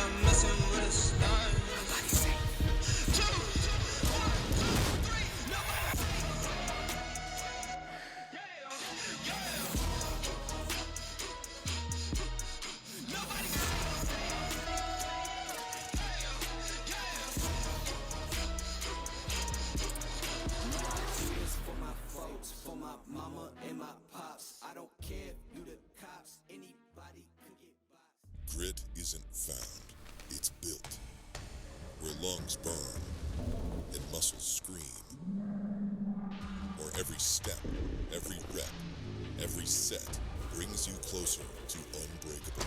I'm messing with a star. Nobody safe. For my folks, for my mama and my pops. I don't care if you the cops, anybody could get boxed. Grit isn't found, it's built. Where lungs burn and muscles scream. Or every step, every rep, every set brings you closer to unbreakable.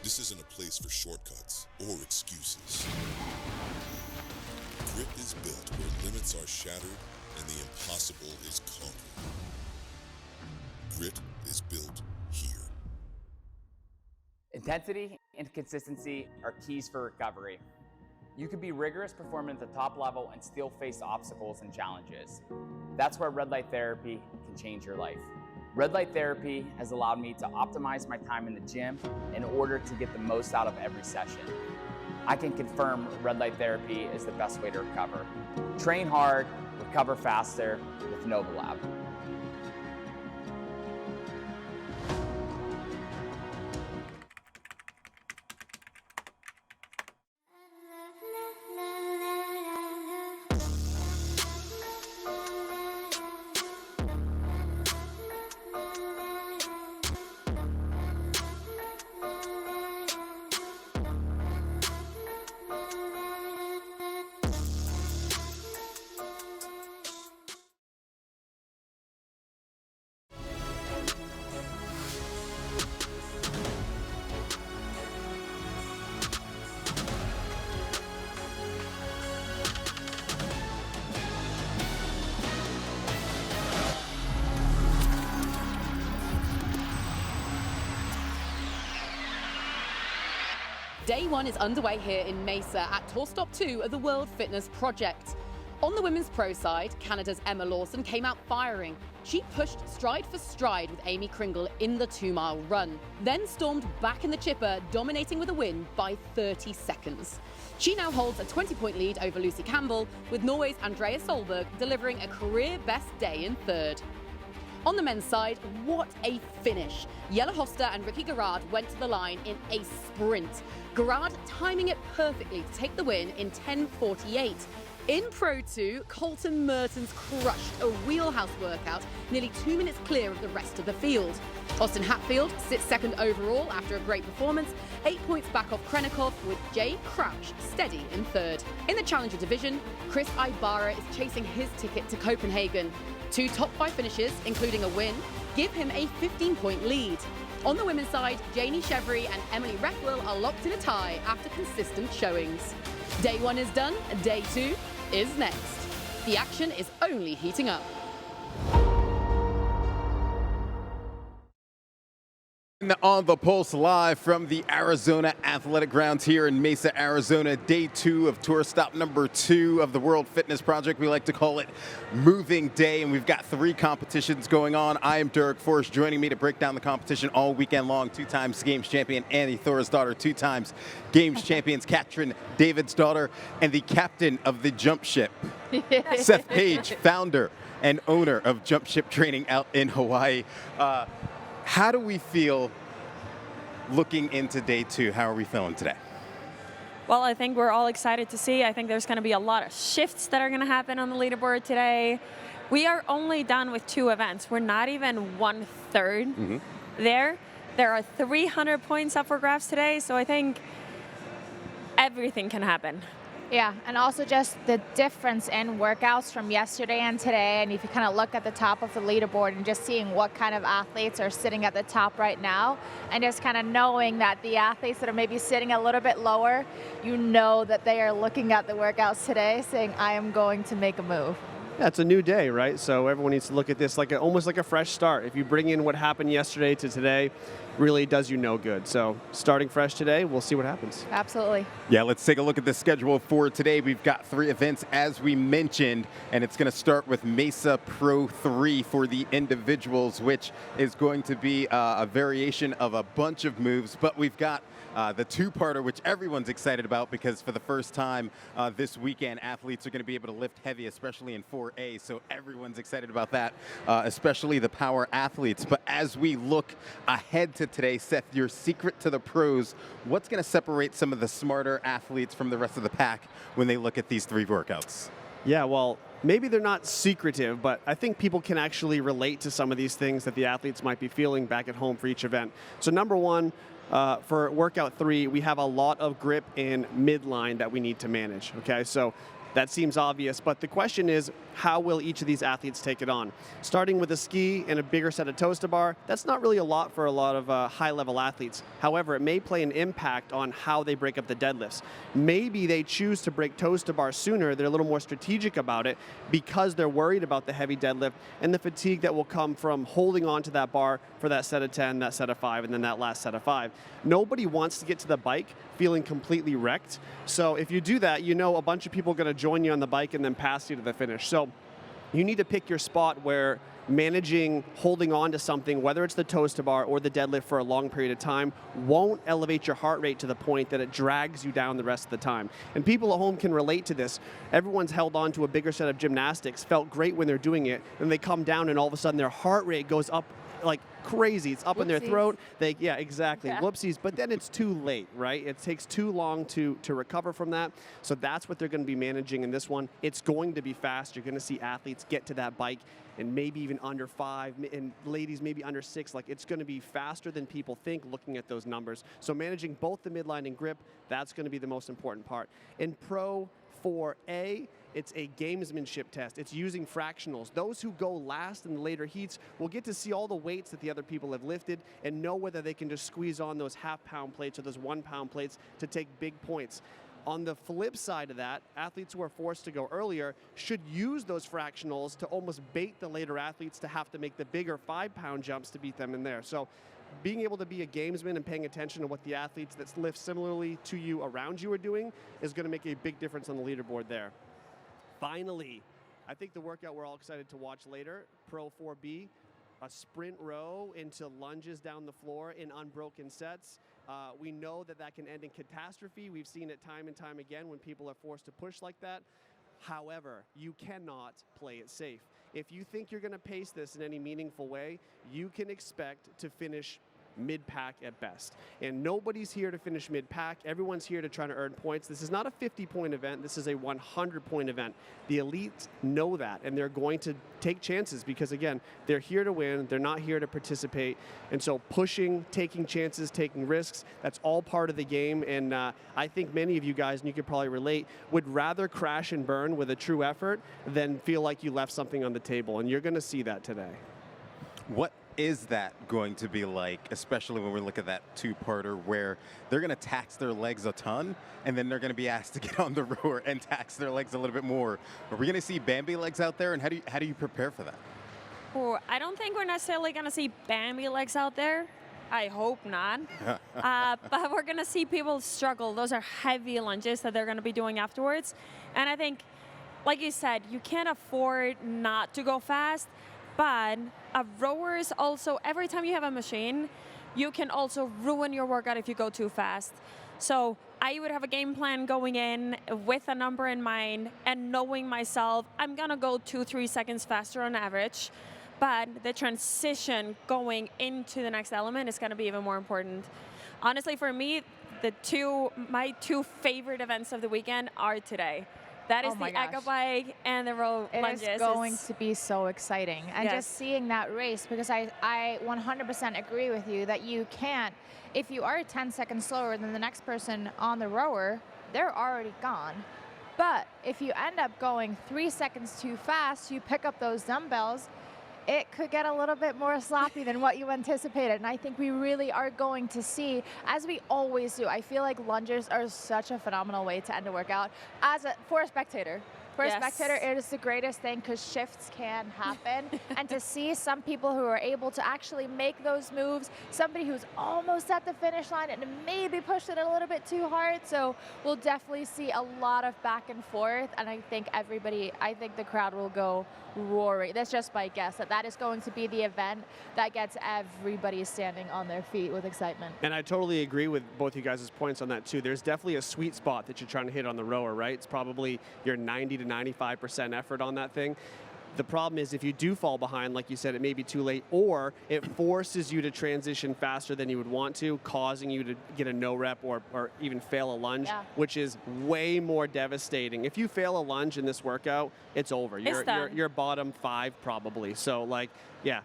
This isn't a place for shortcuts or excuses. Grit is built where limits are shattered and the impossible is conquered. Grit is built here. Intensity and consistency are keys for recovery. You can be rigorous performing at the top level and still face obstacles and challenges. That's where red light therapy can change your life. Red light therapy has allowed me to optimize my time in the gym in order to get the most out of every session. I can confirm red light therapy is the best way to recover. Train hard, recover faster with Novolab. Day one is underway here in Mesa at tour stop 2 of the World Fitness Project. On the women's pro side, Canada's Emma Lawson came out firing. She pushed stride for stride with Amy Kringle in the 2-mile run, then stormed back in the chipper, dominating with a win by 30 seconds. She now holds a 20-point lead over Lucy Campbell, with Norway's Andrea Solberg delivering a career-best day in third. On the men's side, what a finish. Jelle Hoster and Ricky Garrard went to the line in a sprint. Garrard timing it perfectly to take the win in 10:48. In Pro 2, Colton Mertens crushed a wheelhouse workout, nearly 2 minutes clear of the rest of the field. Austin Hatfield sits second overall after a great performance, 8 points back off Krennikov, with Jay Crouch steady in third. In the Challenger division, Chris Ibarra is chasing his ticket to Copenhagen. 2 top 5 finishes, including a win, give him a 15-point lead. On the women's side, Janie Chevry and Emily Rethwell are locked in a tie after consistent showings. Day 1 is done, day 2 is next. The action is only heating up. On the Pulse live from the Arizona Athletic Grounds here in Mesa, Arizona, day 2 of tour stop number 2 of the World Fitness Project. We like to call it Moving Day, and we've got 3 competitions going on. I am Derek Forrest. Joining me to break down the competition all weekend long, 2 times Games champion Annie Thor's daughter, 2 times Games champions Katrin David's daughter, and the captain of the jump ship, Seth Page, founder and owner of Jump Ship Training out in Hawaii. How do we feel looking into day 2? How are we feeling today? Well, I think we're all excited to see. I think there's going to be a lot of shifts that are going to happen on the leaderboard today. We are only done with 2 events. We're not even 1/3 there. There are 300 points up for grabs today, so I think everything can happen. Yeah, and also just the difference in workouts from yesterday and today, and if you kind of look at the top of the leaderboard and just seeing what kind of athletes are sitting at the top right now, and just kind of knowing that the athletes that are maybe sitting a little bit lower, you know that they are looking at the workouts today saying, I am going to make a move. Yeah, it's a new day, right? So everyone needs to look at this like almost like a fresh start. If you bring in what happened yesterday to today, really does you no good. So starting fresh today, we'll see what happens. Absolutely. Yeah, let's take a look at the schedule for today. We've got 3 events, as we mentioned, and it's going to start with Mesa Pro 3 for the individuals, which is going to be a variation of a bunch of moves, but we've got the two-parter, which everyone's excited about because for the first time this weekend, athletes are going to be able to lift heavy, especially in 4A, so everyone's excited about that, especially the power athletes. But as we look ahead to today, Seth, your secret to the pros, what's going to separate some of the smarter athletes from the rest of the pack when they look at these 3 workouts? Yeah, well, maybe they're not secretive, but I think people can actually relate to some of these things that the athletes might be feeling back at home for each event. So number one, for workout 3, we have a lot of grip in midline that we need to manage, okay? So that seems obvious, but the question is, how will each of these athletes take it on? Starting with a ski and a bigger set of toes to bar, that's not really a lot for a lot of high-level athletes. However, it may play an impact on how they break up the deadlifts. Maybe they choose to break toes to bar sooner. They're a little more strategic about it because they're worried about the heavy deadlift and the fatigue that will come from holding on to that bar for that set of 10, that set of 5, and then that last set of 5. Nobody wants to get to the bike feeling completely wrecked. So if you do that, you know a bunch of people are going to join you on the bike and then pass you to the finish. So you need to pick your spot where managing holding on to something, whether it's the toes to bar or the deadlift for a long period of time, won't elevate your heart rate to the point that it drags you down the rest of the time. And people at home can relate to this. Everyone's held on to a bigger set of gymnastics, felt great when they're doing it, and they come down and all of a sudden their heart rate goes up like crazy. It's up in their throat. Yeah, exactly. Yeah. Whoopsies. But then it's too late, right? It takes too long to recover from that. So that's what they're going to be managing in this one. It's going to be fast. You're going to see athletes get to that bike and maybe even under 5, and ladies maybe under 6. Like, it's going to be faster than people think looking at those numbers. So managing both the midline and grip, that's going to be the most important part. In Pro 4A, it's a gamesmanship test. It's using fractionals. Those who go last in the later heats will get to see all the weights that the other people have lifted and know whether they can just squeeze on those half-pound plates or those 1-pound plates to take big points. On the flip side of that, athletes who are forced to go earlier should use those fractionals to almost bait the later athletes to have to make the bigger 5-pound jumps to beat them in there. So being able to be a gamesman and paying attention to what the athletes that lift similarly to you around you are doing is going to make a big difference on the leaderboard there. Finally, I think the workout we're all excited to watch later, Pro 4B, a sprint row into lunges down the floor in unbroken sets. We know that that can end in catastrophe. We've seen it time and time again when people are forced to push like that. However, you cannot play it safe. If you think you're going to pace this in any meaningful way, you can expect to finish mid-pack at best. And nobody's here to finish mid-pack. Everyone's here to try to earn points. This is not a 50-point event. This is a 100-point event. The elites know that, and they're going to take chances because, again, they're here to win. They're not here to participate. And so pushing, taking chances, taking risks, that's all part of the game. And I think many of you guys, and you could probably relate, would rather crash and burn with a true effort than feel like you left something on the table. And you're going to see that today. What is that going to be like, especially when we look at that two-parter where they're going to tax their legs a ton and then they're going to be asked to get on the rower and tax their legs a little bit more? Are we going to see Bambi legs out there, and how do you prepare for that? Oh, I don't think we're necessarily going to see Bambi legs out there. I hope not. But we're going to see people struggle. Those are heavy lunges that they're going to be doing afterwards. And I think, like you said, you can't afford not to go fast. But rowers also, every time you have a machine, you can also ruin your workout if you go too fast. So I would have a game plan going in with a number in mind and knowing myself, I'm going to go 2-3 seconds faster on average. But the transition going into the next element is going to be even more important. Honestly, for me, my two favorite events of the weekend are today. That is the echo bike and the row lunges. It is going to be so exciting. And just seeing that race, because I 100% agree with you that you can't, if you are 10 seconds slower than the next person on the rower, they're already gone. But if you end up going 3 seconds too fast, you pick up those dumbbells, it could get a little bit more sloppy than what you anticipated. And I think we really are going to see, as we always do, I feel like lunges are such a phenomenal way to end a workout for a spectator. For a Yes. spectator, it is the greatest thing because shifts can happen. And to see some people who are able to actually make those moves, somebody who's almost at the finish line and maybe pushed it a little bit too hard. So we'll definitely see a lot of back and forth. And I think the crowd will go roaring. That's just my guess, that is going to be the event that gets everybody standing on their feet with excitement. And I totally agree with both you guys' points on that too. There's definitely a sweet spot that you're trying to hit on the rower, right? It's probably your 90 to 95% effort on that thing. The problem is if you do fall behind, like you said, it may be too late, or it forces you to transition faster than you would want to, causing you to get a no rep or even fail a lunge, which is way more devastating. If you fail a lunge in this workout, it's over. You're bottom 5 probably. So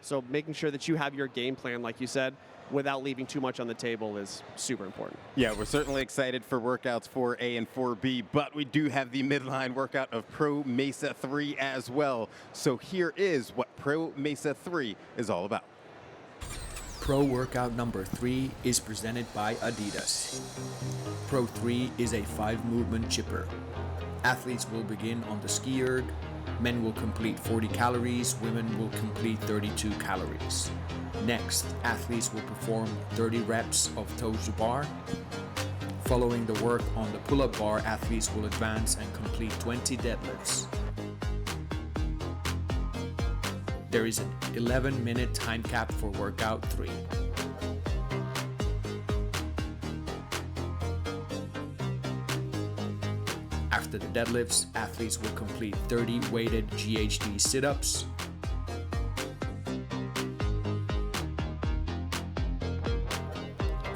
so making sure that you have your game plan, like you said, without leaving too much on the table is super important. Yeah, we're certainly excited for workouts 4A and 4B, but we do have the midline workout of Pro Mesa 3 as well. So here is what Pro Mesa 3 is all about. Pro workout number 3 is presented by Adidas. Pro 3 is a 5-movement chipper. Athletes will begin on the ski erg. Men will complete 40 calories, women will complete 32 calories. Next, athletes will perform 30 reps of toes to bar. Following the work on the pull-up bar, athletes will advance and complete 20 deadlifts. There is an 11-minute time cap for workout 3. After the deadlifts, athletes will complete 30 weighted GHD sit-ups.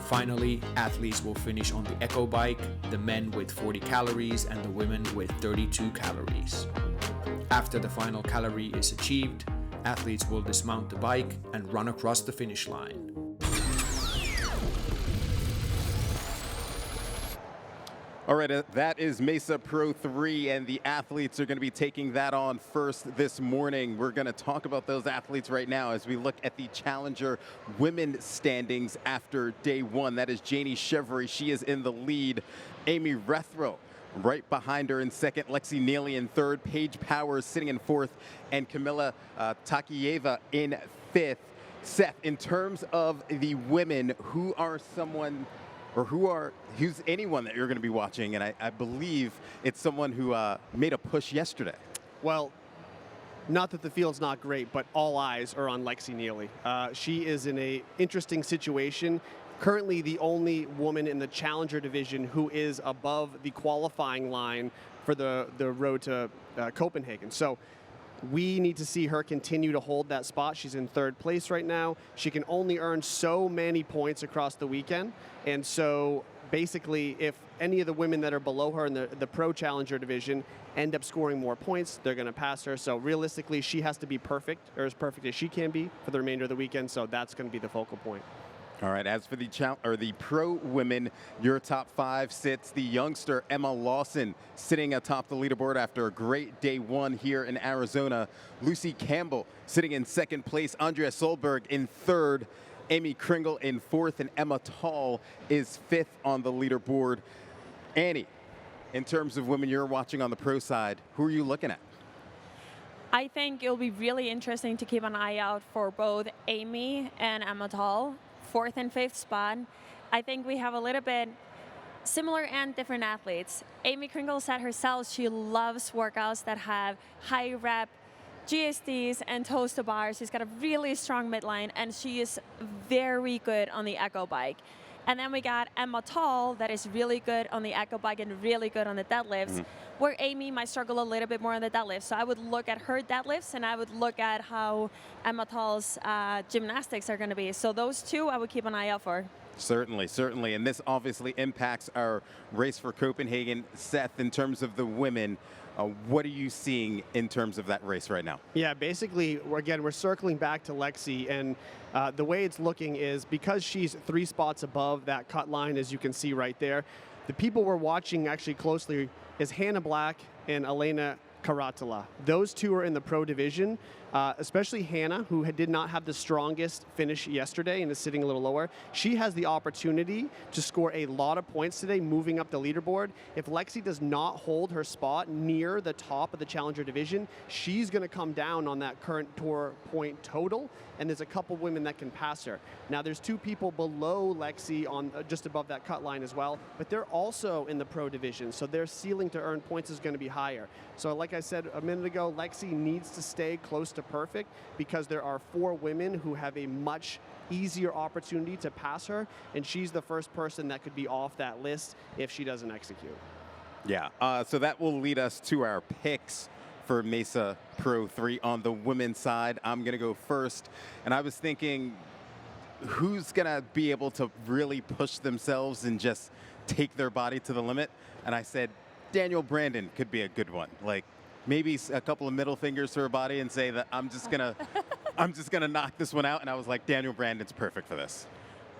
Finally, athletes will finish on the Echo Bike, the men with 40 calories and the women with 32 calories. After the final calorie is achieved, athletes will dismount the bike and run across the finish line. All right, that is Mesa Pro 3, and the athletes are going to be taking that on first this morning. We're going to talk about those athletes right now as we look at the Challenger women standings after day 1. That is Janie Chevrolet. She is in the lead. Amy Rethrow right behind her in second. Lexi Neely in third. Paige Powers sitting in fourth. And Camila Takieva in fifth. Seth, in terms of the women, who's anyone that you're going to be watching? And I believe it's someone who made a push yesterday. Well, not that the field's not great, but all eyes are on Lexi Neely. She is in an interesting situation. Currently the only woman in the Challenger division who is above the qualifying line for the road to Copenhagen. So we need to see her continue to hold that spot. She's in third place right now. She can only earn so many points across the weekend. And so basically, if any of the women that are below her in the Pro Challenger division end up scoring more points, they're going to pass her. So realistically, she has to be perfect, or as perfect as she can be for the remainder of the weekend. So that's going to be the focal point. All right, as for the pro women, your top 5 sits the youngster Emma Lawson sitting atop the leaderboard after a great day 1 here in Arizona. Lucy Campbell sitting in second place. Andrea Solberg in third. Amy Kringle in fourth, and Emma Tall is fifth on the leaderboard. Annie, in terms of women you're watching on the pro side, who are you looking at? I think it'll be really interesting to keep an eye out for both Amy and Emma Tall. 4th and 5th spot. I think we have a little bit similar and different athletes. Amy Kringle said herself she loves workouts that have high rep GSDs and toes to bars. She's got a really strong midline, and she is very good on the Echo Bike. And then we got Emma Tall that is really good on the Echo Bike and really good on the deadlifts, where Amy might struggle a little bit more on the deadlifts. So I would look at her deadlifts, and I would look at how Emma Tall's gymnastics are going to be. So those two I would keep an eye out for. Certainly, certainly. And this obviously impacts our race for Copenhagen. Seth, in terms of the women, what are you seeing in terms of that race right now? Yeah, basically, again, we're circling back to Lexi, and the way it's looking is because she's 3 spots above that cut line, as you can see right there, the people we're watching actually closely is Hannah Black and Elena Karatala. Those two are in the pro division. especially Hannah, who did not have the strongest finish yesterday and is sitting a little lower. She has the opportunity to score a lot of points today, moving up the leaderboard. If Lexi does not hold her spot near the top of the Challenger division, she's going to come down on that current tour point total, and there's a couple women that can pass her. Now, there's 2 people below Lexi on just above that cut line as well, but they're also in the pro division, so their ceiling to earn points is going to be higher. So like I said a minute ago, Lexi needs to stay close to perfect because there are 4 women who have a much easier opportunity to pass her, and she's the first person that could be off that list if she doesn't execute. Yeah, so that will lead us to our picks for Mesa Pro 3 on the women's side. I'm going to go first, and I was thinking, who's going to be able to really push themselves and just take their body to the limit? And I said, Daniel Brandon could be a good one. Like, maybe a couple of middle fingers to her body and say that I'm just gonna knock this one out. And I was like, Daniel Brandon's perfect for this.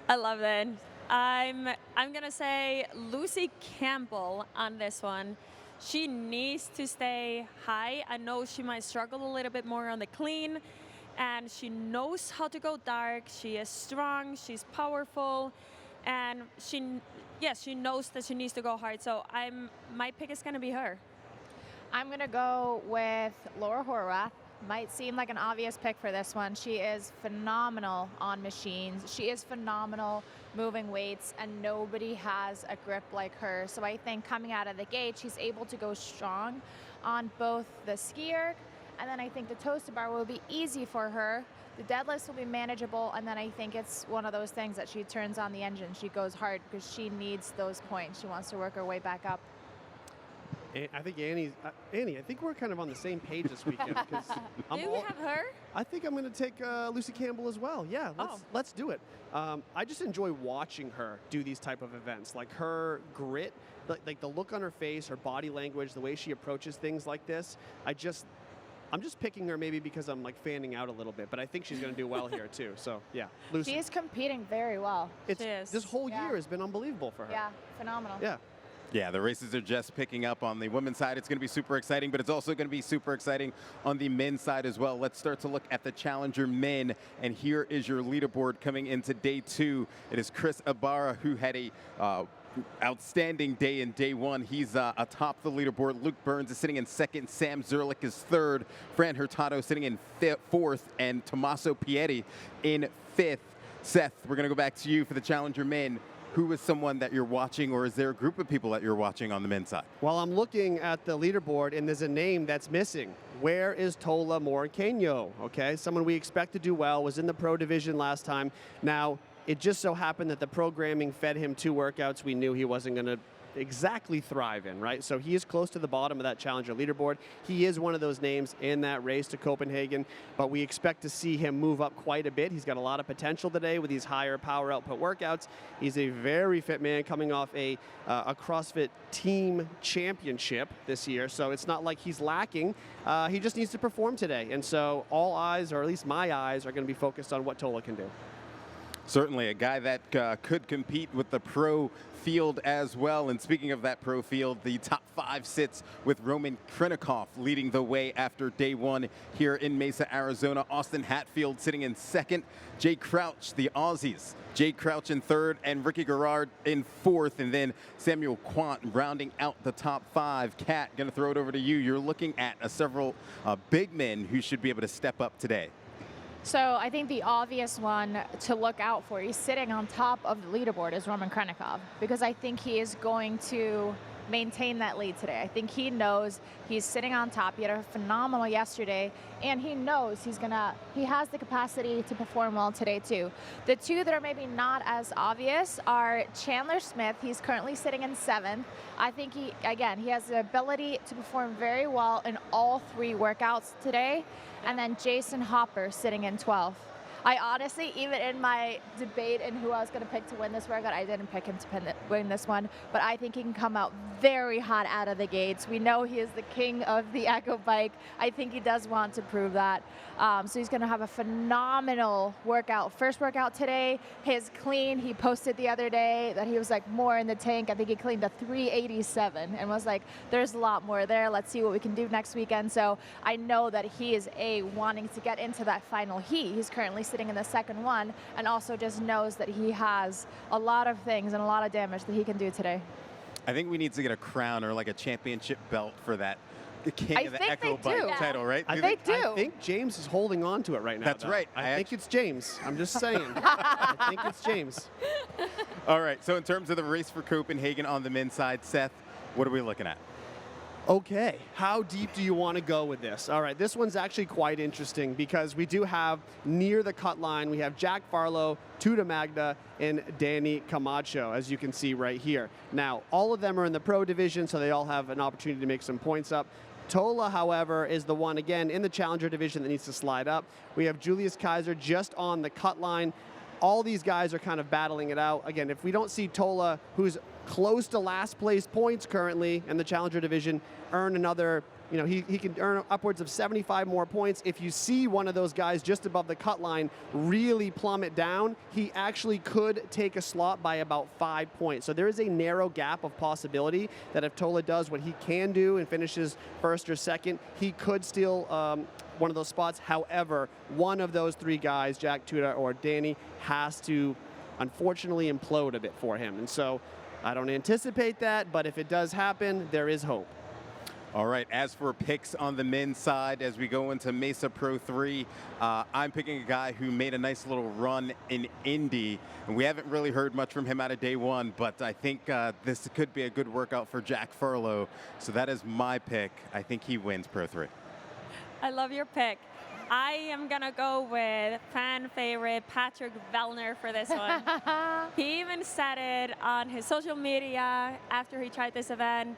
I love that. I'm gonna say Lucy Campbell on this one. She needs to stay high. I know she might struggle a little bit more on the clean, and she knows how to go dark. She is strong, she's powerful, and she knows that she needs to go hard. So my pick is gonna be her. I'm going to go with Laura Horwath. Might seem like an obvious pick for this one. She is phenomenal on machines. She is phenomenal moving weights, and nobody has a grip like her. So I think coming out of the gate, she's able to go strong on both the ski erg, and then I think the toaster bar will be easy for her. The deadlifts will be manageable, and then I think it's one of those things that she turns on the engine. She goes hard because she needs those points. She wants to work her way back up. I think Annie, I think we're kind of on the same page this weekend. Do we have her? I think I'm going to take Lucy Campbell as well. Yeah, let's do it. I just enjoy watching her do these type of events. Like her grit, like the look on her face, her body language, the way she approaches things like this. I'm just picking her maybe because I'm like fanning out a little bit, but I think she's going to do well here too. So yeah, Lucy. She is competing very well. She is. This whole year has been unbelievable for her. Yeah, phenomenal. Yeah. Yeah, the races are just picking up on the women's side. It's going to be super exciting, but it's also going to be super exciting on the men's side as well. Let's start to look at the Challenger men, and here is your leaderboard coming into day 2. It is Chris Ibarra, who had a outstanding day in day 1. He's atop the leaderboard. Luke Burns is sitting in 2nd. Sam Zerlich is 3rd. Fran Hurtado sitting in 4th, and Tommaso Pieri in 5th. Seth, we're going to go back to you for the Challenger men. Who is someone that you're watching, or is there a group of people that you're watching on the men's side? Well, I'm looking at the leaderboard, and there's a name that's missing. Where is Tola Morqueño? Okay, someone we expect to do well, was in the pro division last time. Now, it just so happened that the programming fed him 2 workouts we knew he wasn't going to exactly thrive in, right? So he is close to the bottom of that Challenger leaderboard. He is one of those names in that race to Copenhagen, but we expect to see him move up quite a bit. He's got a lot of potential today with these higher power output workouts. He's a very fit man coming off a CrossFit team championship this year, so it's not like he's lacking. He just needs to perform today, and so all eyes, or at least my eyes, are going to be focused on what Tola can do. Certainly a guy that could compete with the pro field as well. And speaking of that pro field, the top 5 sits with Roman Krinikov leading the way after day 1 here in Mesa, Arizona. Austin Hatfield sitting in 2nd. Jay Crouch, the Aussies. Jay Crouch in 3rd, and Ricky Garrard in 4th, and then Samuel Quant rounding out the top 5. Kat, going to throw it over to you. You're looking at several big men who should be able to step up today. So I think the obvious one to look out for, he's sitting on top of the leaderboard, is Roman Krinikov, because I think he is going to maintain that lead today. I think he knows he's sitting on top. He had a phenomenal yesterday, and he knows he has the capacity to perform well today too. The 2 that are maybe not as obvious are Chandler Smith. He's currently sitting in 7th. I think he has the ability to perform very well in all 3 workouts today. And then Jason Hopper sitting in 12th. I honestly, even in my debate in who I was going to pick to win this workout, I didn't pick him to win this one. But I think he can come out very hot out of the gates. We know he is the king of the Echo bike. I think he does want to prove that. So he's going to have a phenomenal workout. First workout today, his clean. He posted the other day that he was like more in the tank. I think he cleaned a 387 and was like, there's a lot more there. Let's see what we can do next weekend. So I know that he is wanting to get into that final heat. He's currently sitting in the second one, and also just knows that he has a lot of things and a lot of damage that he can do today. I think we need to get a crown or like a championship belt for that. The king I of the think Echo they do. bike title, right? They do. I think James is holding on to it right now. That's though. right. I think it's James. I'm just saying. I think it's James. All right, so in terms of the race for Copenhagen on the men's side, Seth, what are we looking at? Okay, how deep do you want to go with this? All right, this one's actually quite interesting because we do have near the cut line, we have Jack Farlow, Tuda Magda, and Danny Camacho, as you can see right here. Now, all of them are in the pro division, so they all have an opportunity to make some points up. Tola, however, is the one, again, in the challenger division that needs to slide up. We have Julius Kaiser just on the cut line. All these guys are kind of battling it out. Again, if we don't see Tola, who's close to last place points currently in the challenger division, earn another, he can earn upwards of 75 more points. If you see one of those guys just above the cut line really plummet down, he actually could take a slot by about 5 points. So there is a narrow gap of possibility that if Tola does what he can do and finishes first or second, he could steal one of those spots. However, one of those three guys, Jack, Tuda, or Danny, has to unfortunately implode a bit for him. And so I don't anticipate that, but if it does happen, there is hope. All right, as for picks on the men's side, as we go into Mesa Pro 3, I'm picking a guy who made a nice little run in Indy, and we haven't really heard much from him out of day one, but I think this could be a good workout for Jack Farlow, so that is my pick. I think he wins Pro 3. I love your pick. I am going to go with fan favorite Patrick Vellner for this one. He even said it on his social media after he tried this event.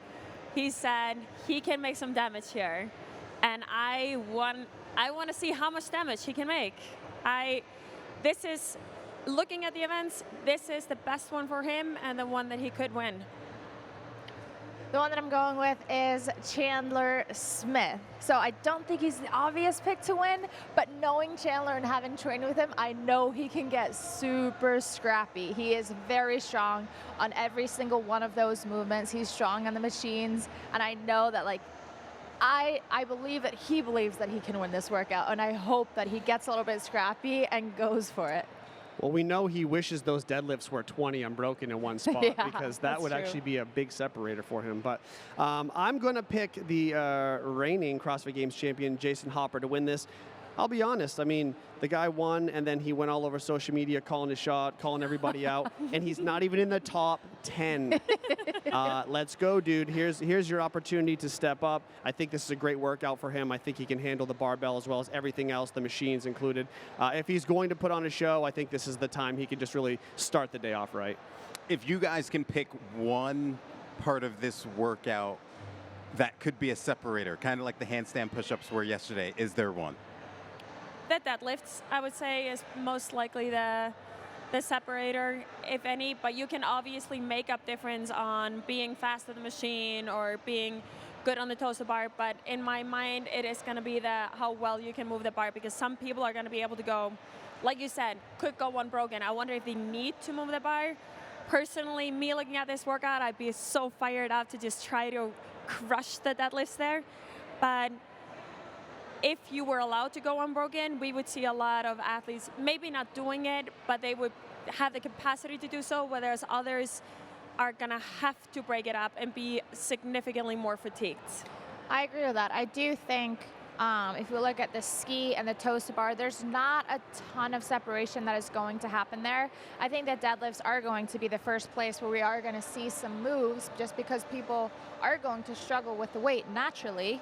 He said he can make some damage here. And I want to see how much damage he can make. This is, looking at the events, this is the best one for him and the one that he could win. The one that I'm going with is Chandler Smith. So I don't think he's the obvious pick to win, but knowing Chandler and having trained with him, I know he can get super scrappy. He is very strong on every single one of those movements. He's strong on the machines, and I know that, like, I believe that he believes that he can win this workout, and I hope that he gets a little bit scrappy and goes for it. Well, we know he wishes those deadlifts were 20 unbroken in one spot because that would actually be a big separator for him. But I'm going to pick the reigning CrossFit Games champion, Jason Hopper, to win this. I'll be honest, I mean, the guy won, and then he went all over social media calling his shot, calling everybody out, and he's not even in the top 10. Let's go, dude. Here's your opportunity to step up. I think this is a great workout for him. I think he can handle the barbell as well as everything else, the machines included. If he's going to put on a show, I think this is the time he can just really start the day off right. If you guys can pick one part of this workout that could be a separator, kind of like the handstand push-ups were yesterday, is there one? The deadlifts, I would say, is most likely the separator, if any, but you can obviously make up difference on being fast at the machine or being good on the toes bar, but in my mind, it is going to be how well you can move the bar, because some people are going to be able to go, like you said, could go unbroken. I wonder if they need to move the bar. Personally, me looking at this workout, I'd be so fired up to just try to crush the deadlifts there, but if you were allowed to go unbroken, we would see a lot of athletes maybe not doing it, but they would have the capacity to do so, whereas others are going to have to break it up and be significantly more fatigued. I agree with that. I do think if you look at the ski and the toes to bar, there's not a ton of separation that is going to happen there. I think that deadlifts are going to be the first place where we are going to see some moves, just because people are going to struggle with the weight naturally.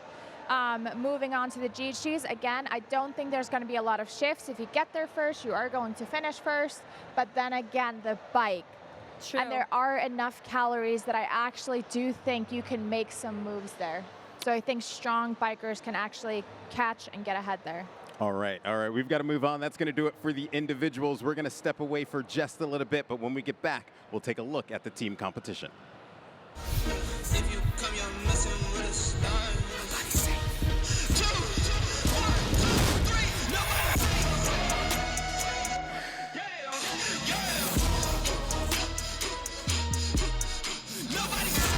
Moving on to the GHGs, again, I don't think there's going to be a lot of shifts. If you get there first, you are going to finish first. But then again, the bike. True. And there are enough calories that I actually do think you can make some moves there. So I think strong bikers can actually catch and get ahead there. All right. We've got to move on. That's going to do it for the individuals. We're going to step away for just a little bit, but when we get back, we'll take a look at the team competition. If you come, you're messing with a star. Nobody safe. 2, 1, 2, 3. Nobody safe. Yeah. Nobody safe.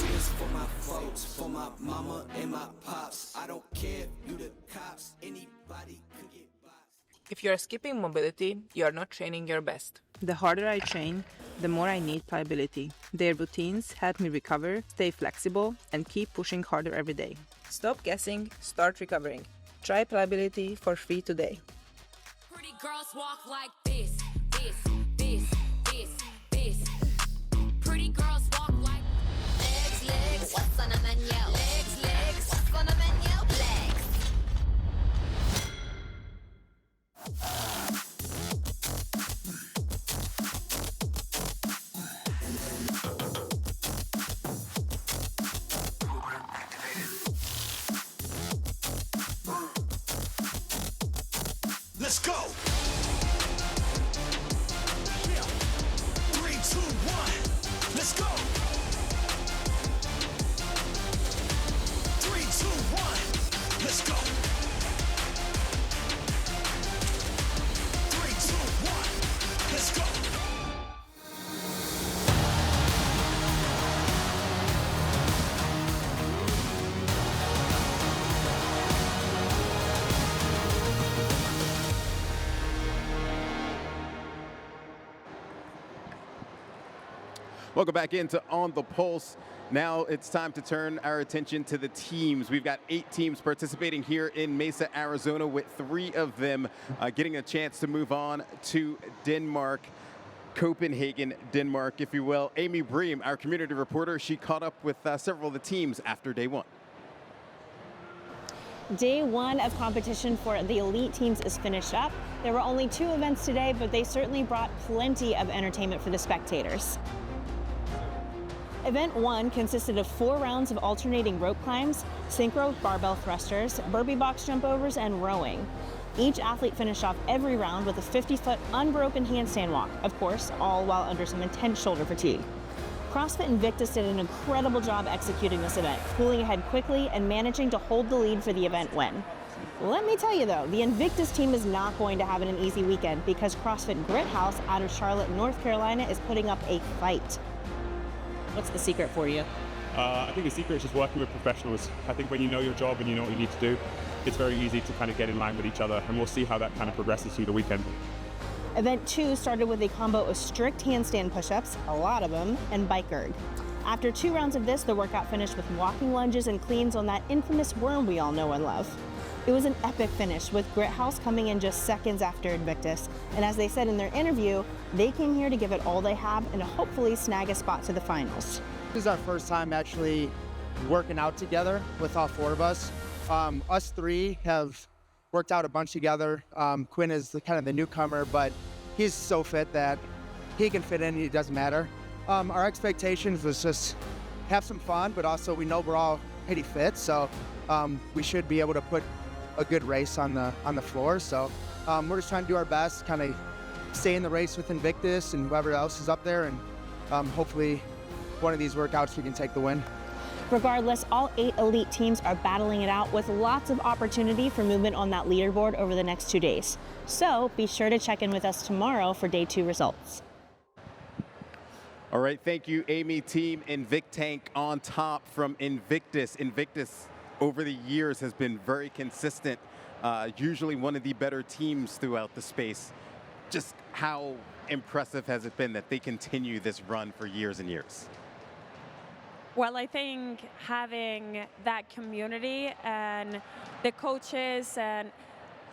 This for my folks, for my mama and my pops. I don't care if you the cops, anybody could get boxed. If you're skipping mobility, you are not training your best. The harder I train, the more I need pliability. Their routines help me recover, stay flexible, and keep pushing harder every day. Stop guessing, start recovering. Try pliability for free today. Pretty girls walk like this, this, this, this, this. Pretty girls walk like legs, what's on the menu? Legs, what's on the menu? Legs. Let's go. 3, 2, 1. Let's go. 3, 2, 1. Let's go. 3, 2, 1. Let's go. Welcome back into On the Pulse. Now it's time to turn our attention to the teams. We've got 8 teams participating here in Mesa, Arizona, with 3 of them getting a chance to move on to Denmark, Copenhagen, Denmark, if you will. Amy Bream, our community reporter, she caught up with several of the teams after day 1. Day 1 of competition for the elite teams is finished up. There were only 2 events today, but they certainly brought plenty of entertainment for the spectators. Event 1 consisted of 4 rounds of alternating rope climbs, synchro barbell thrusters, burpee box jump overs, and rowing. Each athlete finished off every round with a 50-foot unbroken handstand walk, of course, all while under some intense shoulder fatigue. CrossFit Invictus did an incredible job executing this event, pulling ahead quickly and managing to hold the lead for the event win. Let me tell you though, the Invictus team is not going to have an easy weekend because CrossFit Grit House out of Charlotte, North Carolina is putting up a fight. What's the secret for you? I think the secret is just working with professionals. I think when you know your job and you know what you need to do, it's very easy to kind of get in line with each other, and we'll see how that kind of progresses through the weekend. Event 2 started with a combo of strict handstand push-ups, a lot of them, and bike erg. After 2 rounds of this, the workout finished with walking lunges and cleans on that infamous worm we all know and love. It was an epic finish, with Grit House coming in just seconds after Invictus. And as they said in their interview, they came here to give it all they have and to hopefully snag a spot to the finals. This is our first time actually working out together with all 4 of us. Us 3 have worked out a bunch together. Quinn is kind of the newcomer, but he's so fit that he can fit in, it doesn't matter. Our expectations was just have some fun, but also we know we're all pretty fit, so we should be able to put a good race on the floor. So we're just trying to do our best, kind of stay in the race with Invictus and whoever else is up there, and hopefully one of these workouts we can take the win. Regardless, all 8 elite teams are battling it out with lots of opportunity for movement on that leaderboard over the next 2 days. So be sure to check in with us tomorrow for day 2 results. All right, thank you, Amy. Team Invictank on top from Invictus. Invictus over the years has been very consistent, usually one of the better teams throughout the space. Just how impressive has it been that they continue this run for years and years? Well, I think having that community and the coaches and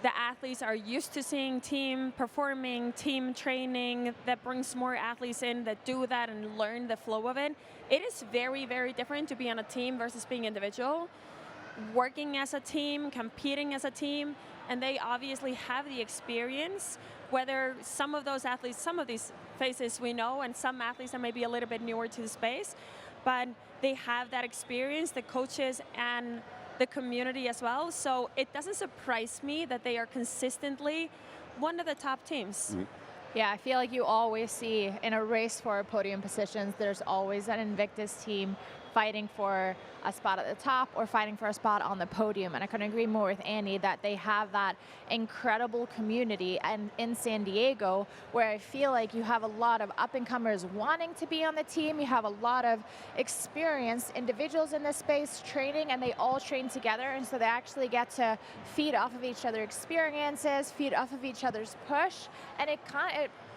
the athletes are used to seeing team performing, team training, that brings more athletes in that do that and learn the flow of it. It is very, very different to be on a team versus being individual. Working as a team, competing as a team, and they obviously have the experience, whether some of those athletes, some of these faces we know, and some athletes are maybe a little bit newer to the space. but they have that experience, the coaches and the community as well. So it doesn't surprise me that they are consistently one of the top teams. Yeah, I feel like you always see in a race for podium positions, there's always an Invictus team fighting for a spot at the top or fighting for a spot on the podium. And I couldn't agree more with Annie that they have that incredible community and in San Diego, where I feel like you have a lot of up-and-comers wanting to be on the team. You have a lot of experienced individuals in this space training, and they all train together. And so they actually get to feed off of each other's experiences, feed off of each other's push. And it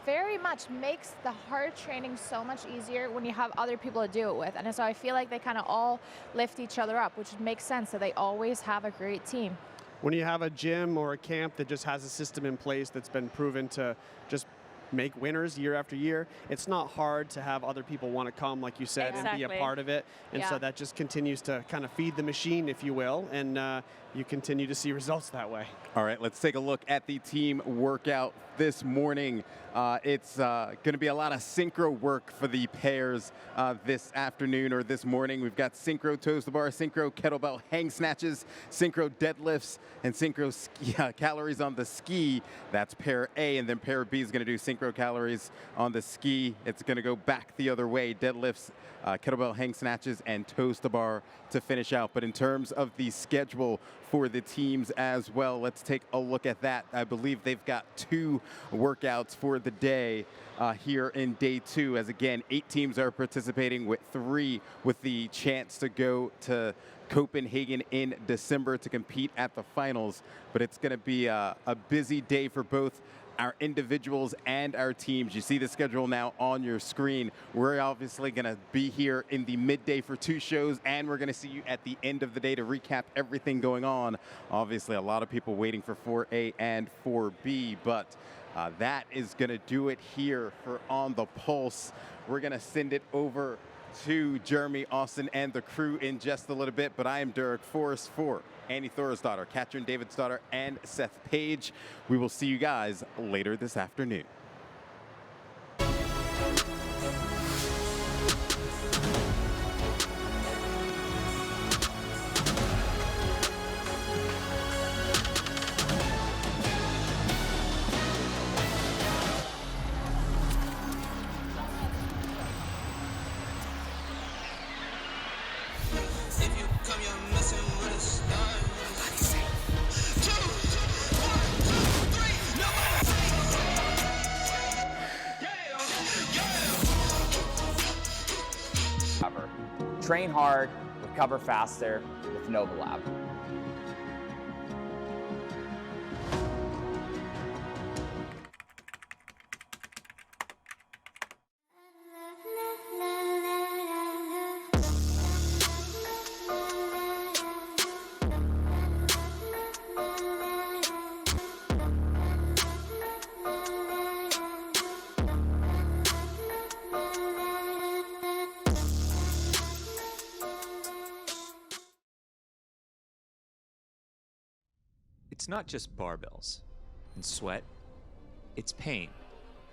very much makes the hard training so much easier when you have other people to do it with. And so I feel like they kind of all lift each other up, which makes sense. So they always have a great team. When you have a gym or a camp that just has a system in place that's been proven to just make winners year after year, it's not hard to have other people want to come, like you said, and be a part of it. And so that just continues to kind of feed the machine, if you will, and you continue to see results that way. All right, let's take a look at the team workout this morning. It's going to be a lot of synchro work for the pairs this afternoon or this morning. We've got synchro toes to bar, synchro kettlebell hang snatches, synchro deadlifts, and synchro calories on the ski. That's pair A, and then pair B is going to do synchro calories on the ski. It's going to go back the other way, deadlifts, kettlebell hang snatches, and toes to bar to finish out. But in terms of the schedule for the teams as well, let's take a look at that. I believe they've got 2 workouts for the day here in day 2, as again, 8 teams are participating, with 3 with the chance to go to Copenhagen in December to compete at the finals. But it's going to be a busy day for both our individuals and our teams. You see the schedule now on your screen. We're obviously going to be here in the midday for 2 shows, and we're going to see you at the end of the day to recap everything going on. Obviously, a lot of people waiting for 4A and 4B, but that is going to do it here for On the Pulse. We're going to send it over to Jeremy, Austin, and the crew in just a little bit, but I am Derek Forrest for Annie Thorisdottir, Katrin Davidsdottir, and Seth Page. We will see you guys later this afternoon. If you come, you're messing with a star. Nobody say 2, 1, 2, 3. Nobody say Recover. Train hard, recover faster with NovaLab. It's not just barbells and sweat, it's pain,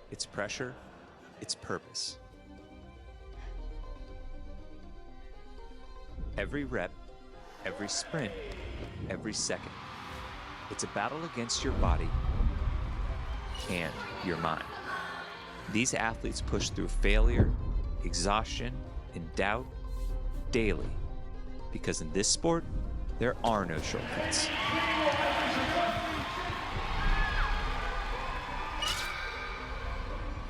it's pressure, it's purpose. Every rep, every sprint, every second. It's a battle against your body and your mind. These athletes push through failure, exhaustion, and doubt daily, because in this sport, there are no shortcuts.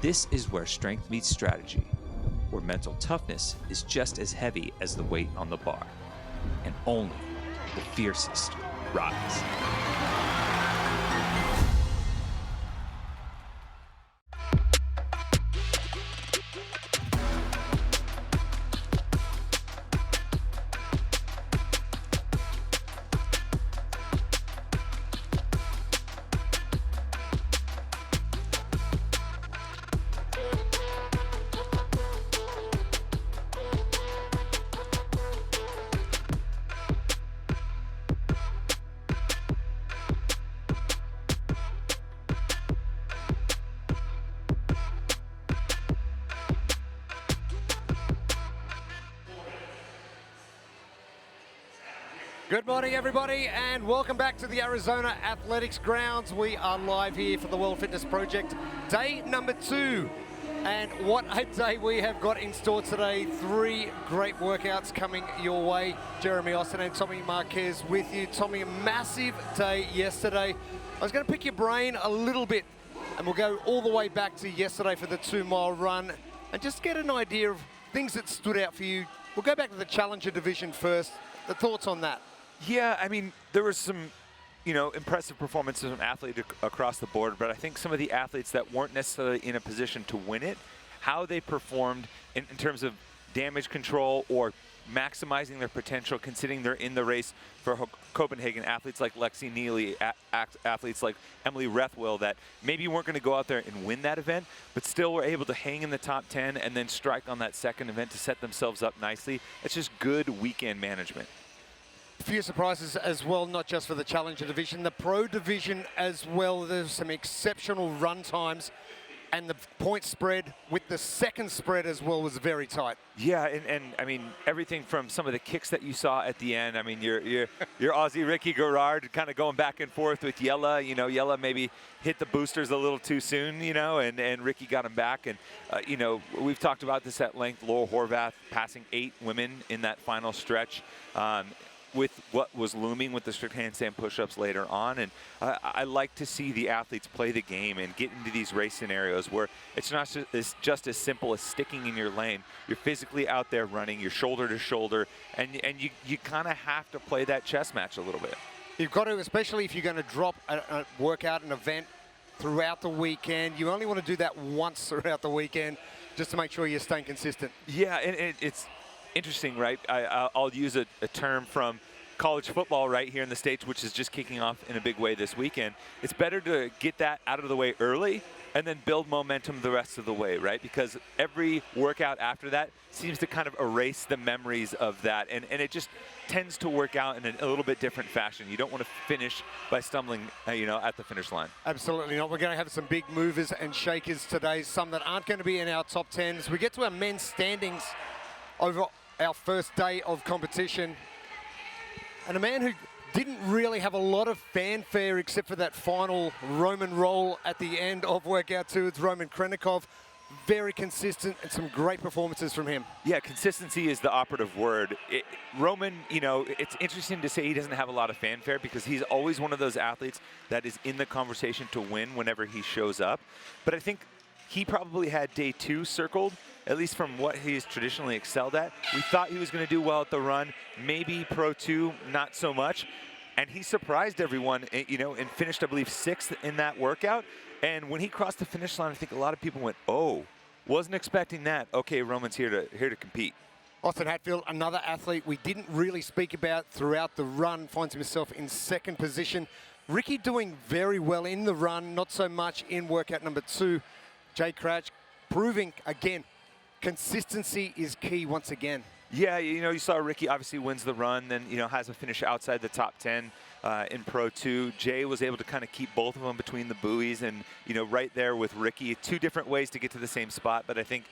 This is where strength meets strategy, where mental toughness is just as heavy as the weight on the bar, and only the fiercest rise. Good morning, everybody, and welcome back to the Arizona Athletics Grounds. We are live here for the World Fitness Project, day number 2. And what a day we have got in store today. 3 great workouts coming your way. Jeremy Austin and Tommy Marquez with you. Tommy, a massive day yesterday. I was going to pick your brain a little bit, and we'll go all the way back to yesterday for the 2-mile run and just get an idea of things that stood out for you. We'll go back to the Challenger division first. The thoughts on that? Yeah, I mean, there was some, impressive performances from athletes across the board, but I think some of the athletes that weren't necessarily in a position to win it, how they performed in terms of damage control or maximizing their potential, considering they're in the race for Copenhagen, athletes like Lexi Neely, athletes like Emily Rethwell that maybe weren't going to go out there and win that event, but still were able to hang in the top 10 and then strike on that second event to set themselves up nicely. It's just good weekend management. A few surprises as well, not just for the Challenger division, the Pro division as well. There's some exceptional run times, and the point spread with the second spread as well was very tight. Yeah, and I mean, everything from some of the kicks that you saw at the end. I mean, your Aussie Ricky Garrard kind of going back and forth with Yella. Yella maybe hit the boosters a little too soon, and Ricky got him back. And, we've talked about this at length. Laurel Horvath passing 8 women in that final stretch. With what was looming with the strict handstand push-ups later on. And I like to see the athletes play the game and get into these race scenarios where it's not just as simple as sticking in your lane. You're physically out there running, you're shoulder to shoulder, and you kind of have to play that chess match a little bit. You've got to, especially if you're going to drop a workout, an event throughout the weekend. You only want to do that once throughout the weekend just to make sure you're staying consistent. Yeah, and it's interesting, right? I'll use a term from college football right here in the States, which is just kicking off in a big way this weekend. It's better to get that out of the way early and then build momentum the rest of the way, right? Because every workout after that seems to kind of erase the memories of that, and it just tends to work out in a little bit different fashion. You don't want to finish by stumbling, at the finish line. Absolutely not. We're going to have some big movers and shakers today, some that aren't going to be in our top 10. As we get to our men's standings over our first day of competition, and a man who didn't really have a lot of fanfare except for that final Roman roll at the end of workout 2. It's Roman Krenikov. Very consistent and some great performances from him. Yeah, consistency is the operative word. Roman, it's interesting to say he doesn't have a lot of fanfare because he's always one of those athletes that is in the conversation to win whenever he shows up. But I think he probably had day 2 circled, at least from what he's traditionally excelled at. We thought he was going to do well at the run, maybe Pro 2, not so much. And he surprised everyone, and finished, I believe, 6th in that workout. And when he crossed the finish line, I think a lot of people went, oh, wasn't expecting that. Okay, Roman's here to compete. Austin Hatfield, another athlete we didn't really speak about throughout the run, finds himself in 2nd position. Ricky doing very well in the run, not so much in workout number 2. Jay Crouch proving, again, consistency is key once again. Yeah, you saw Ricky obviously wins the run, then, has a finish outside the top 10 in Pro 2. Jay was able to kind of keep both of them between the buoys and, right there with Ricky. 2 different ways to get to the same spot, but I think,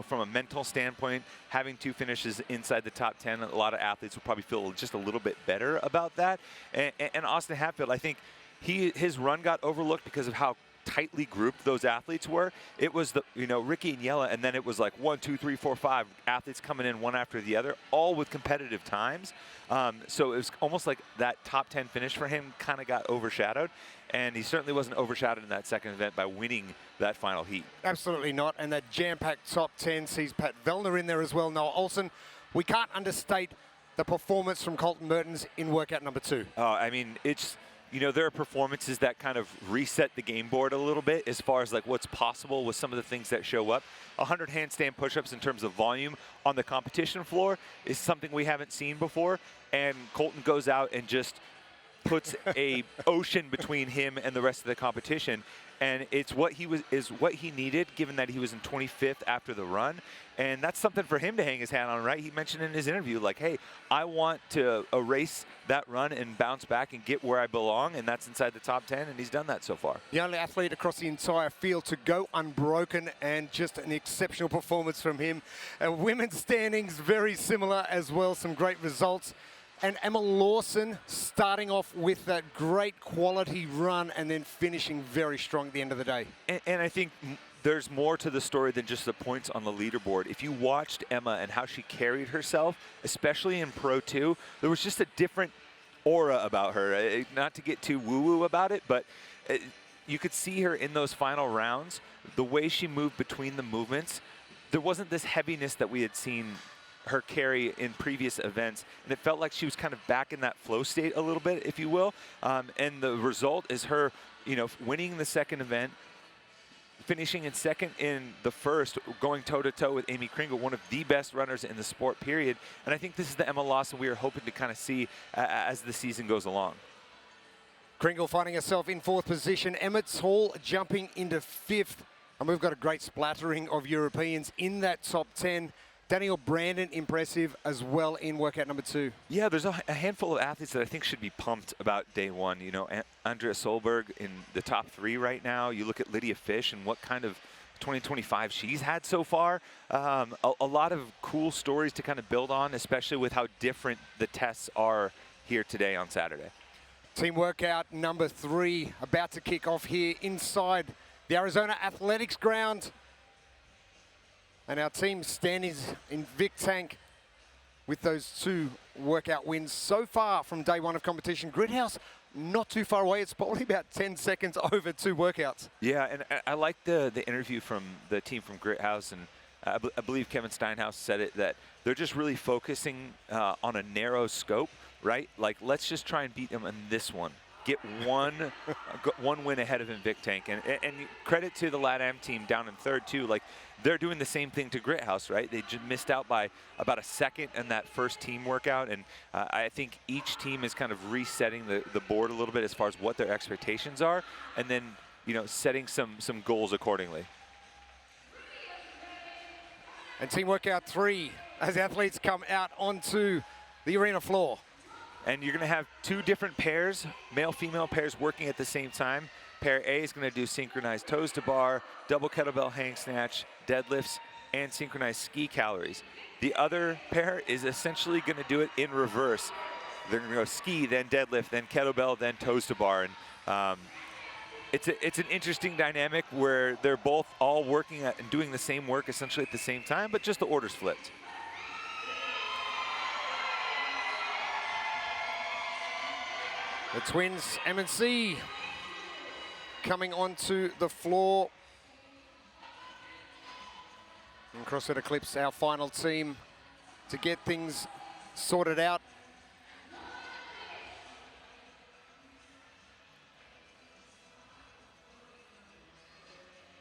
from a mental standpoint, having 2 finishes inside the top 10, a lot of athletes will probably feel just a little bit better about that. And Austin Hatfield, I think his run got overlooked because of how tightly grouped those athletes were. It was Ricky and Yella, and then it was like 1, 2, 3, 4, 5 athletes coming in one after the other, all with competitive times. So it was almost like that top 10 finish for him kind of got overshadowed, and he certainly wasn't overshadowed in that second event by winning that final heat. Absolutely not, and that jam-packed top 10 sees Pat Vellner in there as well. Noah Olsen, we can't understate the performance from Colton Mertens in workout number 2. Oh, I mean, it's there are performances that kind of reset the game board a little bit as far as like what's possible with some of the things that show up. 100 handstand push-ups in terms of volume on the competition floor is something we haven't seen before, and Colton goes out and just puts a ocean between him and the rest of the competition. And it's what he needed, given that he was in 25th after the run. And that's something for him to hang his hat on, right? He mentioned in his interview, like, hey, I want to erase that run and bounce back and get where I belong, and that's inside the top 10, and he's done that so far. The only athlete across the entire field to go unbroken, and just an exceptional performance from him. Women's standings, very similar as well, some great results. And Emma Lawson starting off with that great quality run and then finishing very strong at the end of the day. And I think there's more to the story than just the points on the leaderboard. If you watched Emma and how she carried herself, especially in Pro 2, there was just a different aura about her. Not to get too woo-woo about it, but you could see her in those final rounds, the way she moved between the movements. There wasn't this heaviness that we had seen her carry in previous events, and it felt like she was kind of back in that flow state a little bit, if you will. And the result is her, winning the second event, finishing in second in the first, going toe-to-toe with Amy Kringle, one of the best runners in the sport, period. And I think this is the Emma Lawson we are hoping to kind of see as the season goes along. Kringle finding herself in fourth position. Emmett Hall jumping into fifth. And we've got a great splattering of Europeans in that top 10. Daniel Brandon, impressive as well in workout number 2. Yeah, there's a handful of athletes that I think should be pumped about day one. Andrea Solberg in the top 3 right now. You look at Lydia Fish and what kind of 2025 she's had so far. A lot of cool stories to kind of build on, especially with how different the tests are here today on Saturday. Team workout number 3 about to kick off here inside the Arizona Athletics ground. And our team standing in Vic Tank with those 2 workout wins so far from day 1 of competition. Gridhouse not too far away. It's probably about 10 seconds over 2 workouts. Yeah, and I like the interview from the team from Grithouse, and I believe Kevin Steinhaus said it, that they're just really focusing on a narrow scope, right? Like, let's just try and beat them in this one. Get one win ahead of Invictank. And credit to the LATAM team down in third, too. Like, they're doing the same thing to Grithouse, right? They just missed out by about a second in that first team workout. And I think each team is kind of resetting the board a little bit as far as what their expectations are, and then, setting some goals accordingly. And team workout 3 as athletes come out onto the arena floor. And you're going to have 2 different pairs, male-female pairs, working at the same time. Pair A is going to do synchronized toes to bar, double kettlebell hang snatch, deadlifts, and synchronized ski calories. The other pair is essentially going to do it in reverse. They're going to go ski, then deadlift, then kettlebell, then toes to bar. And it's an interesting dynamic where they're both all working at and doing the same work essentially at the same time, but just the order's flipped. The twins, M&C, coming onto the floor. And CrossFit Eclipse, our final team to get things sorted out.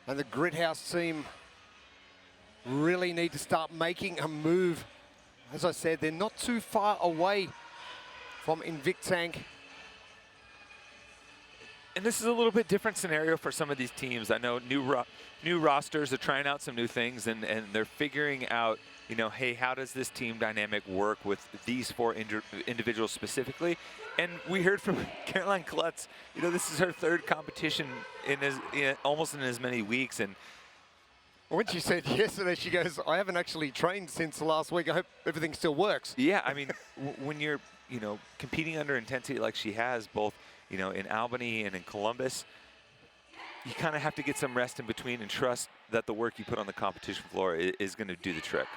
And the Gridhouse team really need to start making a move. As I said, they're not too far away from Invictank. And this is a little bit different scenario for some of these teams. I know new rosters are trying out some new things, and they're figuring out, hey, how does this team dynamic work with these 4 individuals specifically? And we heard from Caroline Klutz, this is her 3rd competition almost in as many weeks. And when she said yesterday, she goes, I haven't actually trained since last week. I hope everything still works. Yeah, I mean, when you're, competing under intensity like she has, both in Albany and in Columbus, you kind of have to get some rest in between and trust that the work you put on the competition floor is going to do the trick.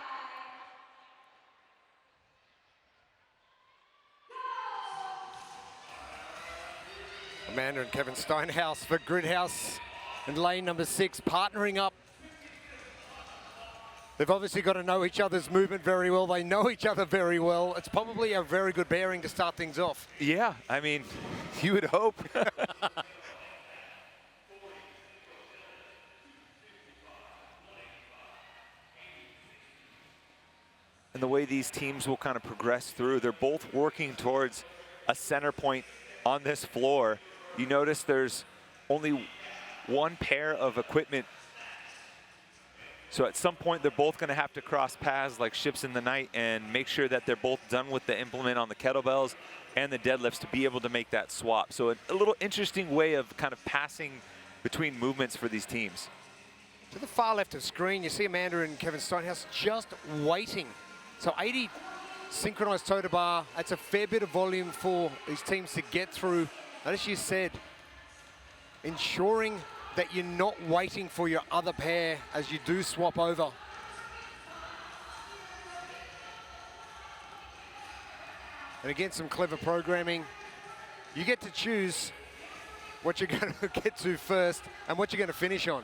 Amanda and Kevin Steinhaus for Gridhouse in lane number 6, partnering up. They've obviously got to know each other's movement very well. They know each other very well. It's probably a very good bearing to start things off. Yeah, I mean, you would hope. And the way these teams will kind of progress through, they're both working towards a center point on this floor. You notice there's only 1 pair of equipment. So at some point, they're both going to have to cross paths like ships in the night and make sure that they're both done with the implement on the kettlebells and the deadlifts to be able to make that swap. So a little interesting way of kind of passing between movements for these teams. To the far left of screen, you see Amanda and Kevin Steinhaus just waiting. So 80 synchronized toe to bar. That's a fair bit of volume for these teams to get through. And as you said, ensuring that you're not waiting for your other pair as you do swap over. And again, some clever programming. You get to choose what you're going to get to first and what you're going to finish on.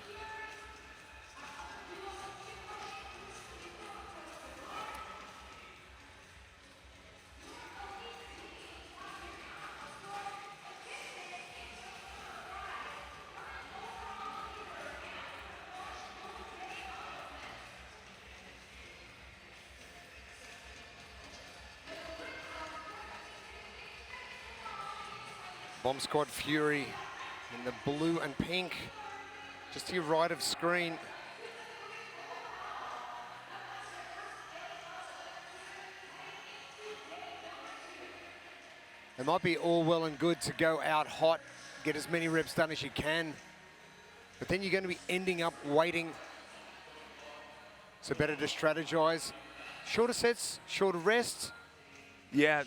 Bomb Squad Fury in the blue and pink, just to your right of screen. It might be all well and good to go out hot, get as many reps done as you can, but then you're going to be ending up waiting. So better to strategize. Shorter sets, shorter rests. Yeah,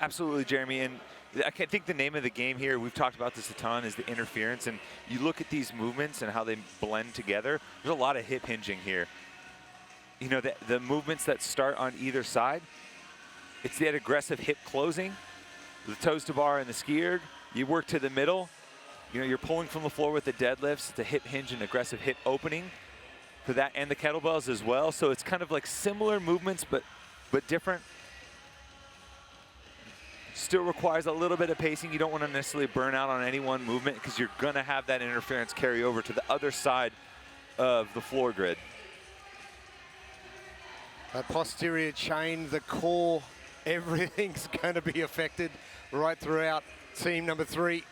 absolutely, Jeremy. And I think the name of the game here, we've talked about this a ton, is the interference. And you look at these movements and how they blend together. There's a lot of hip hinging here. You know, the movements that start on either side, it's that aggressive hip closing, the toes to bar and the ski erg. You work to the middle. You know, you're pulling from the floor with the deadlifts, the hip hinge and aggressive hip opening for that, and the kettlebells as well. So it's kind of like similar movements, but different. Still requires a little bit of pacing. You don't want to necessarily burn out on any one movement because you're going to have that interference carry over to the other side of the floor grid. That posterior chain, the core, everything's going to be affected right throughout team number 3.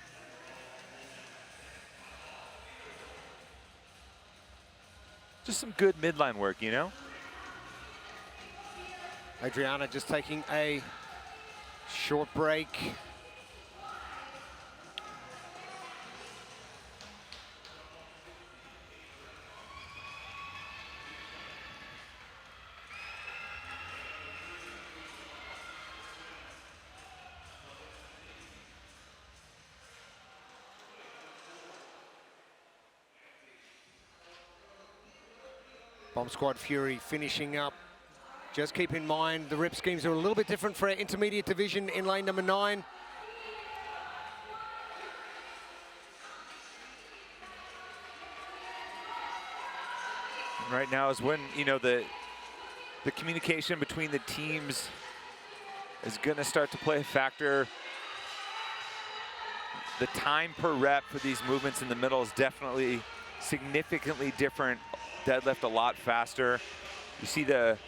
Just some good midline work, you know? Adriana just taking a short break. Bomb Squad Fury finishing up. Just keep in mind, the rep schemes are a little bit different for our intermediate division in lane number 9. Right now is when, you know, the communication between the teams is going to start to play a factor. The time per rep for these movements in the middle is definitely significantly different. Deadlift a lot faster. You see the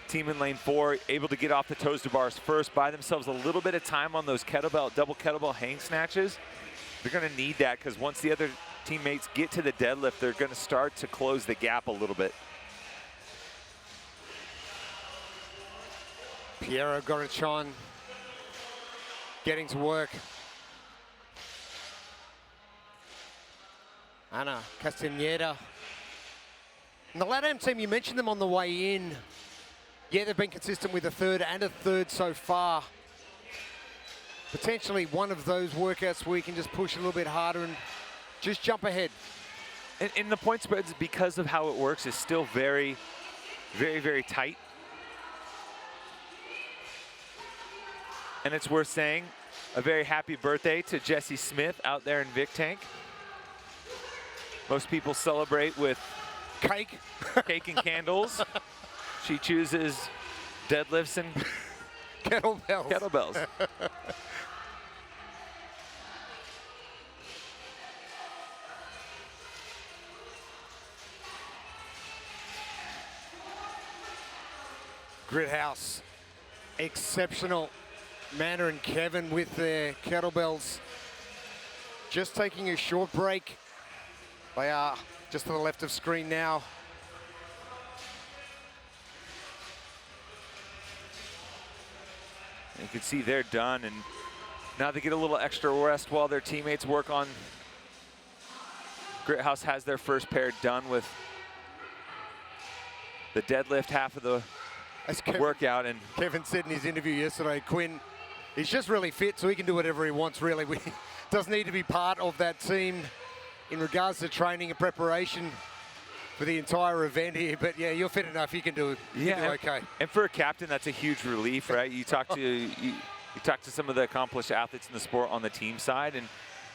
team in lane 4 able to get off the toes to bars first, buy themselves a little bit of time on those double kettlebell hang snatches. They're going to need that because once the other teammates get to the deadlift, they're going to start to close the gap a little bit. Piero Gorachon getting to work. Ana Castaneda. And the LATAM team, you mentioned them on the way in. Yeah, they've been consistent with a third and a third so far. Potentially one of those workouts where you can just push a little bit harder and just jump ahead. And the point spreads, because of how it works, is still very, very, very tight. And it's worth saying, a very happy birthday to Jessie Smith out there in Vic Tank. Most people celebrate with cake and candles. She chooses deadlifts and kettlebells. Grid House, exceptional. Manna and Kevin with their kettlebells. Just taking a short break. They are just to the left of screen now. You can see they're done, and now they get a little extra rest while their teammates work on. Grit House has their first pair done with the deadlift half of the workout. And Kevin said in his interview yesterday, Quinn, he's just really fit, so he can do whatever he wants, really. Doesn't need to be part of that team in regards to training and preparation for the entire event here. But yeah, you're fit enough, you can do it. You can do okay. And for a captain, that's a huge relief, right? You talk to you talk to some of the accomplished athletes in the sport on the team side, and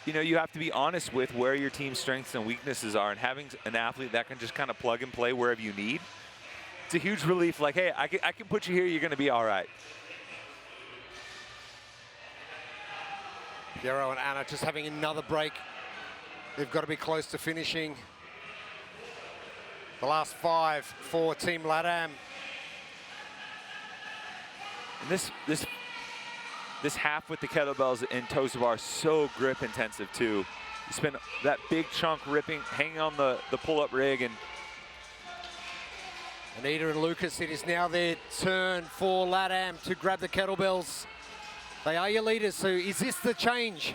you know, you have to be honest with where your team's strengths and weaknesses are, and having an athlete that can just kind of plug and play wherever you need, it's a huge relief. Like, hey, I can put you here, you're going to be all right. Yarrow and Anna just having another break. They've got to be close to finishing. The last 5 for Team LATAM. And this half with the kettlebells and toes to bar, so grip intensive too. You spend that big chunk hanging on the pull-up rig. And Anita and Lucas, it is now their turn for LATAM to grab the kettlebells. They are your leaders, so is this the change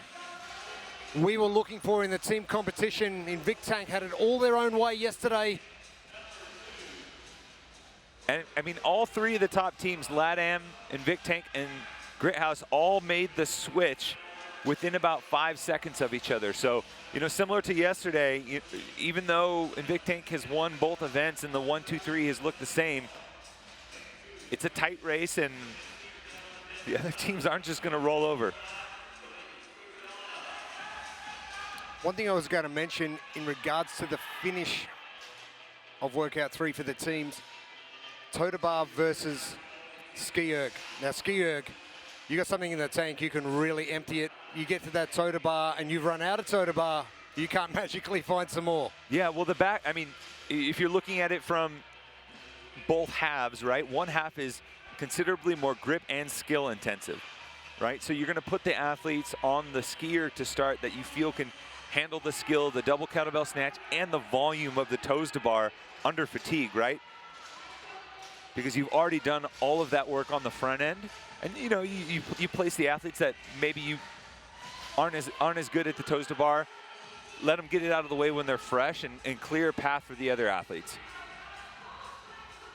we were looking for in the team competition? Invictank had it all their own way yesterday. And I mean, all 3 of the top teams, LATAM, Invictank, and Grithouse, all made the switch within about 5 seconds of each other. So, you know, similar to yesterday, even though Invictank has won both events and the 1, 2, 3 has looked the same, it's a tight race, and the other teams aren't just going to roll over. One thing I was going to mention in regards to the finish of workout 3 for the teams, toe to bar versus ski erg. Now, ski erg, you got something in the tank, you can really empty it. You get to that toe to bar and you've run out of toe to bar, you can't magically find some more. Yeah, well, the back, I mean, if you're looking at it from both halves, right? One half is considerably more grip and skill intensive, right? So you're going to put the athletes on the skier to start that you feel can handle the skill, the double kettlebell snatch, and the volume of the toes to bar under fatigue, right? Because you've already done all of that work on the front end, and you know, you place the athletes that maybe you aren't as good at the toes to bar, let them get it out of the way when they're fresh, and clear a path for the other athletes.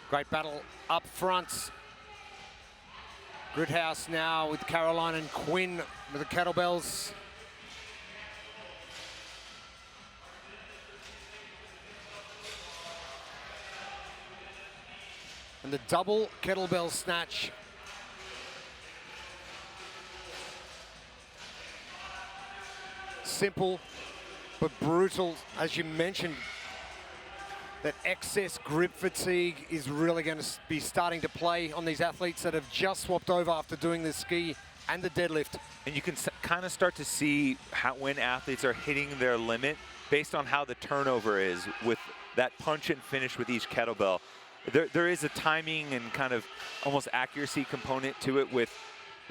Great battle up front. Grithouse now with Caroline and Quinn with the kettlebells. And the double kettlebell snatch. Simple, but brutal. As you mentioned, that excess grip fatigue is really going to be starting to play on these athletes that have just swapped over after doing the ski and the deadlift. And you can kind of start to see when athletes are hitting their limit based on how the turnover is with that punch and finish with each kettlebell. There is a timing and kind of almost accuracy component to it with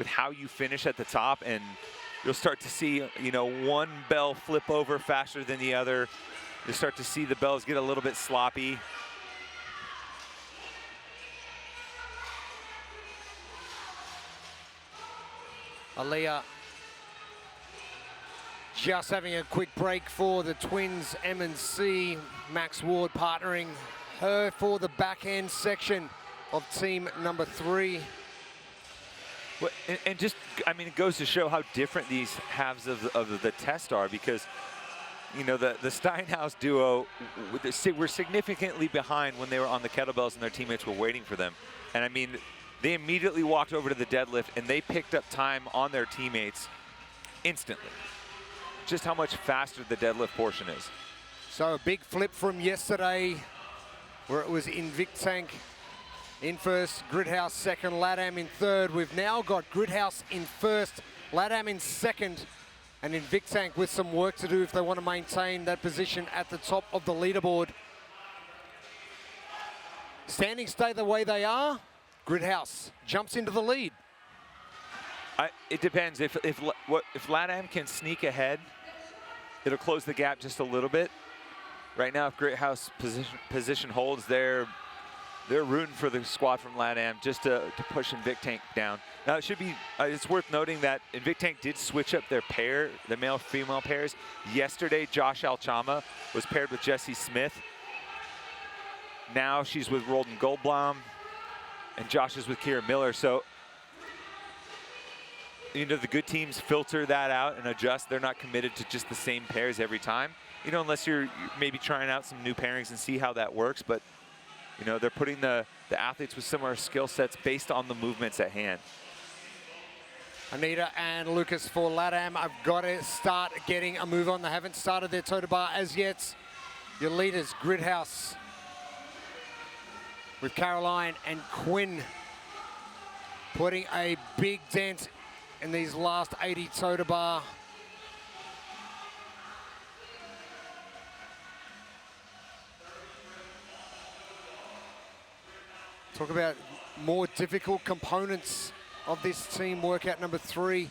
how you finish at the top, and you'll start to see, you know, one bell flip over faster than the other. You'll start to see the bells get a little bit sloppy. Aaliyah just having a quick break for the twins, M&C. Max Ward partnering her for the back end section of team number 3. Well, and just, I mean, it goes to show how different these halves of the test are, because, you know, the Steinhaus duo were significantly behind when they were on the kettlebells and their teammates were waiting for them. And I mean, they immediately walked over to the deadlift and they picked up time on their teammates instantly. Just how much faster the deadlift portion is. So a big flip from yesterday, where it was Invictank in first, Grithouse second, LATAM in third. We've now got Grithouse in first, LATAM in second, and Invictank with some work to do if they want to maintain that position at the top of the leaderboard. Standings stay the way they are. Grithouse jumps into the lead. It depends. If LATAM can sneak ahead, it'll close the gap just a little bit. Right now, if Grithouse position holds, they're rooting for the squad from LATAM just to push Invictank down. Now, it should be, it's worth noting that Invictank did switch up their pair, the male-female pairs. Yesterday, Josh Alchama was paired with Jesse Smith. Now she's with Roldan Goldblum, and Josh is with Kira Miller. So, you know, the good teams filter that out and adjust. They're not committed to just the same pairs every time, you know, unless you're maybe trying out some new pairings and see how that works. But, you know, they're putting the athletes with similar skill sets based on the movements at hand. Anita and Lucas for LATAM. I've got to start getting a move on. They haven't started their toe to bar as yet. Your leaders, Gridhouse, with Caroline and Quinn, putting a big dent in these last 80 toe to bar. Talk about more difficult components of this team workout number 3.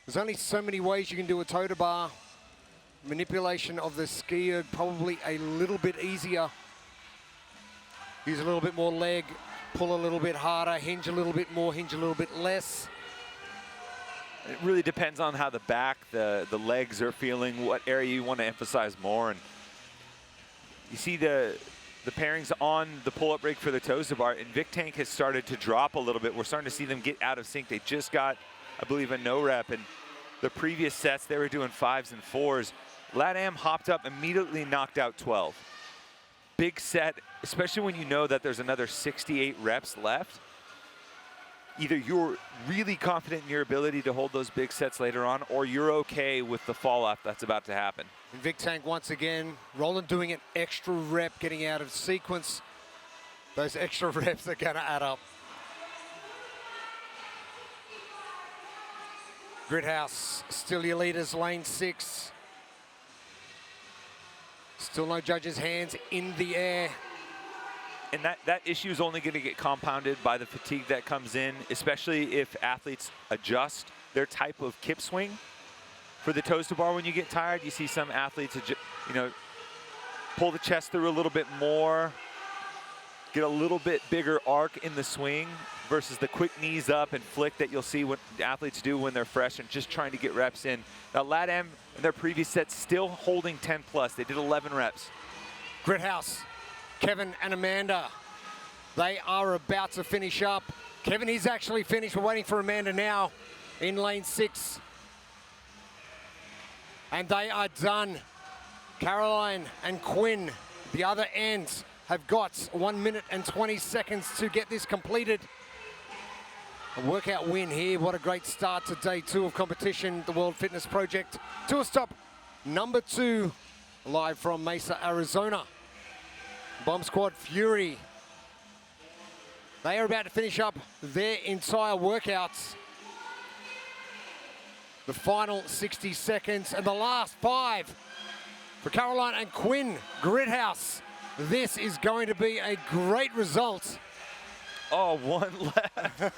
There's only so many ways you can do a toe to bar. Manipulation of the ski erg probably a little bit easier. Use a little bit more leg, pull a little bit harder, hinge a little bit more, hinge a little bit less. It really depends on how the back, the legs are feeling, what area you want to emphasize more. And you see the pairings on the pull-up rig for the toes to bar, and Vic Tank has started to drop a little bit. We're starting to see them get out of sync. They just got, I believe, a no rep, and the previous sets they were doing 5s and 4s. LATAM hopped up, immediately knocked out 12. Big set, especially when you know that there's another 68 reps left. Either you're really confident in your ability to hold those big sets later on, or you're okay with the fall off that's about to happen. And Vic Tank once again, Roland doing an extra rep, getting out of sequence. Those extra reps are gonna add up. Gridhouse, still your leaders, lane 6. Still no judges' hands in the air. And that issue is only going to get compounded by the fatigue that comes in, especially if athletes adjust their type of kip swing for the toes to bar. When you get tired, you see some athletes, you know, pull the chest through a little bit more, get a little bit bigger arc in the swing versus the quick knees up and flick that you'll see what athletes do when they're fresh and just trying to get reps in. Now, LATAM in their previous sets still holding 10 plus. They did 11 reps. Gridhouse, Kevin and Amanda, they are about to finish up. Kevin is actually finished. We're waiting for Amanda now in lane 6. And they are done. Caroline and Quinn, the other end, have got 1 minute and 20 seconds to get this completed. A workout win here. What a great start to day 2 of competition, the World Fitness Project. Tour stop number 2, live from Mesa, Arizona. Bomb Squad Fury. They are about to finish up their entire workouts. The final 60 seconds and the last 5 for Caroline and Quinn Gridhouse. This is going to be a great result. Oh, one left.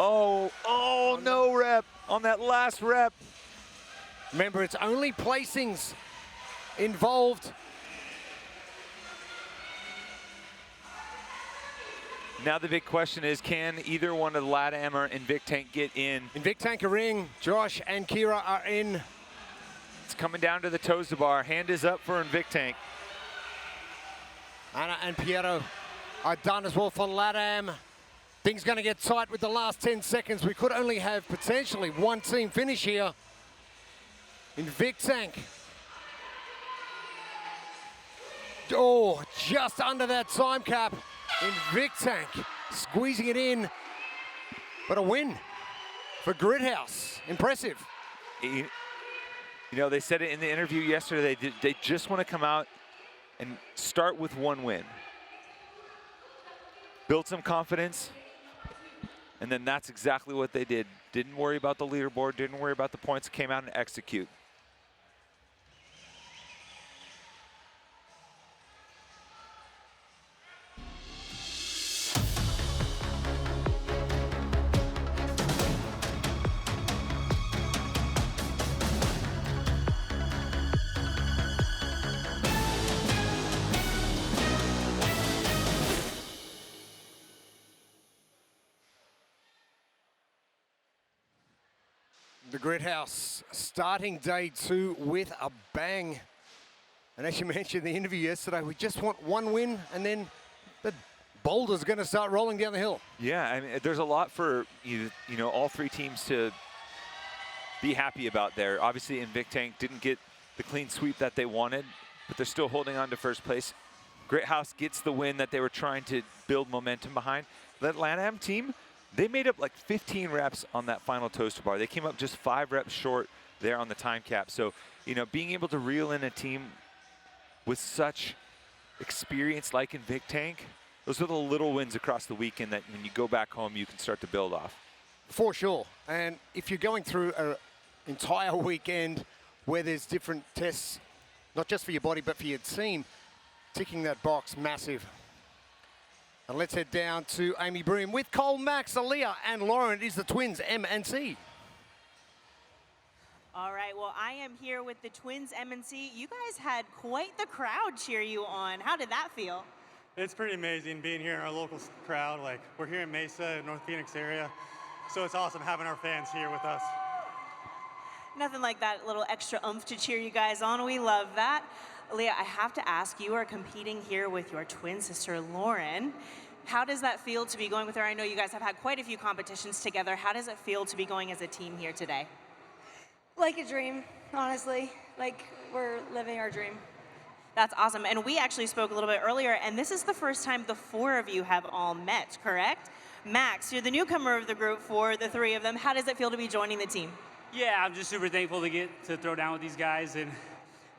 oh, no rep on that last rep. Remember, it's only placings involved. Now the big question is, can either one of the LATAM or Vic Tank get in? Vic Tank are in. Josh and Kira are in. It's coming down to the toes to bar. Hand is up for Vic Tank. Anna and Piero are done as well for LATAM. Things going to get tight with the last 10 seconds. We could only have potentially one team finish here. In Vic Tank. Oh, just under that time cap in Vic Tank. Squeezing it in. But a win for Gridhouse. Impressive. You know, they said it in the interview yesterday. They just want to come out and start with one win. Build some confidence. And then that's exactly what they did. Didn't worry about the leaderboard. Didn't worry about the points. Came out and execute. The Gridhouse starting day 2 with a bang. And as you mentioned in the interview yesterday, we just want one win, and then the boulder's going to start rolling down the hill. Yeah, I mean, there's a lot for you know, all three teams to be happy about there. Obviously, Vic Tank didn't get the clean sweep that they wanted, but they're still holding on to first place. Grit House gets the win that they were trying to build momentum behind. That LATAM team, they made up like 15 reps on that final toaster bar. They came up just 5 reps short there on the time cap. So, you know, being able to reel in a team with such experience like in Vic Tank, those are the little wins across the weekend that when you go back home, you can start to build off. For sure. And if you're going through an entire weekend where there's different tests, not just for your body, but for your team, ticking that box, massive. And let's head down to Amy Bream with Cole, Max, Aaliyah, and Lauren. It is the twins, M and C. All right, well, I am here with the twins, M&C. You guys had quite the crowd cheer you on. How did that feel? It's pretty amazing being here in our local crowd. Like, we're here in Mesa, North Phoenix area, so it's awesome having our fans here with us. Nothing like that little extra oomph to cheer you guys on. We love that. Aaliyah, I have to ask, you are competing here with your twin sister, Lauren. How does that feel to be going with her? I know you guys have had quite a few competitions together. How does it feel to be going as a team here today? Like a dream, honestly. Like we're living our dream. That's awesome. And we actually spoke a little bit earlier, and this is the first time the 4 of you have all met, correct? Max, you're the newcomer of the group for the 3 of them. How does it feel to be joining the team? Yeah, I'm just super thankful to get to throw down with these guys, and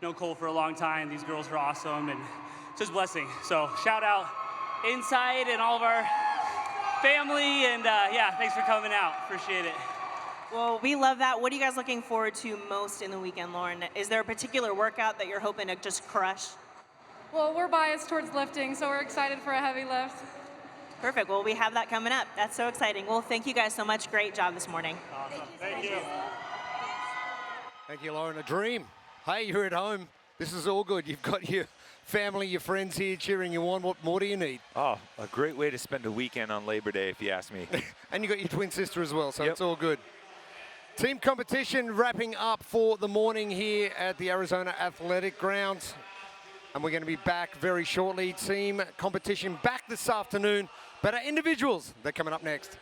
know Cole for a long time. These girls are awesome, and it's just a blessing. So shout out Inside and all of our family, and yeah, thanks for coming out. Appreciate it. Well, we love that. What are you guys looking forward to most in the weekend, Lauren? Is there a particular workout that you're hoping to just crush? Well, we're biased towards lifting, so we're excited for a heavy lift. Perfect. Well, we have that coming up. That's so exciting. Well, thank you guys so much. Great job this morning. Awesome. Thank you. Thank you, Lauren. A dream. Hey, you're at home. This is all good. You've got your family, your friends here cheering you on. What more do you need? Oh, a great way to spend a weekend on Labor Day, if you ask me. And you got your twin sister as well, so It's all good. Team competition wrapping up for the morning here at the Arizona Athletic Grounds. And we're going to be back very shortly. Team competition back this afternoon. But our individuals, they're coming up next.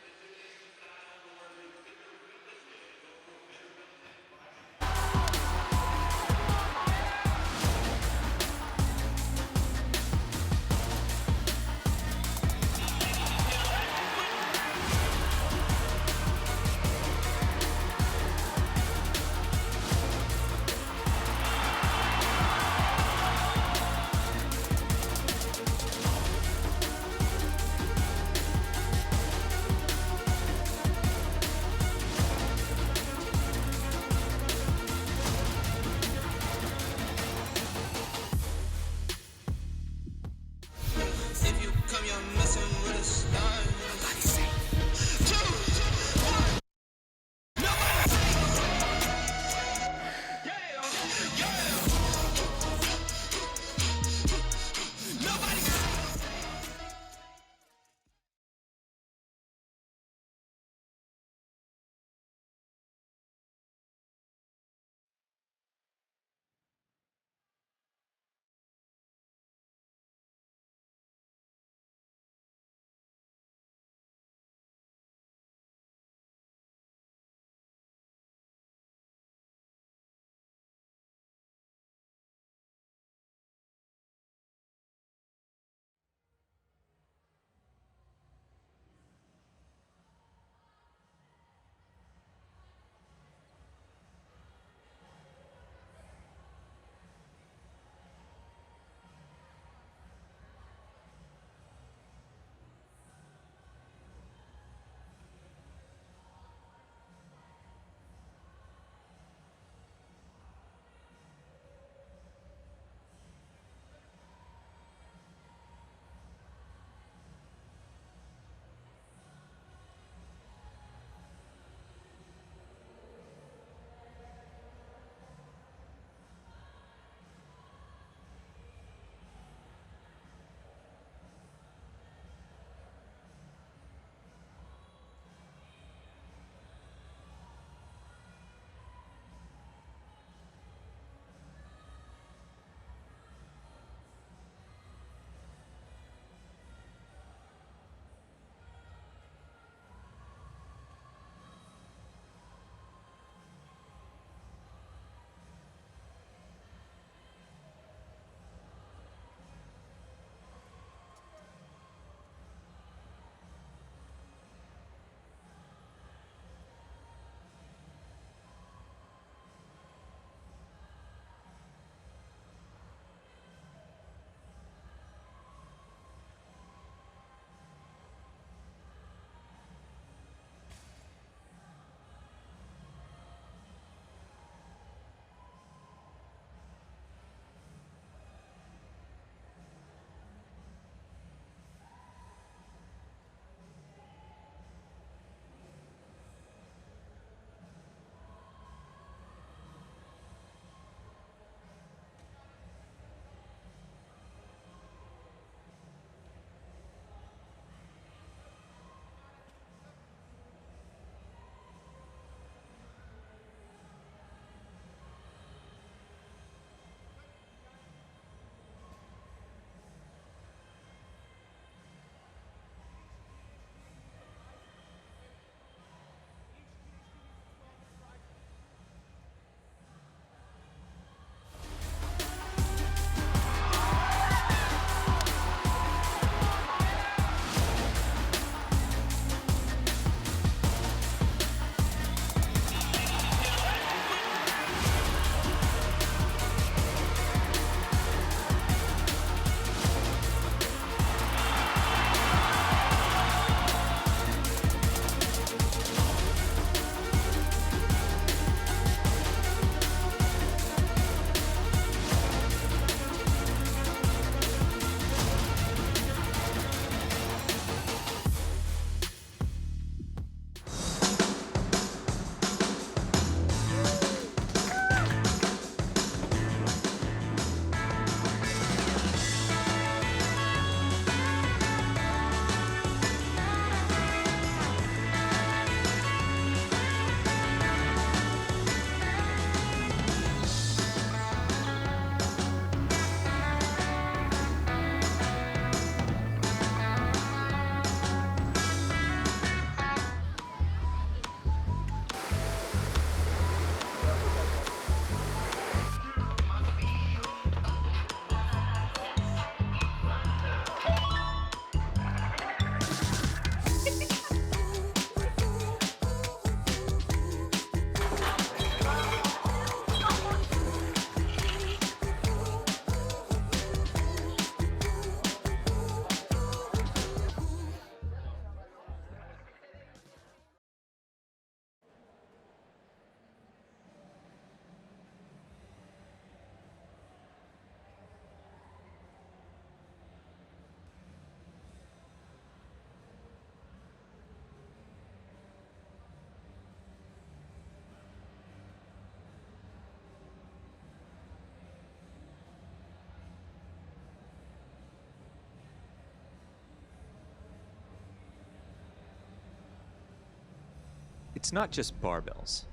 It's not just barbells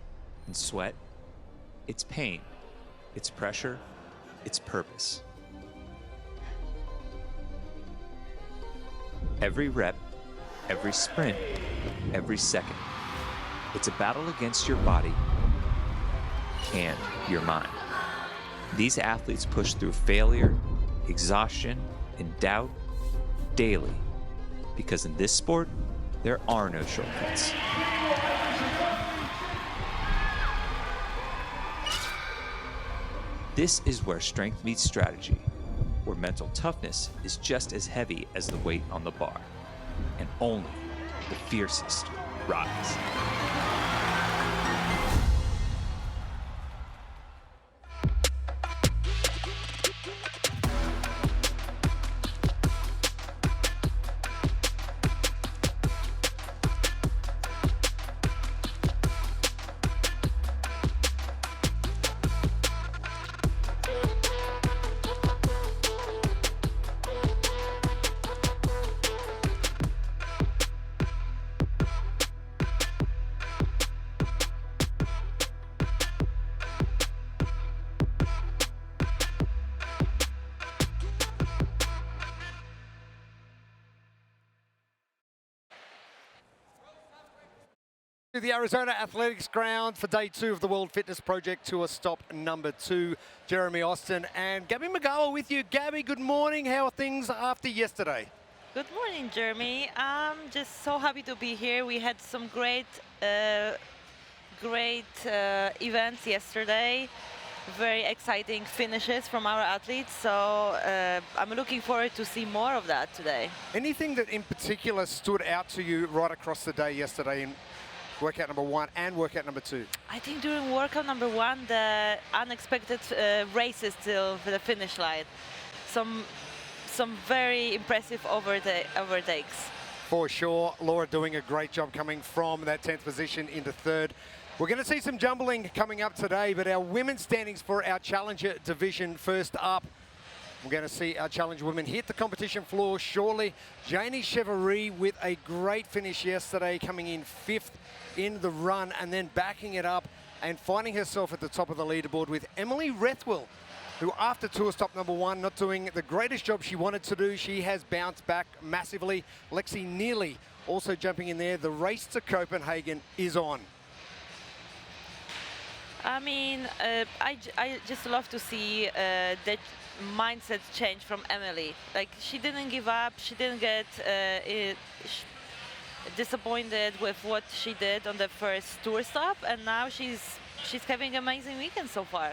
and sweat, it's pain, it's pressure, it's purpose. Every rep, every sprint, every second. It's a battle against your body and your mind. These athletes push through failure, exhaustion, and doubt daily, because in this sport, there are no shortcuts. This is where strength meets strategy, where mental toughness is just as heavy as the weight on the bar, and only the fiercest rise. To the Arizona Athletics Ground for day 2 of the World Fitness Project Tour stop number 2. Jeremy Austin and Gabby McGowan with you. Gabby, good morning. How are things after yesterday? Good morning, Jeremy. I'm just so happy to be here. We had some great events yesterday. Very exciting finishes from our athletes. So I'm looking forward to see more of that today. Anything that in particular stood out to you right across the day yesterday in workout number 1 and workout number 2? I think during workout number 1, the unexpected races till the finish line. Some very impressive overtakes. For sure. Laura doing a great job coming from that 10th position into 3rd. We're going to see some jumbling coming up today, but our women's standings for our Challenger division first up. We're going to see our Challenger women hit the competition floor shortly. Janie Chevrolet with a great finish yesterday, coming in 5th in the run and then backing it up and finding herself at the top of the leaderboard with Emily Rethwell, who after tour stop number 1, not doing the greatest job she wanted to do. She has bounced back massively. Lexi Neely also jumping in there. The race to Copenhagen is on. I mean, I just love to see that mindset change from Emily. Like, she didn't give up. She didn't get disappointed with what she did on the first tour stop, and now she's having an amazing weekend so far.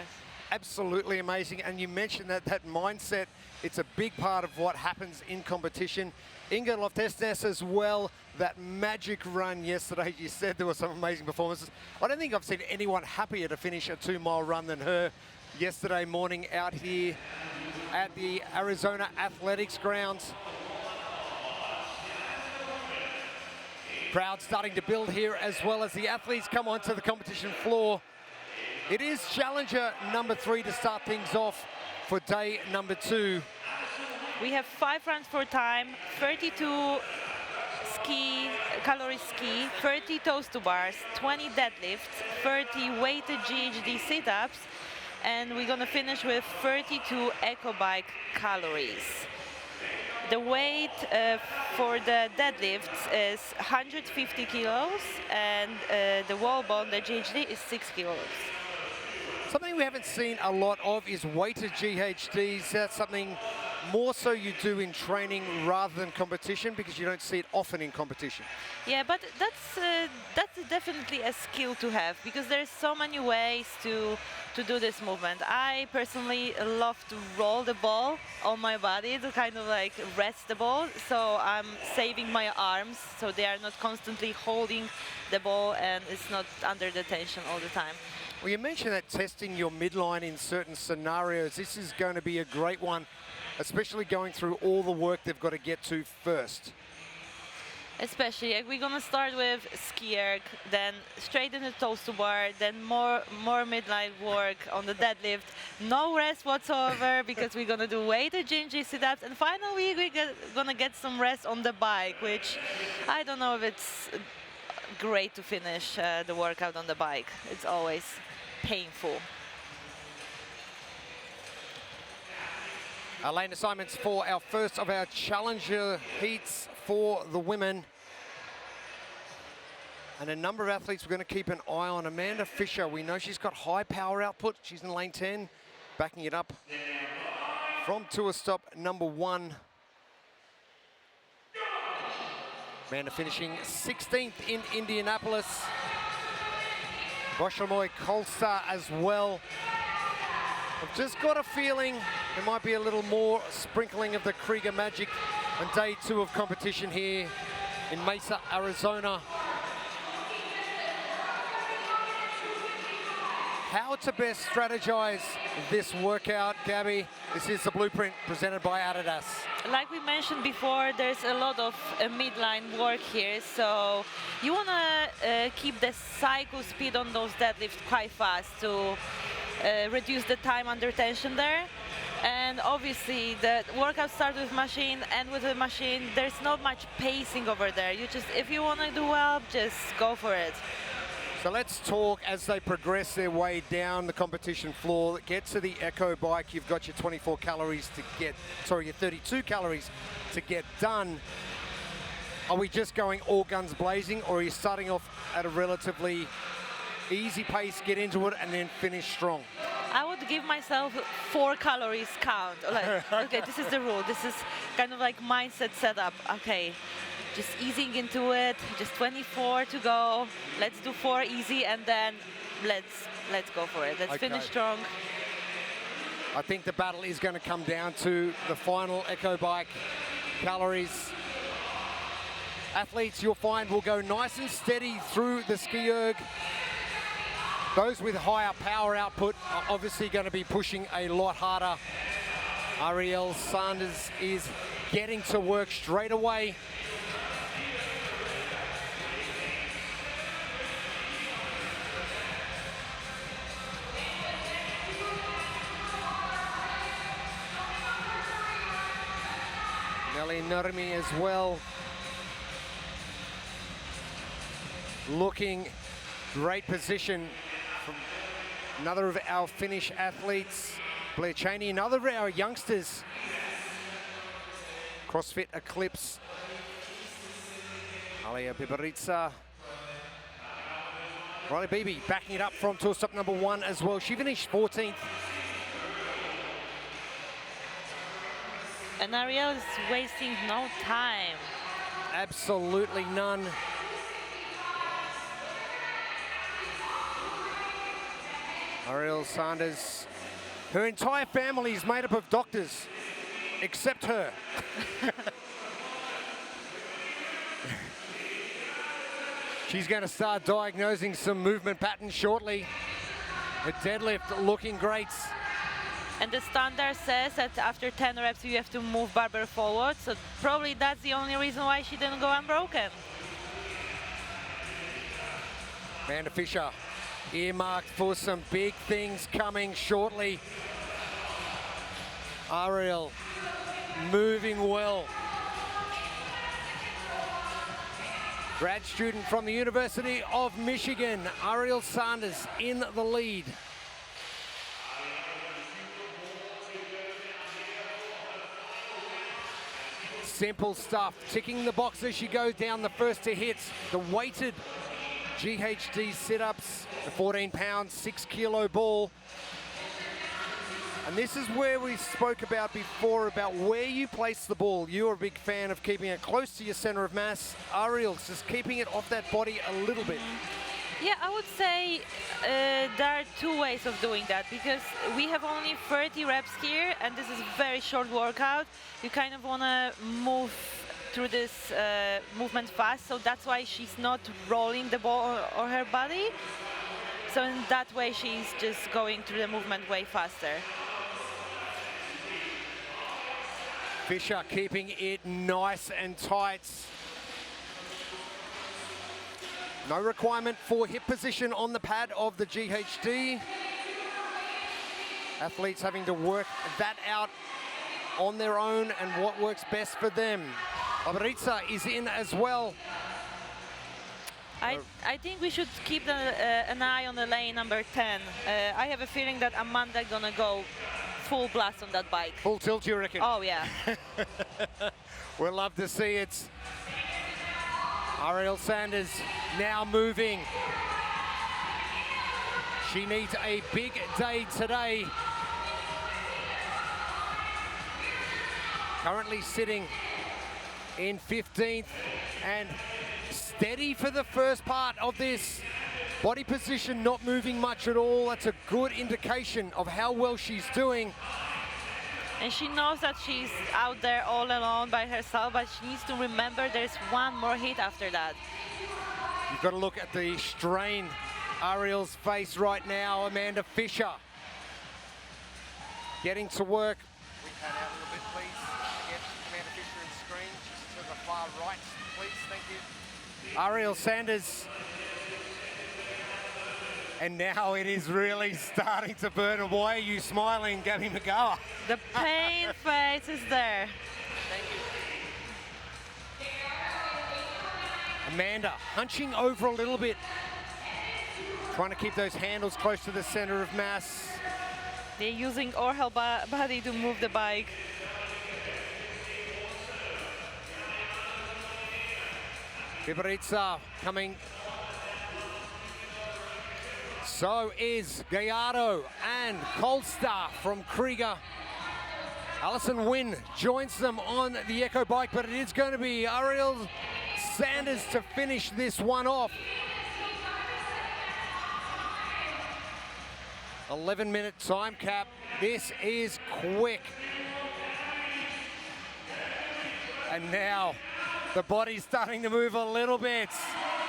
Absolutely amazing. And you mentioned that mindset, it's a big part of what happens in competition. Inga Loftes as well, that magic run yesterday. You said there were some amazing performances. I don't think I've seen anyone happier to finish a 2-mile run than her yesterday morning out here at the Arizona Athletics Grounds. Crowd starting to build here as well as the athletes come onto the competition floor. It is Challenger number 3 to start things off for day number 2. We have 5 runs for time, 32 calorie ski, 30 toes to bars, 20 deadlifts, 30 weighted GHD sit-ups, and we're gonna finish with 32 eco bike calories. The weight for the deadlifts is 150 kilos, and the wall bone, the GHD, is 6 kilos. Something we haven't seen a lot of is weighted GHDs. That's something more so you do in training rather than competition, because you don't see it often in competition. Yeah, but that's definitely a skill to have, because there's so many ways to do this movement. I personally love to roll the ball on my body to kind of like rest the ball, so I'm saving my arms so they are not constantly holding the ball and it's not under the tension all the time. Well, you mentioned that testing your midline in certain scenarios. This is going to be a great one, especially going through all the work they've got to get to first. Especially, we're gonna start with ski erg, then straight into toes to bar, then more midline work on the deadlift. No rest whatsoever because we're gonna do weighted GHD sit-ups, and finally we're gonna get some rest on the bike, which I don't know if it's great to finish the workout on the bike. It's always painful. Our lane assignments for our first of our challenger heats for the women. And a number of athletes we're going to keep an eye on. Amanda Fisher, we know she's got high power output. She's in lane 10, backing it up from tour stop number 1. Amanda finishing 16th in Indianapolis. Boshelmoy Kolstar as well. I've just got a feeling there might be a little more sprinkling of the Krieger magic on day 2 of competition here in Mesa, Arizona. How to best strategize this workout, Gabby. This is the blueprint presented by Adidas. Like we mentioned before, there's a lot of midline work here, so you want to keep the cycle speed on those deadlifts quite fast to reduce the time under tension there. And obviously the workout starts with machine, and with the machine there's not much pacing over there. You just, if you want to do well, just go for it. So let's talk as they progress their way down the competition floor. Get to the Echo bike. You've got your 24 calories to get, sorry, your 32 calories to get done. Are we just going all guns blazing, or are you starting off at a relatively easy pace, get into it, and then finish strong? I would give myself 4 calories count. Like, okay, this is the rule. This is kind of like mindset setup. Okay. Just easing into it, just 24 to go. Let's do 4 easy, and then let's go for it. Let's finish strong. I think the battle is going to come down to the final Echo bike calories. Athletes, you'll find, will go nice and steady through the ski erg. Those with higher power output are obviously going to be pushing a lot harder. Ariel Sanders is getting to work straight away. Nelly Nurmi as well. Looking great position from another of our Finnish athletes, Blair Cheney, another of our youngsters. CrossFit Eclipse. Alia Bibaritsa. Riley Beebe backing it up from tour stop number 1 as well. She finished 14th. And Ariel is wasting no time. Absolutely none. Ariel Sanders, her entire family is made up of doctors, except her. She's going to start diagnosing some movement patterns shortly. Her deadlift looking great. And the standard says that after 10 reps you have to move barbell forward, so probably that's the only reason why she didn't go unbroken. Amanda Fisher earmarked for some big things coming shortly. Ariel moving well. Grad student from the University of Michigan, Ariel Sanders in the lead. Simple stuff, ticking the box as she goes down the first 2 hits. The weighted GHD sit-ups, the 14-pound, 6-kilo ball. And this is where we spoke about before, about where you place the ball. You're a big fan of keeping it close to your center of mass. Ariel's just keeping it off that body a little bit. Yeah, I would say there are 2 ways of doing that, because we have only 30 reps here and this is a very short workout. You kind of want to move through this movement fast, so that's why she's not rolling the ball or her body. So in that way she's just going through the movement way faster. Fisher keeping it nice and tight. No requirement for hip position on the pad of the GHD. Athletes having to work that out on their own and what works best for them. Bibaritsa is in as well. I think we should keep an eye on the lane number 10. I have a feeling that Amanda gonna go full blast on that bike. Full tilt, you reckon? Oh, yeah. We'll love to see it. Ariel Sanders now moving. She needs a big day today. Currently sitting in 15th and steady for the first part of this. Body position not moving much at all. That's a good indication of how well she's doing. And she knows that she's out there all alone by herself, but she needs to remember there's one more hit after that. You've got to look at the strain Ariel's face right now. Amanda Fisher getting to work. We pan out a little bit, please. Get Amanda Fisher in screen. She's to the far right, please. Thank you. Ariel Sanders. And now it is really starting to burn. Why are you smiling, Gabby McGower? The pain face is there. Thank you. Amanda hunching over a little bit. Trying to keep those handles close to the center of mass. They're using all her body to move the bike. Bibaritsa coming. So is Gallardo and Colstar from Krieger. Alison Wynn joins them on the Echo bike, but it is going to be Ariel Sanders to finish this one off. 11-minute time cap. This is quick. And now the body's starting to move a little bit.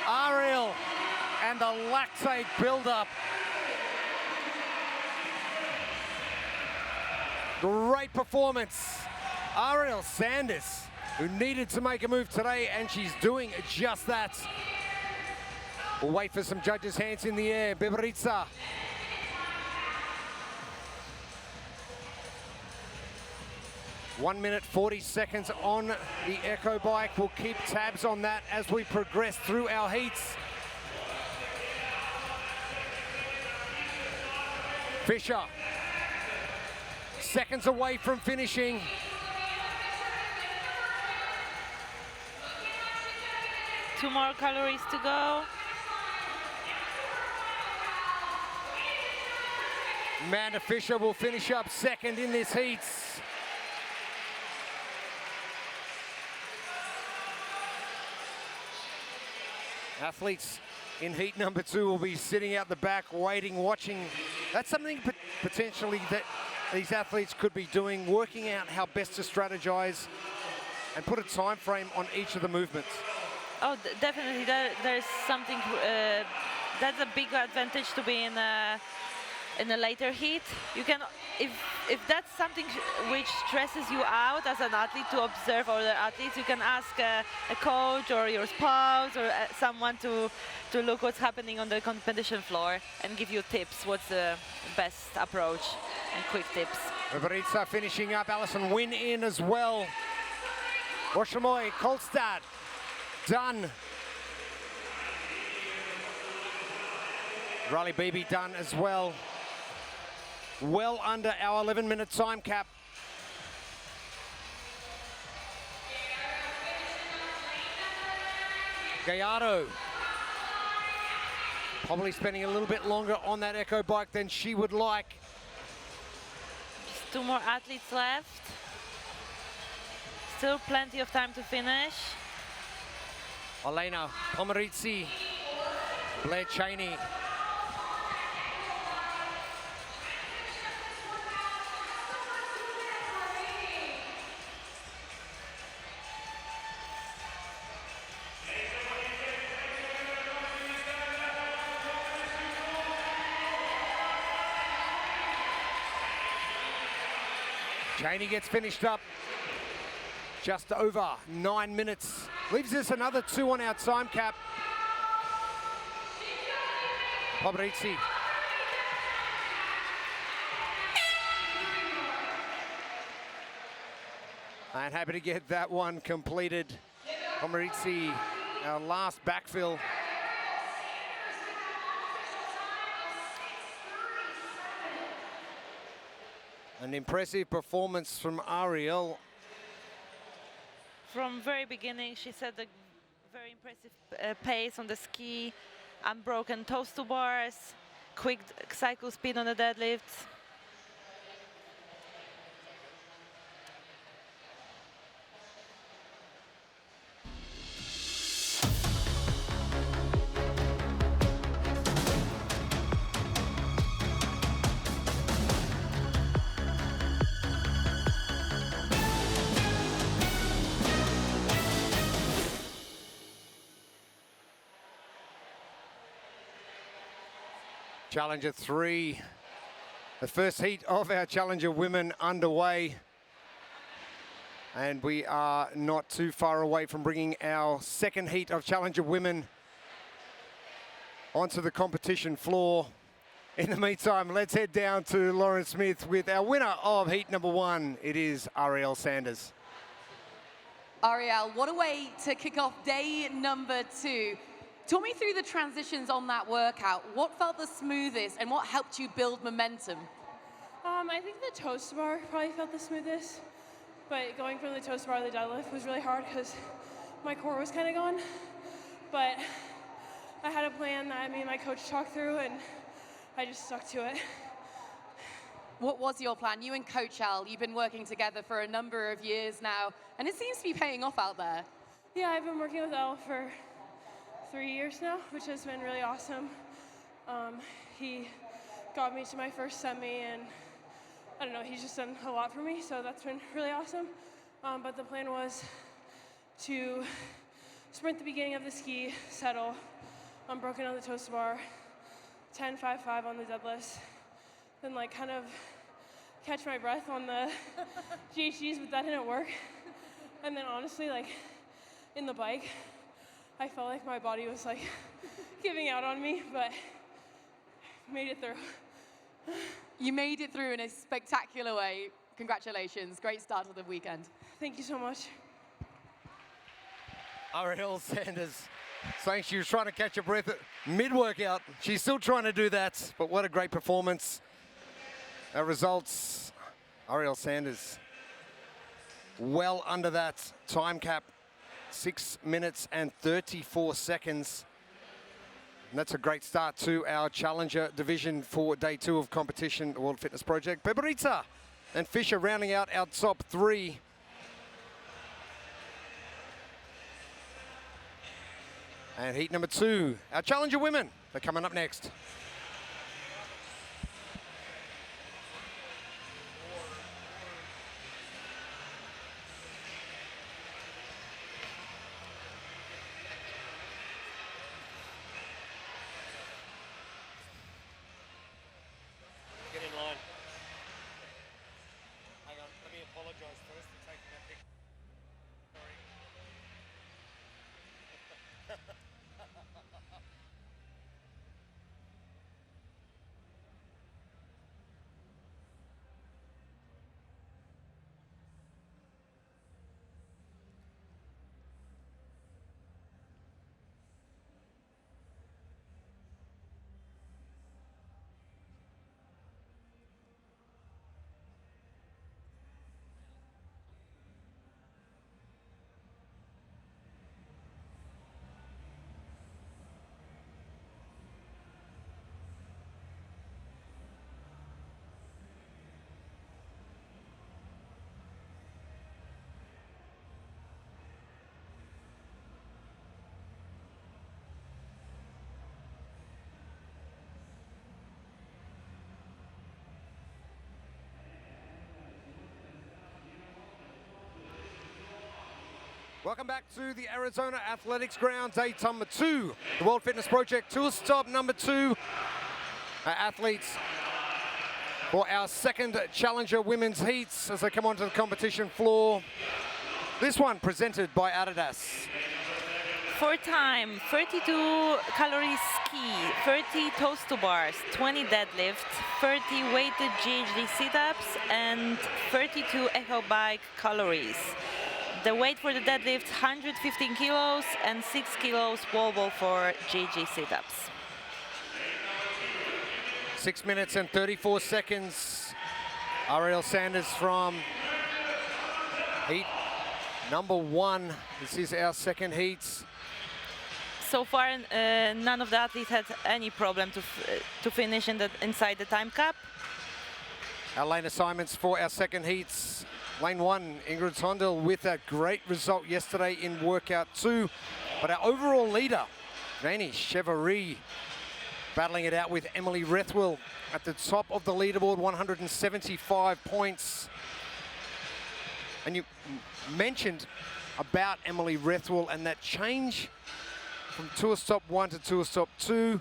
Ariel and the lactate build-up. Great performance. Ariel Sanders, who needed to make a move today, and she's doing just that. We'll wait for some judges' hands in the air. Bibaritsa. One minute, 40 seconds on the Echo bike. We'll keep tabs on that as we progress through our heats. Fisher, seconds away from finishing. Two more calories to go. Amanda Fisher will finish up second in this heat. Athletes in heat number 2 will be sitting out the back, waiting, watching. That's something potentially that these athletes could be doing, working out how best to strategize and put a time frame on each of the movements. Oh, definitely. There's something. That's a big advantage to be in a later heat. You can, if that's something which stresses you out as an athlete to observe other athletes, you can ask a coach or your spouse or someone to look what's happening on the competition floor and give you tips. What's the best approach and quick tips. Bibaritsa finishing up. Alison Wynn in as well. Washamoy, Kolstad, done. Riley Beebe done as well. Well under our 11-minute time cap. Gallardo probably spending a little bit longer on that Echo bike than she would like. Just 2 more athletes left. Still plenty of time to finish. Elena Pomerizzi, Blair Cheney. Cheney gets finished up just over 9 minutes. Leaves us another 2 on our time cap. Pomerizzi. And happy to get that one completed. Pomerizzi, our last backfill An impressive performance from Ariel. From very beginning, she set a very impressive pace on the ski, unbroken toes to bars, quick cycle speed on the deadlifts. Challenger 3, the first heat of our Challenger women underway. And we are not too far away from bringing our second heat of Challenger women onto the competition floor. In the meantime, let's head down to Lauren Smith with our winner of heat number 1. It is Ariel Sanders. Ariel, what a way to kick off day number 2. Talk me through the transitions on that workout. What felt the smoothest and what helped you build momentum? I think the toast bar probably felt the smoothest, but going from the toast bar to the deadlift was really hard because my core was kind of gone. But I had a plan that me and my coach talked through, and I just stuck to it. What was your plan? You and Coach Al, you've been working together for a number of years now, and it seems to be paying off out there. Yeah, I've been working with Al for 3 years now, which has been really awesome. He got me to my first semi, and I don't know, he's just done a lot for me, so that's been really awesome. But the plan was to sprint the beginning of the ski, settle, unbroken on the toast bar, 10-5-5 on the deadlifts, then like kind of catch my breath on the GHGs, but that didn't work. And then honestly, like in the bike, I felt like my body was like giving out on me, but made it through. You made it through in a spectacular way. Congratulations. Great start to the weekend. Thank you so much. Ariel Sanders saying she was trying to catch her breath mid-workout. She's still trying to do that, but what a great performance. Our results, Ariel Sanders well under that time cap. 6 minutes and 34 seconds. And that's a great start to our Challenger division for day 2 of competition, the World Fitness Project. Beberita and Fisher rounding out our top 3. And heat number 2, our Challenger women. They're coming up next. Get in line. Hang on, let me apologise first for taking that picture. Sorry. Welcome back to the Arizona Athletics Ground, day number 2. The World Fitness Project tour stop number 2. Our athletes for our second Challenger women's heats as they come onto the competition floor. This one presented by Adidas. For time, 32 calories ski, 30 toes to bars, 20 deadlifts, 30 weighted GHD sit-ups, and 32 echo bike calories. The weight for the deadlift, 115 kilos and 6 kilos wall ball for GHD sit-ups. 6 minutes and 34 seconds. Ariel Sanders from heat number 1. This is our second heat. So far, none of the athletes had any problem to finish inside the time cap. Our lane assignments for our second heats. Lane 1, Ingrid Tondel with a great result yesterday in workout 2. But our overall leader, Janie Chevary, battling it out with Emily Rethwell at the top of the leaderboard, 175 points. And you mentioned about Emily Rethwell and that change from tour stop 1 to tour stop 2.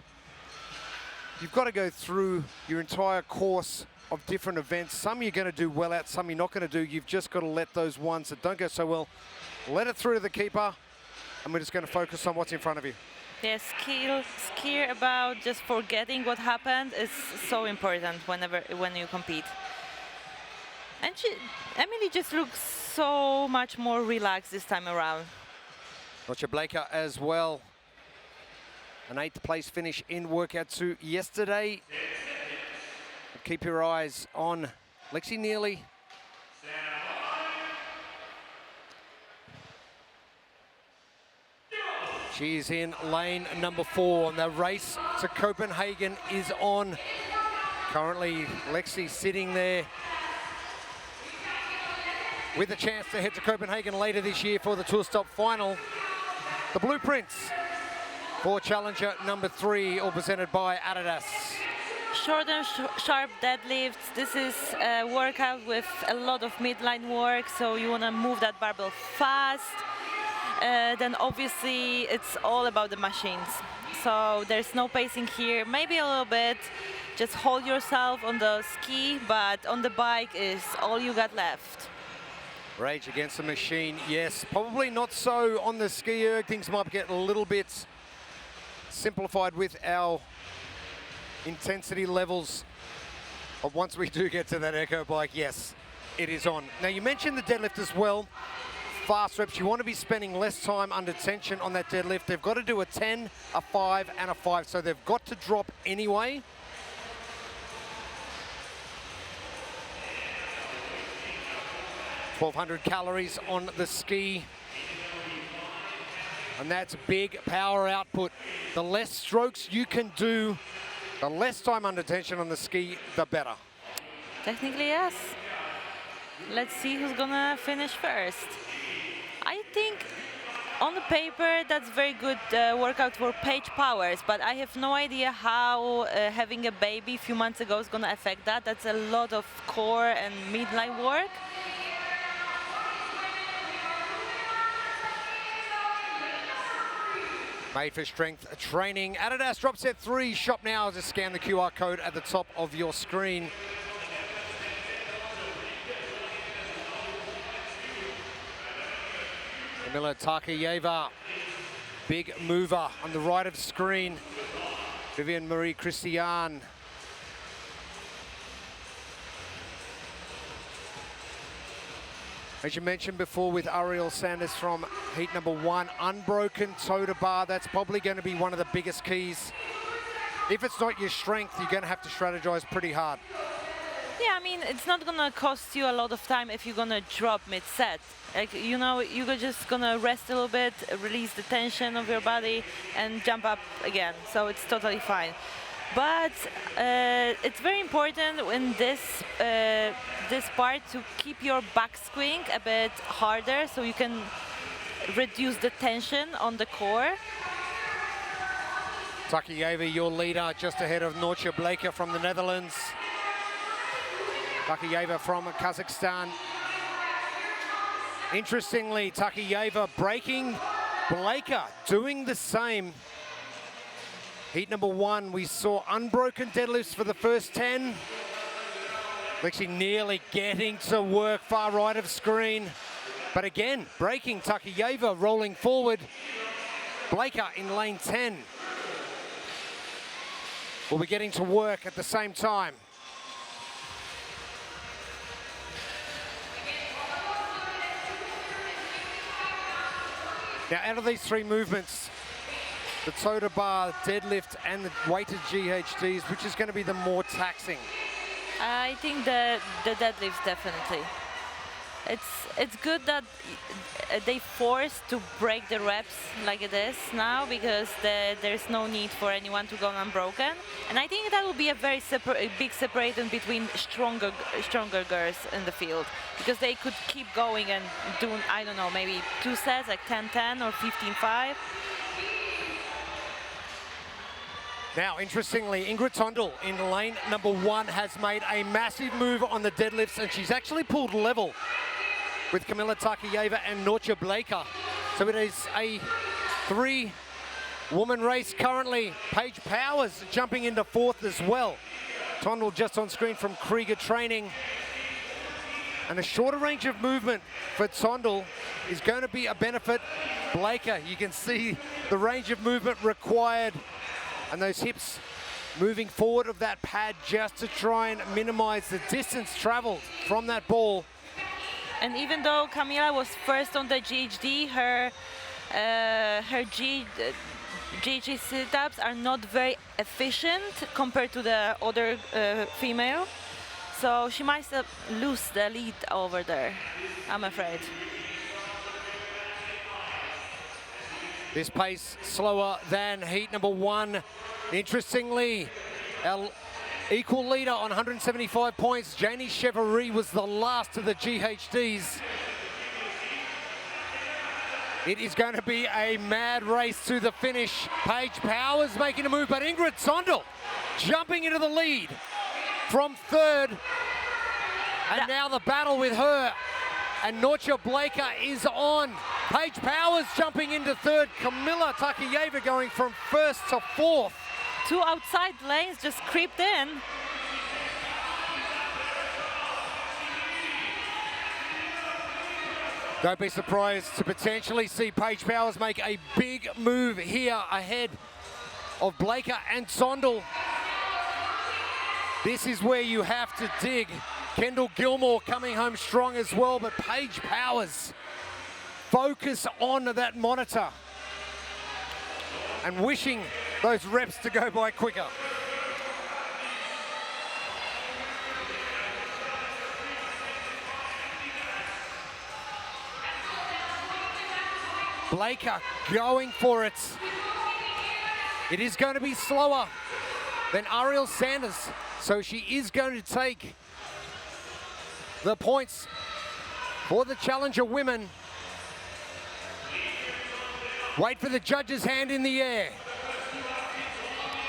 You've got to go through your entire course of different events. Some you're going to do well at, some you're not going to do. You've just got to let those ones that don't go so well, let it through to the keeper, and we're just going to focus on what's in front of you. Yeah, skill about just forgetting what happened is so important when you compete. And Emily just looks so much more relaxed this time around. Roger Blaker as well. An 8th place finish in workout 2 yesterday. Keep your eyes on Lexi Neely. She is in lane number 4, and the race to Copenhagen is on. Currently, Lexi sitting there with a chance to head to Copenhagen later this year for the Tour Stop final. The blueprints for challenger number 3, all presented by Adidas. Short and sharp deadlifts. This is a workout with a lot of midline work, so you want to move that barbell fast. Then obviously it's all about the machines. So there's no pacing here, maybe a little bit. Just hold yourself on the ski, but on the bike is all you got left. Rage against the machine, yes. Probably not so on the ski erg. Things might get a little bit simplified with our intensity levels. But once we do get to that echo bike, yes, it is on. Now you mentioned the deadlift as well. Fast reps, you want to be spending less time under tension on that deadlift. They've got to do a 10, a 5, and a 5, so they've got to drop anyway. .1200 calories on the ski. And that's big power output. The less strokes you can do, the less time under tension on the ski, the better. Technically, yes. Let's see who's gonna finish first. I think on the paper that's very good workout for Paige Powers, but I have no idea how having a baby a few months ago is gonna affect that. That's a lot of core and midline work. Made for strength training. Adidas drop set 3. Shop now. Just scan the QR code at the top of your screen. Camilla Takayeva, big mover on the right of the screen. Vivian Marie Christian. As you mentioned before with Ariel Sanders from heat number 1, unbroken toe to bar. That's probably going to be one of the biggest keys. If it's not your strength, you're going to have to strategize pretty hard. Yeah, I mean, it's not gonna cost you a lot of time if you're gonna drop mid-set. Like, you know, you're just gonna rest a little bit, release the tension of your body, and jump up again. So it's totally fine. But it's very important in this part to keep your back swing a bit harder, so you can reduce the tension on the core. Takayeva, your leader, just ahead of Nortje Blaker from the Netherlands. Takayeva from Kazakhstan. Interestingly, Takayeva breaking, Blaker doing the same. Heat number 1, we saw unbroken deadlifts for the first 10. Lexi nearly getting to work far right of screen. But again, breaking Takayeva, rolling forward. Blaker in lane 10. Will be getting to work at the same time. Now, out of these 3 movements, the toe to bar, deadlift, and the weighted GHDs, which is going to be the more taxing? I think the deadlifts definitely. It's good that they forced to break the reps like it is now, because there's no need for anyone to go unbroken. And I think that will be a very big separation between stronger girls in the field, because they could keep going and do, I don't know, maybe 2 sets, like 10-10 or 15-5. Now, interestingly, Ingrid Tondel in lane number 1 has made a massive move on the deadlifts, and she's actually pulled level with Kamila Takayeva and Norcha Blaker. So it is a 3-woman race currently. Paige Powers jumping into 4th as well. Tondel just on screen from Krieger Training. And a shorter range of movement for Tondel is going to be a benefit. Blaker, you can see the range of movement required, and those hips moving forward of that pad just to try and minimize the distance traveled from that ball. And even though Camila was first on the GHD, her GHD sit-ups are not very efficient compared to the other female. So she might lose the lead over there, I'm afraid. This pace slower than heat number 1. Interestingly, our equal leader on 175 points, Janie Chevrolet, was the last of the GHDs. It is going to be a mad race to the finish. Paige Powers making a move, but Ingrid Tondel jumping into the lead from 3rd. And now the battle with her and Norcha Blaker is on. Paige Powers jumping into 3rd. Kamila Takayeva going from 1st to 4th. 2 outside lanes just creeped in. Don't be surprised to potentially see Paige Powers make a big move here ahead of Blaker and Tondel. This is where you have to dig. Kendall Gilmore coming home strong as well, but Paige Powers, focus on that monitor and wishing those reps to go by quicker. Blaker going for it. It is going to be slower than Ariel Sanders, so she is going to take the points for the challenger women. Wait for the judge's hand in the air.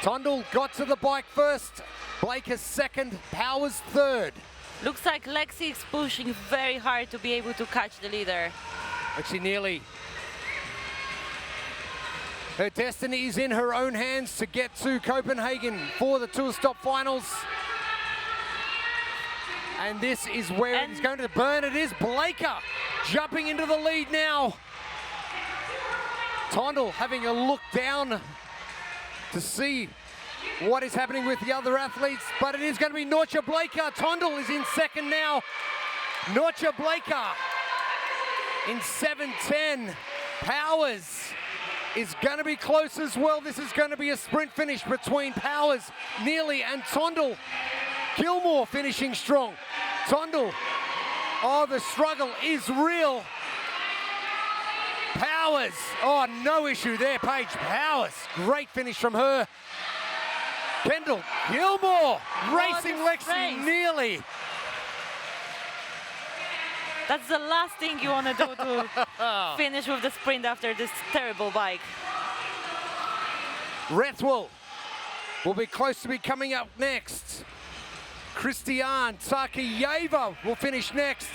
Tondel got to the bike first. Blaker 2nd, Powers 3rd. Looks like Lexi is pushing very hard to be able to catch the leader. Lexi nearly. Her destiny is in her own hands to get to Copenhagen for the Tour Stop Finals. And this is where it's going to burn. It is Blaker jumping into the lead now. Tondel having a look down to see what is happening with the other athletes, but it is going to be Norcha Blaker. Tondel is in 2nd now. Norcha Blaker in 7:10. Powers is going to be close as well. This is going to be a sprint finish between Powers, Neely, and Tondel. Gilmore finishing strong. Tondel, oh, the struggle is real. Powers, oh, no issue there, Paige Powers. Great finish from her. Kendall Gilmore racing Lexi Neely. That's the last thing you want to do to finish with the sprint after this terrible bike. Rethwell will be close to be coming up next. Christiane Takayeva will finish next.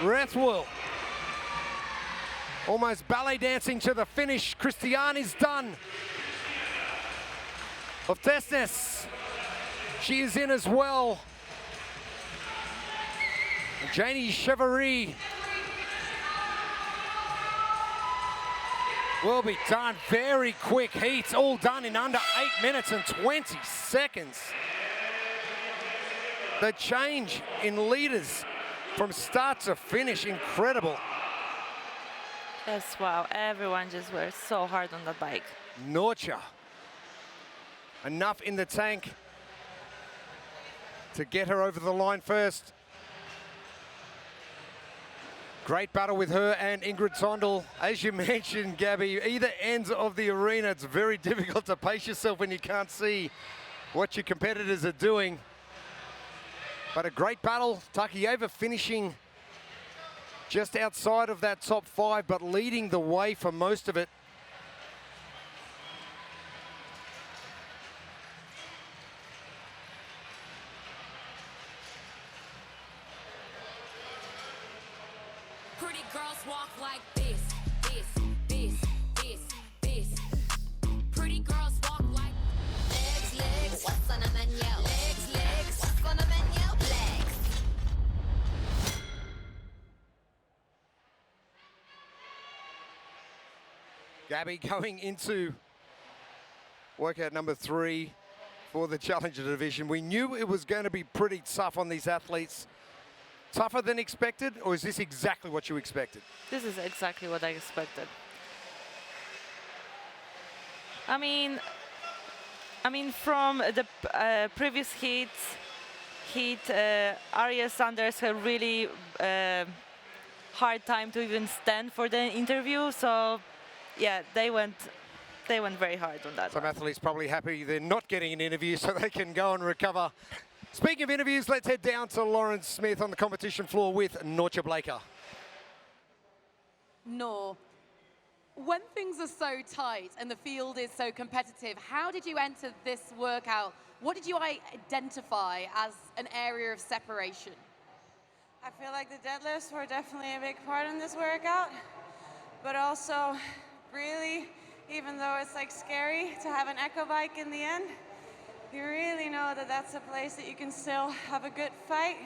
Rethwell almost ballet dancing to the finish. Christiane is done. Of Tesnes, she is in as well. Janie Chevrolet will be done. Very quick heats, all done in under 8 minutes and 20 seconds. The change in leaders from start to finish, incredible. Yes, wow, everyone just worked so hard on the bike. Norcha enough in the tank to get her over the line first. Great battle with her and Ingrid Sondel. As you mentioned, Gabby, either ends of the arena, it's very difficult to pace yourself when you can't see what your competitors are doing. But a great battle. Takieva finishing just outside of that top 5, but leading the way for most of it. Pretty girls walk like this, this, this, this, this. Pretty girls walk like legs, legs, what's on the menu? Legs, legs, what's on the menu? Legs. Gabby going into workout number 3 for the Challenger division. We knew it was going to be pretty tough on these athletes. Tougher than expected, or is this exactly what you expected? This is exactly what I expected. I mean, from the previous heat, Arya Sanders had really hard time to even stand for the interview. So, yeah, they went very hard on that. Some athletes probably happy they're not getting an interview so they can go and recover. Speaking of interviews, let's head down to Lauren Smith on the competition floor with Nortje Blaker. Nor, when things are so tight and the field is so competitive, how did you enter this workout? What did you identify as an area of separation? I feel like the deadlifts were definitely a big part in this workout, but also really, even though it's like scary to have an echo bike in the end, you really know that that's a place that you can still have a good fight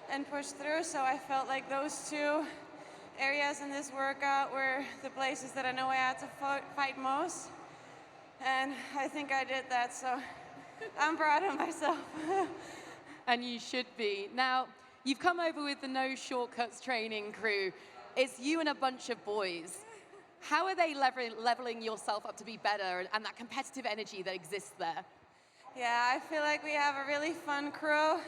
and push through. So I felt like those 2 areas in this workout were the places that I know I had to fight most. And I think I did that, so I'm proud of myself. And you should be. Now, you've come over with the No Shortcuts training crew. It's you and a bunch of boys. How are they leveling yourself up to be better and that competitive energy that exists there? Yeah, I feel like we have a really fun crew,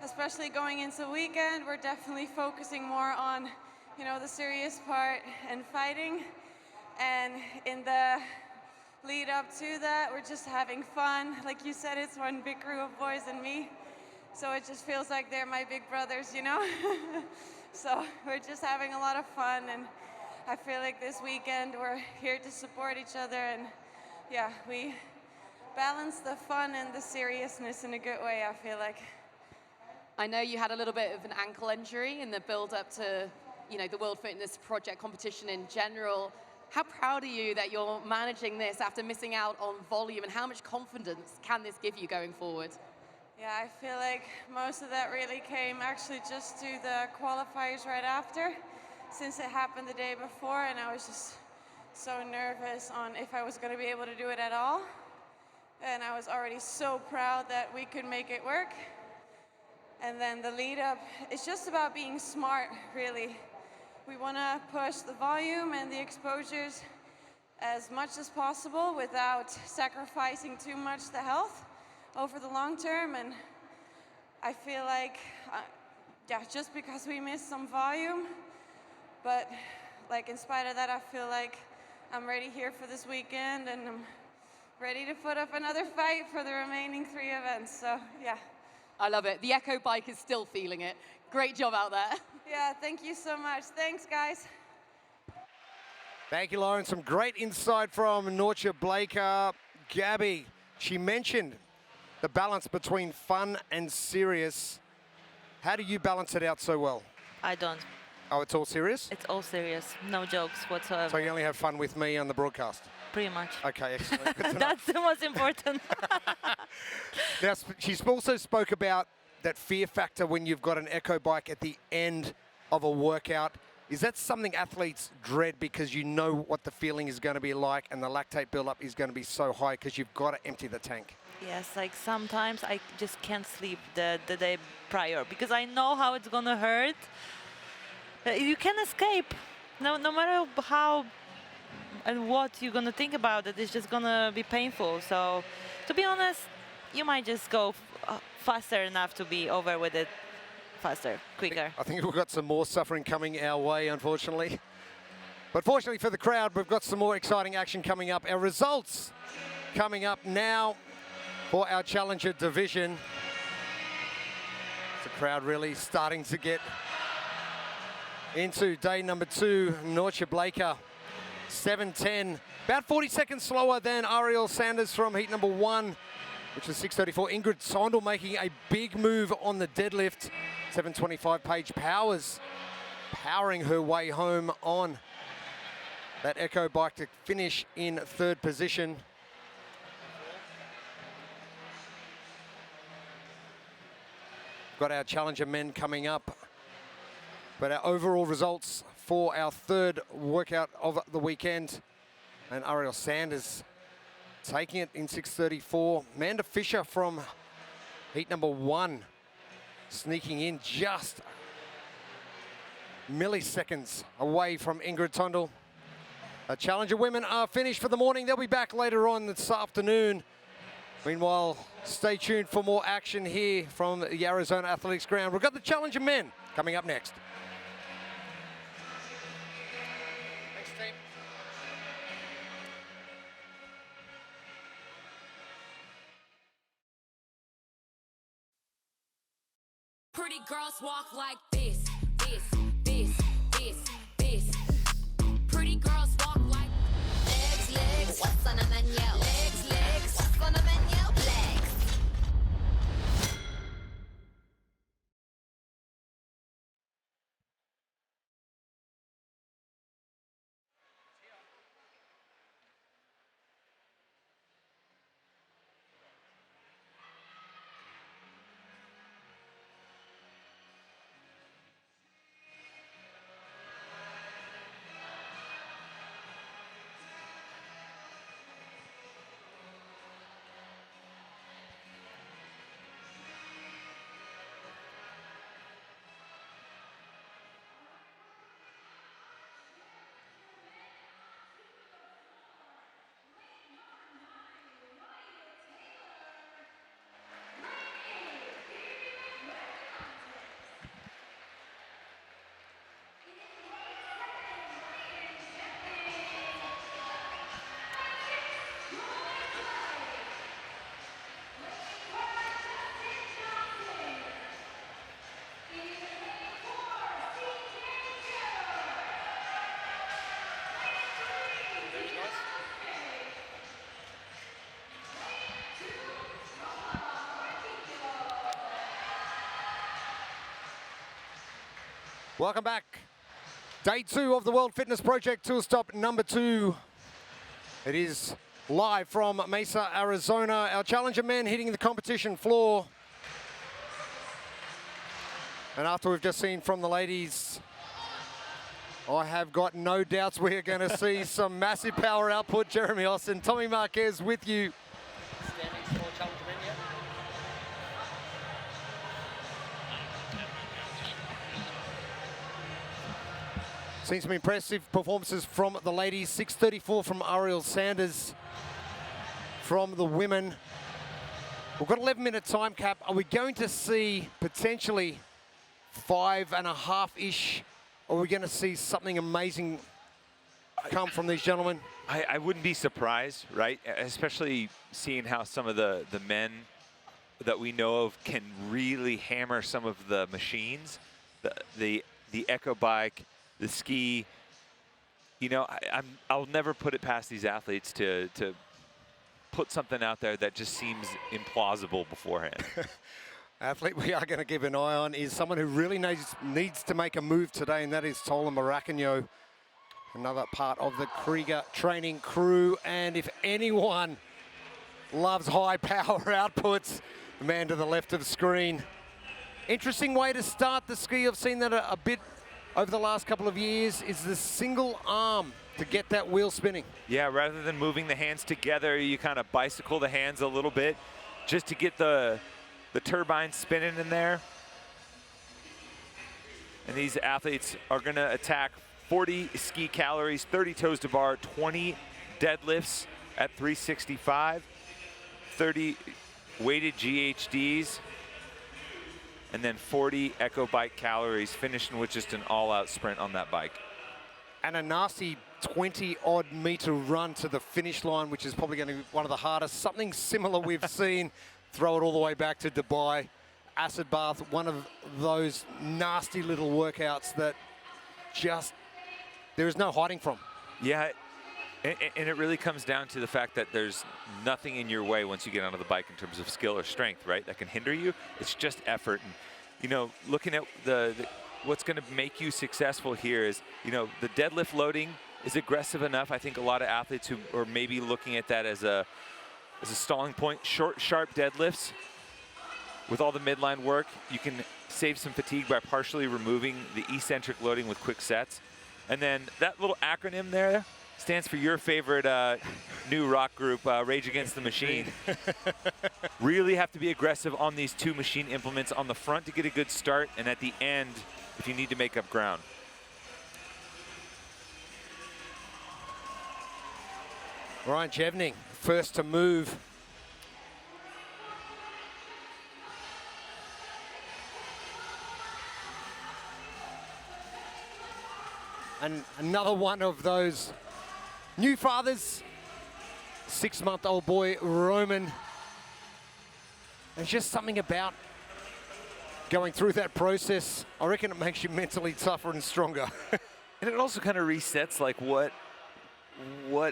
especially going into the weekend. We're definitely focusing more on, you know, the serious part and fighting. And in the lead up to that, we're just having fun. Like you said, it's one big crew of boys and me. So it just feels like they're my big brothers, you know? So we're just having a lot of fun. And I feel like this weekend we're here to support each other. And yeah, we balance the fun and the seriousness in a good way, I feel like. I know you had a little bit of an ankle injury in the build-up to, you know, the World Fitness Project competition in general. How proud are you that you're managing this after missing out on volume, and how much confidence can this give you going forward? Yeah, I feel like most of that really came actually just to the qualifiers right after, since it happened the day before, and I was just so nervous on if I was going to be able to do it at all. And I was already so proud that we could make it work. And then the lead up, it's just about being smart, really. We want to push the volume and the exposures as much as possible without sacrificing too much the health over the long term. And I feel like, yeah, just because we missed some volume, but like in spite of that, I feel like I'm ready here for this weekend, and I'm ready to put up another fight for the remaining 3 events, so yeah. I love it. The Echo bike is still feeling it. Great job out there. Yeah, thank you so much. Thanks, guys. Thank you, Lauren. Some great insight from Nortje Blaker. Gabby, she mentioned the balance between fun and serious. How do you balance it out so well? I don't. Oh, it's all serious? It's all serious. No jokes whatsoever. So you only have fun with me on the broadcast? Pretty much. Okay, excellent. Good to know. That's the most important. Now, she's also spoke about that fear factor when you've got an echo bike at the end of a workout. Is that something athletes dread because you know what the feeling is going to be like and the lactate buildup is going to be so high because you've got to empty the tank? Yes, like sometimes I just can't sleep the day prior because I know how it's going to hurt. You can escape. No matter how what you're gonna think about it is just gonna be painful. So, to be honest, you might just go faster enough to be over with it faster, quicker. I think we've got some more suffering coming our way, unfortunately. But fortunately for the crowd, we've got some more exciting action coming up. Our results coming up now for our Challenger division. The crowd really starting to get into day number 2. Norcia Blaker, 7:10, about 40 seconds slower than Ariel Sanders from heat number 1, which was 6:34. Ingrid Sondel making a big move on the deadlift. 7:25. Paige Powers powering her way home on that Echo bike to finish in 3rd position. Got our Challenger men coming up. But our overall results for our 3rd workout of the weekend. And Ariel Sanders taking it in 6:34. Amanda Fisher from heat number 1 sneaking in just milliseconds away from Ingrid Sondel. Our Challenger women are finished for the morning. They'll be back later on this afternoon. Meanwhile, stay tuned for more action here from the Arizona Athletics Ground. We've got the Challenger men coming up next. Thanks, team. Pretty girls walk like this, this, this, this, this. Pretty girls walk like legs, legs. What's on the menu? Legs, legs. What's on the menu? Legs. Welcome back. Day 2 of the World Fitness Project, tour stop number 2. It is live from Mesa, Arizona. Our Challenger men hitting the competition floor. And after we've just seen from the ladies, I have got no doubts we're going to see some massive power output. Jeremy Austin, Tommy Marquez with you. Seen some impressive performances from the ladies. 6:34 from Ariel Sanders. From the women, we've got 11-minute time cap. Are we going to see potentially 5.5-ish? Or are we going to see something amazing come from these gentlemen? I wouldn't be surprised, right? Especially seeing how some of the men that we know of can really hammer some of the machines, the Echo bike, the ski. You know, I'll never put it past these athletes to put something out there that just seems implausible beforehand. Athlete we are going to keep an eye on is someone who really needs to make a move today, and that is Tola Maracanio, another part of the Krieger training crew. And if anyone loves high power outputs, the man to the left of the screen. Interesting way to start the ski. I've seen that a bit over the last couple of years, is the single arm to get that wheel spinning. Yeah, rather than moving the hands together, you kind of bicycle the hands a little bit just to get the turbine spinning in there. And these athletes are going to attack 40 ski calories, 30 toes to bar, 20 deadlifts at 365, 30 weighted GHDs, and then 40 Echo Bike calories, finishing with just an all-out sprint on that bike. And a nasty 20-odd meter run to the finish line, which is probably going to be one of the hardest. Something similar we've seen. Throw it all the way back to Dubai. Acid bath, one of those nasty little workouts that just, there is no hiding from. Yeah, and it really comes down to the fact that there's nothing in your way once you get onto the bike in terms of skill or strength, right? That can hinder you. It's just effort. And, you know, looking at what's going to make you successful here is, you know, the deadlift loading is aggressive enough. I think a lot of athletes who are maybe looking at that as a stalling point, short, sharp deadlifts with all the midline work, you can save some fatigue by partially removing the eccentric loading with quick sets. And then that little acronym there stands for your favorite new rock group, Rage Against the Machine. Really have to be aggressive on these two machine implements on the front to get a good start, and at the end if you need to make up ground. Ryan Jevning, first to move. And another one of those new fathers, 6-month-old boy, Roman. There's just something about going through that process. I reckon it makes you mentally tougher and stronger. And it also kind of resets like what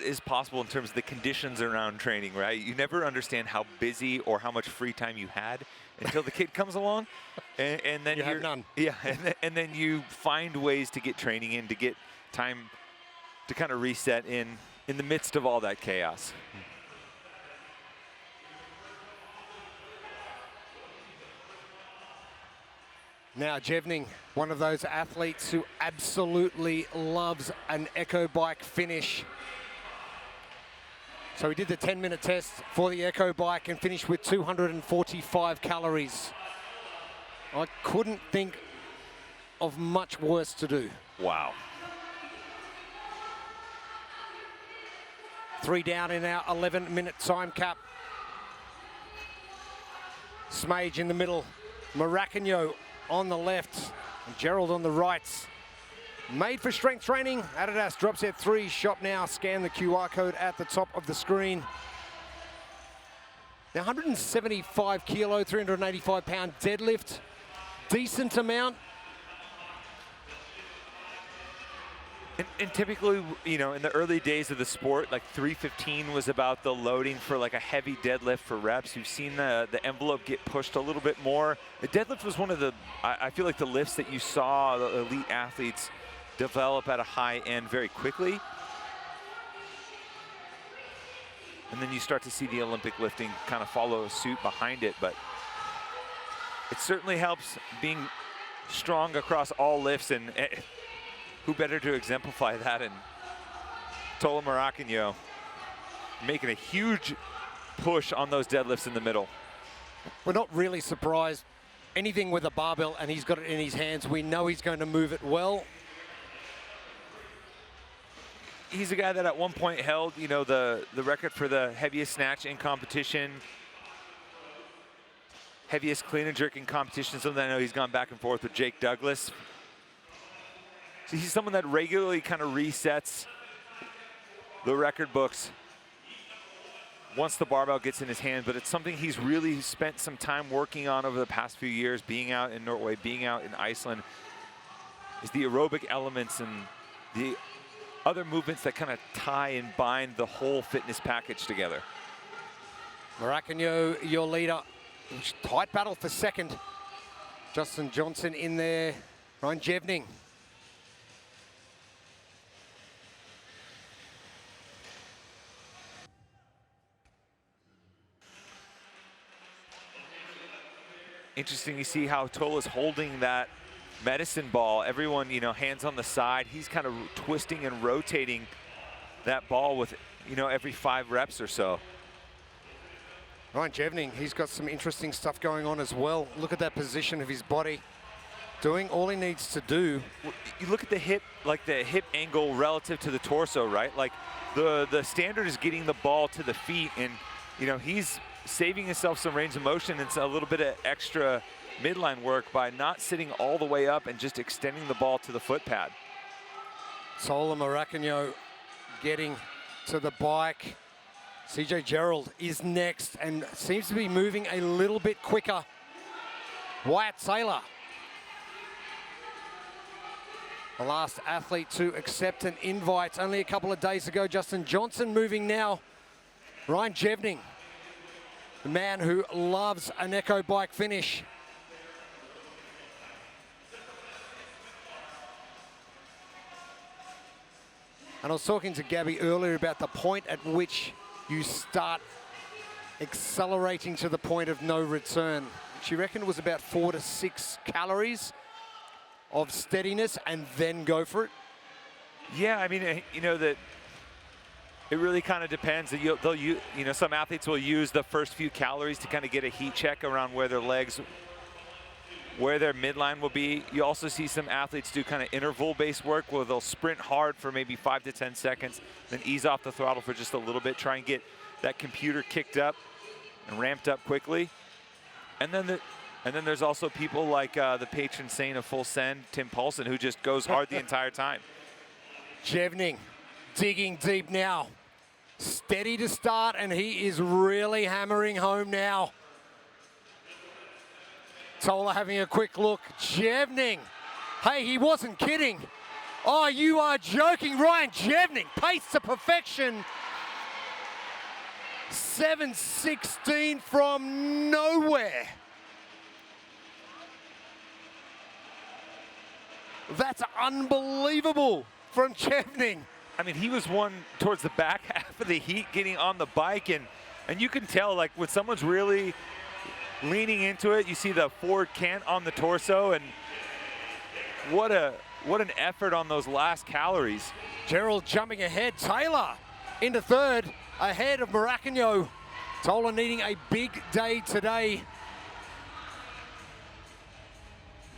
is possible in terms of the conditions around training, right? You never understand how busy or how much free time you had until the kid comes along, and then you have none. Yeah, and then you find ways to get training in, to get time to kind of reset in the midst of all that chaos. Now Jevning, one of those athletes who absolutely loves an Echo Bike finish. So he did the 10-minute test for the Echo Bike and finished with 245 calories. I couldn't think of much worse to do. Wow. 3 down in our 11-minute time cap. Smage in the middle, Maracagno on the left, and Gerald on the right. Made for strength training. Adidas drop set 3. Shop now. Scan the QR code at the top of the screen. Now 175 kilo, 385 pound deadlift. Decent amount. And typically, you know, in the early days of the sport, like 315 was about the loading for like a heavy deadlift for reps. You've seen the envelope get pushed a little bit more. The deadlift was one of the, I feel like the lifts that you saw the elite athletes develop at a high end very quickly. And then you start to see the Olympic lifting kind of follow suit behind it. But it certainly helps being strong across all lifts, and who better to exemplify that in Tola Maracagno, making a huge push on those deadlifts in the middle. We're not really surprised. Anything with a barbell and he's got it in his hands, we know he's going to move it well. He's a guy that at one point held, you know, the record for the heaviest snatch in competition, heaviest clean and jerk in competition, something I know he's gone back and forth with Jake Douglas. So he's someone that regularly kind of resets the record books once the barbell gets in his hand, but it's something he's really spent some time working on over the past few years, being out in Norway, being out in Iceland, is the aerobic elements and the other movements that kind of tie and bind the whole fitness package together. Maracagno, your leader. Tight battle for second. Justin Johnson in there. Ryan Jevning. Interesting to see how Tola's holding that medicine ball. Everyone, you know, hands on the side. He's kind of twisting and rotating that ball with, you know, every 5 reps or so. Ryan Jevning, he's got some interesting stuff going on as well. Look at that position of his body. doing all he needs to do. You look at the hip, like the hip angle relative to the torso, right? Like the standard is getting the ball to the feet, and you know, he's saving himself some range of motion and a little bit of extra midline work by not sitting all the way up and just extending the ball to the foot pad. Tola Maracano getting to the bike. CJ Gerald is next and seems to be moving a little bit quicker. Wyatt Taylor, the last athlete to accept an invite only a couple of days ago. Justin Johnson moving now. Ryan Jevning, the man who loves an echo bike finish. And I was talking to Gabby earlier about the point at which you start accelerating to the point of no return. She reckoned it was about 4 to 6 calories of steadiness and then go for it. Yeah, I mean, you know, that it really kind of depends. They'll use, you know, some athletes will use the first few calories to kind of get a heat check around where their legs, where their midline will be. You also see some athletes do kind of interval-based work where they'll sprint hard for maybe 5 to 10 seconds, then ease off the throttle for just a little bit, try and get that computer kicked up and ramped up quickly. And then there's also people like the patron saint of full send, Tim Paulson, who just goes hard the entire time. Jevning digging deep now. Steady to start, and he is really hammering home now. Tola having a quick look. Jevning. Hey, he wasn't kidding. Oh, you are joking. Ryan Jevning, pace to perfection. 7:16 from nowhere. That's unbelievable from Jevning. I mean, he was one towards the back half of the heat getting on the bike, and you can tell, like, when someone's really leaning into it, you see the forward cant on the torso, and what an effort on those last calories. Gerald jumping ahead. Taylor into third, ahead of Maracano. Tola needing a big day today.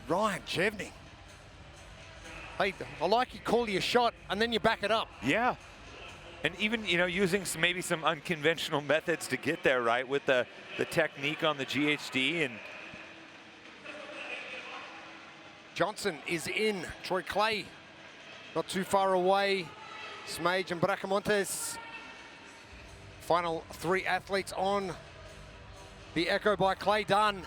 Ryan Jevning. Hey, I like you call your shot and then you back it up. Yeah. And even, you know, using maybe some unconventional methods to get there, right, with the technique on the GHD. And Johnson is in. Troy Clay not too far away. Smage and Bracamontes. Final 3 athletes on the Echo by Clay done.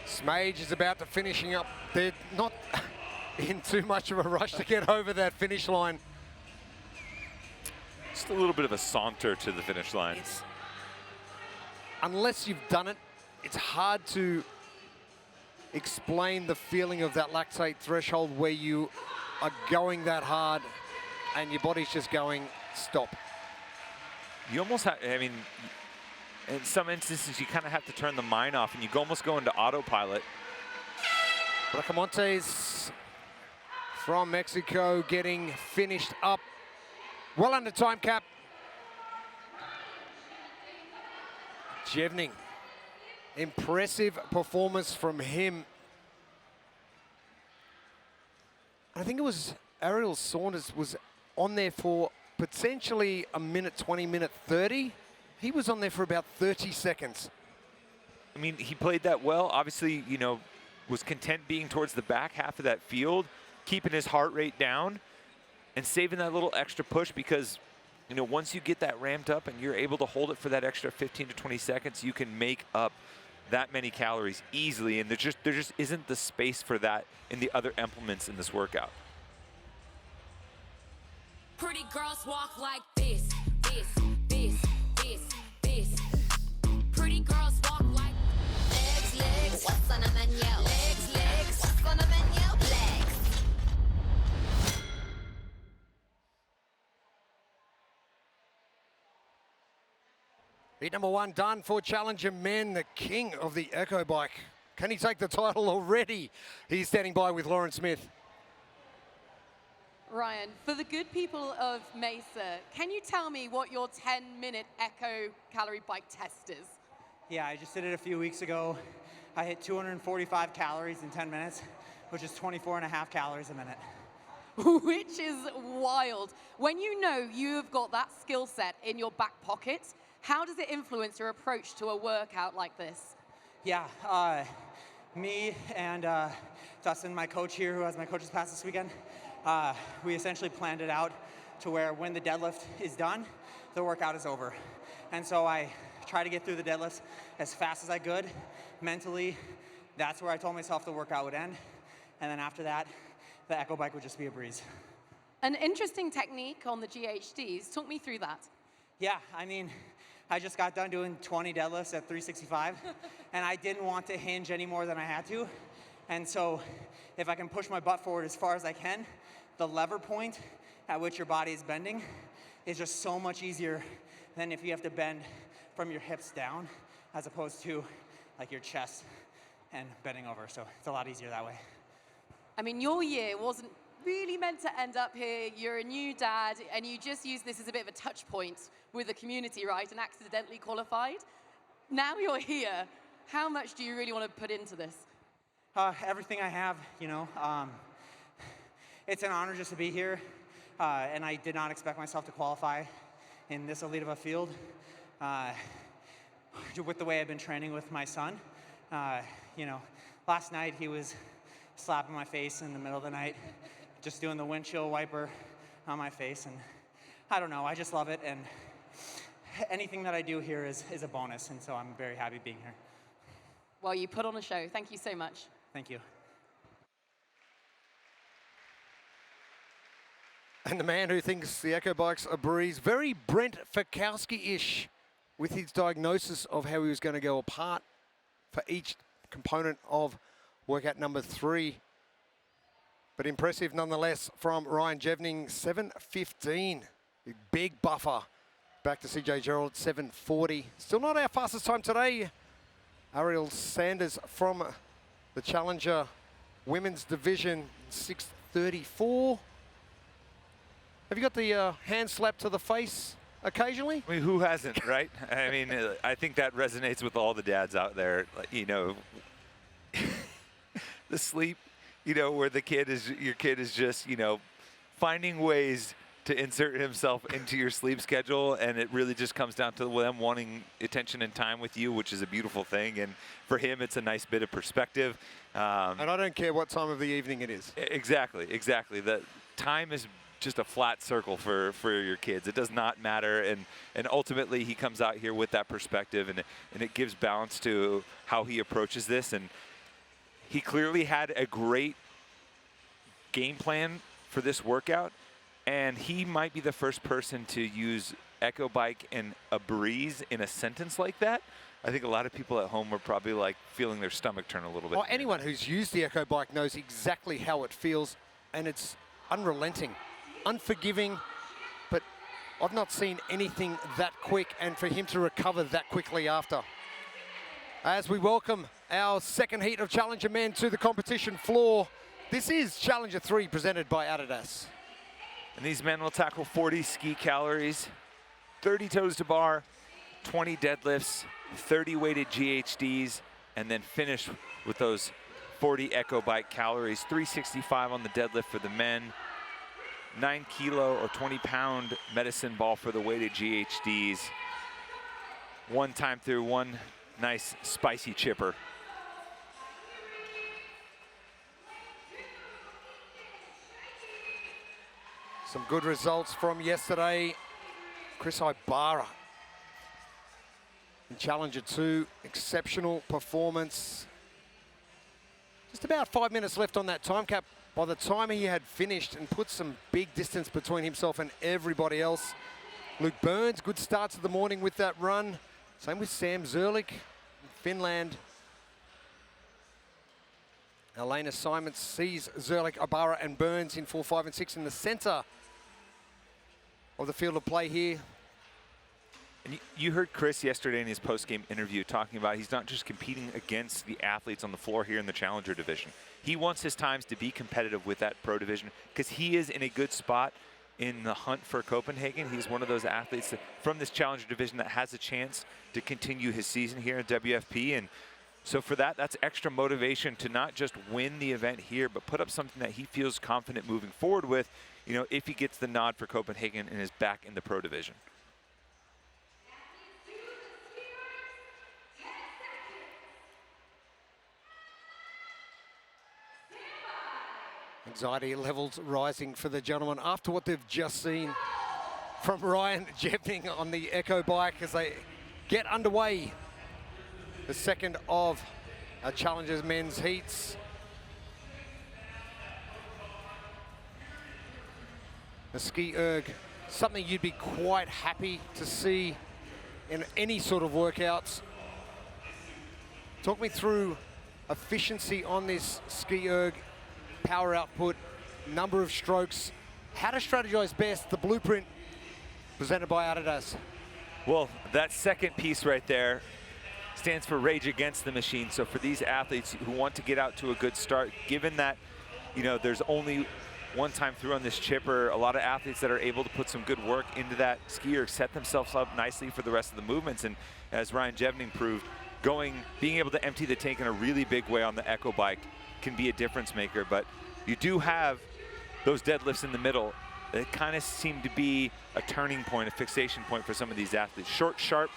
Smage is about to finishing up. They're not in too much of a rush to get over that finish line. Just a little bit of a saunter to the finish line. Unless you've done it, it's hard to explain the feeling of that lactate threshold where you are going that hard and your body's just going, stop. You almost have, I mean, in some instances, you kind of have to turn the mind off and you almost go into autopilot. Bracamontes from Mexico getting finished up well under time cap. Jevning, impressive performance from him. I think it was Ariel Saunders was on there for potentially a minute 20, minute 30. He was on there for about 30 seconds. I mean, he played that well. Obviously, you know, was content being towards the back half of that field, keeping his heart rate down and saving that little extra push because, you know, once you get that ramped up and you're able to hold it for that extra 15 to 20 seconds, you can make up that many calories easily, and there just isn't the space for that in the other implements in this workout. Pretty girls walk like this, this, this, this, this. Pretty girls walk like legs, legs, what's on the menu? Legs, legs, what's on the menu? Legs. Heat number 1 done for Challenger men, the king of the Echo Bike. Can he take the title already? He's standing by with Lauren Smith. Ryan, for the good people of Mesa, can you tell me what your 10-minute echo calorie bike test is? Yeah, I just did it a few weeks ago. I hit 245 calories in 10 minutes, which is 24.5 calories a minute. Which is wild. When you know you've got that skill set in your back pocket, how does it influence your approach to a workout like this? Yeah, me and Dustin, my coach here, who has my coach's pass this weekend, we essentially planned it out to where when the deadlift is done, the workout is over. And so I try to get through the deadlifts as fast as I could. Mentally, that's where I told myself the workout would end. And then after that, the echo bike would just be a breeze. An interesting technique on the GHDs. Talk me through that. Yeah, I mean, I just got done doing 20 deadlifts at 365, and I didn't want to hinge any more than I had to. And so if I can push my butt forward as far as I can, the lever point at which your body is bending is just so much easier than if you have to bend from your hips down, as opposed to like your chest and bending over. So it's a lot easier that way. I mean, your year wasn't really meant to end up here. You're a new dad, and you just used this as a bit of a touch point with the community, right, and accidentally qualified. Now you're here. How much do you really want to put into this? Everything I have, you know. It's an honor just to be here, and I did not expect myself to qualify in this elite of a field. With the way I've been training with my son, you know, last night he was slapping my face in the middle of the night, just doing the windshield wiper on my face, and I don't know, I just love it, and anything that I do here is a bonus, and so I'm very happy being here. Well, you put on a show. Thank you so much. Thank you. And the man who thinks the Echo Bike's a breeze, very Brent Fikowski-ish with his diagnosis of how he was going to go apart for each component of workout number 3. But impressive nonetheless from Ryan Jevning, 7:15. Big buffer back to CJ Gerald, 7:40. Still not our fastest time today. Ariel Sanders from the Challenger Women's Division, 6:34. Have you got the hand slap to the face occasionally? I mean, who hasn't, right? I mean, I think that resonates with all the dads out there. You know, the sleep, you know, where your kid is just, you know, finding ways to insert himself into your sleep schedule, and it really just comes down to them wanting attention and time with you, which is a beautiful thing. And for him, it's a nice bit of perspective. And I don't care what time of the evening it is. Exactly. The time is just a flat circle for your kids. It does not matter, and ultimately he comes out here with that perspective, and it gives balance to how he approaches this. And he clearly had a great game plan for this workout, and he might be the first person to use Echo Bike and a breeze in a sentence like that. I think a lot of people at home were probably like feeling their stomach turn a little bit. Well, anyone who's used the Echo Bike knows exactly how it feels, and it's unrelenting, unforgiving, but I've not seen anything that quick, and for him to recover that quickly after. As we welcome our second heat of Challenger men to the competition floor, this is Challenger 3 presented by Adidas. And these men will tackle 40 ski calories, 30 toes to bar, 20 deadlifts, 30 weighted GHDs, and then finish with those 40 Echo Bike calories, 365 on the deadlift for the men, 9 kilo or 20 pound medicine ball for the weighted GHDs. One time through, one nice spicy chipper. Some good results from yesterday. Chris Ibarra in Challenger 2, exceptional performance. Just about 5 minutes left on that time cap. By the time he had finished and put some big distance between himself and everybody else. Luke Burns, good start to the morning with that run. Same with Sam Zerlich, Finland. Elena Simons sees Zerlich, Ibarra and Burns in 4, 5 and 6 in the center of the field of play here. And you heard Chris yesterday in his post-game interview talking about he's not just competing against the athletes on the floor here in the Challenger division. He wants his times to be competitive with that pro division because he is in a good spot in the hunt for Copenhagen. He's one of those athletes from this Challenger division that has a chance to continue his season here at WFP. And so for that, that's extra motivation to not just win the event here, but put up something that he feels confident moving forward with, you know, if he gets the nod for Copenhagen and is back in the pro division. Anxiety levels rising for the gentlemen after what they've just seen from Ryan Jevning on the Echo bike as they get underway. The second of our Challengers men's heats. The ski erg, something you'd be quite happy to see in any sort of workouts. Talk me through efficiency on this ski erg, power output, number of strokes, how to strategize best, the blueprint presented by Adidas. Well, that second piece right there stands for Rage Against the Machine. So for these athletes who want to get out to a good start, given that, you know, there's only one time through on this chipper, a lot of athletes that are able to put some good work into that skier set themselves up nicely for the rest of the movements. And as Ryan Jevning proved, being able to empty the tank in a really big way on the Echo bike can be a difference maker. But you do have those deadlifts in the middle that kind of seem to be a turning point, a fixation point for some of these athletes. Short, sharp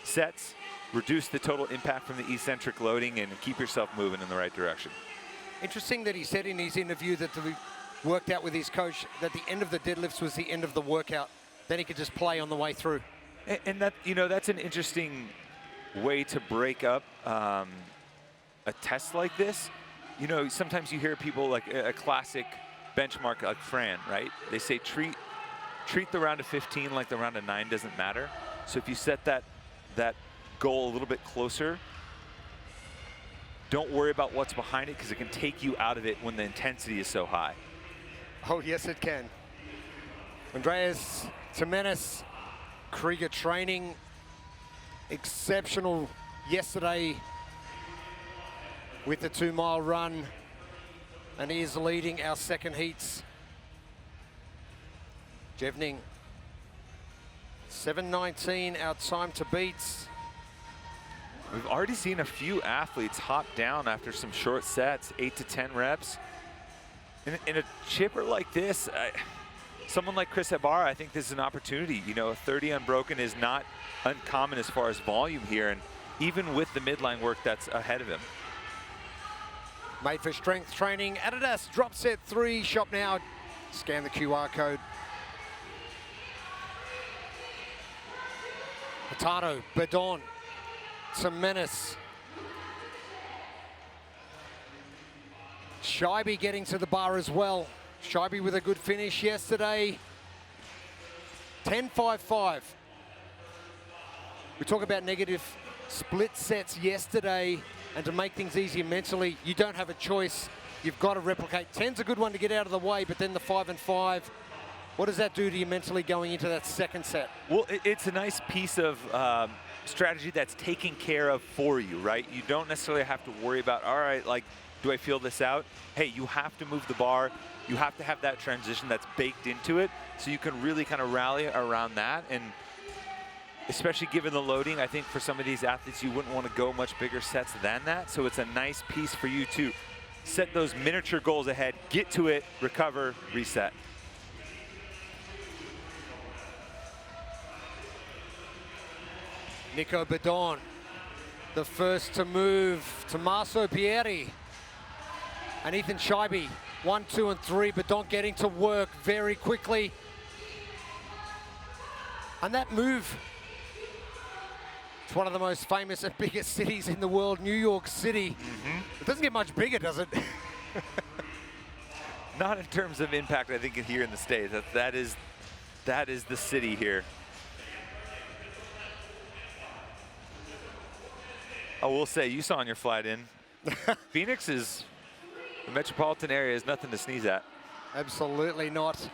sets, reduce the total impact from the eccentric loading, and keep yourself moving in the right direction. Interesting that he said in his interview that he worked out with his coach that the end of the deadlifts was the end of the workout. Then he could just play on the way through. And that, you know, that's an interesting way to break up a test like this. You know, sometimes you hear people like a classic benchmark like Fran, right? They say treat the round of 15 like the round of 9 doesn't matter. So if you set that goal a little bit closer, don't worry about what's behind it because it can take you out of it when the intensity is so high. Oh, yes, it can. Andreas Temenis, Krieger training, exceptional yesterday with the 2-mile run, and he is leading our second heats. Jevning, 7:19, our time to beat. We've already seen a few athletes hop down after some short sets, 8 to 10 reps. In a chipper like this, someone like Chris Ibarra, I think this is an opportunity. You know, a 30 unbroken is not uncommon as far as volume here, and even with the midline work that's ahead of him. Made for strength training. Adidas drop set 3, shop now. Scan the QR code. Hurtado, Bedon, Temenis. Scheibe getting to the bar as well. Scheibe with a good finish yesterday. 10.55. We talk about negative split sets yesterday, and to make things easier mentally, you don't have a choice. You've got to replicate. 10's a good one to get out of the way, but then the 5 and 5. What does that do to you mentally going into that second set? Well, it's a nice piece of strategy that's taken care of for you, right? You don't necessarily have to worry about, all right, like, do I feel this out? Hey, you have to move the bar. You have to have that transition that's baked into it, so you can really kind of rally around that. And especially given the loading, I think for some of these athletes, you wouldn't want to go much bigger sets than that. So it's a nice piece for you to set those miniature goals ahead, get to it, recover, reset. Nico Bedon, the first to move. Tommaso Pieri and Ethan Scheibe, 1, 2, and 3. Bedon getting to work very quickly. And that move, it's one of the most famous and biggest cities in the world, New York City. It doesn't get much bigger, does it? Not in terms of impact, I think, here in the States. That is the city here. I will say, you saw on your flight in, Phoenix is, the metropolitan area is nothing to sneeze at. Absolutely not.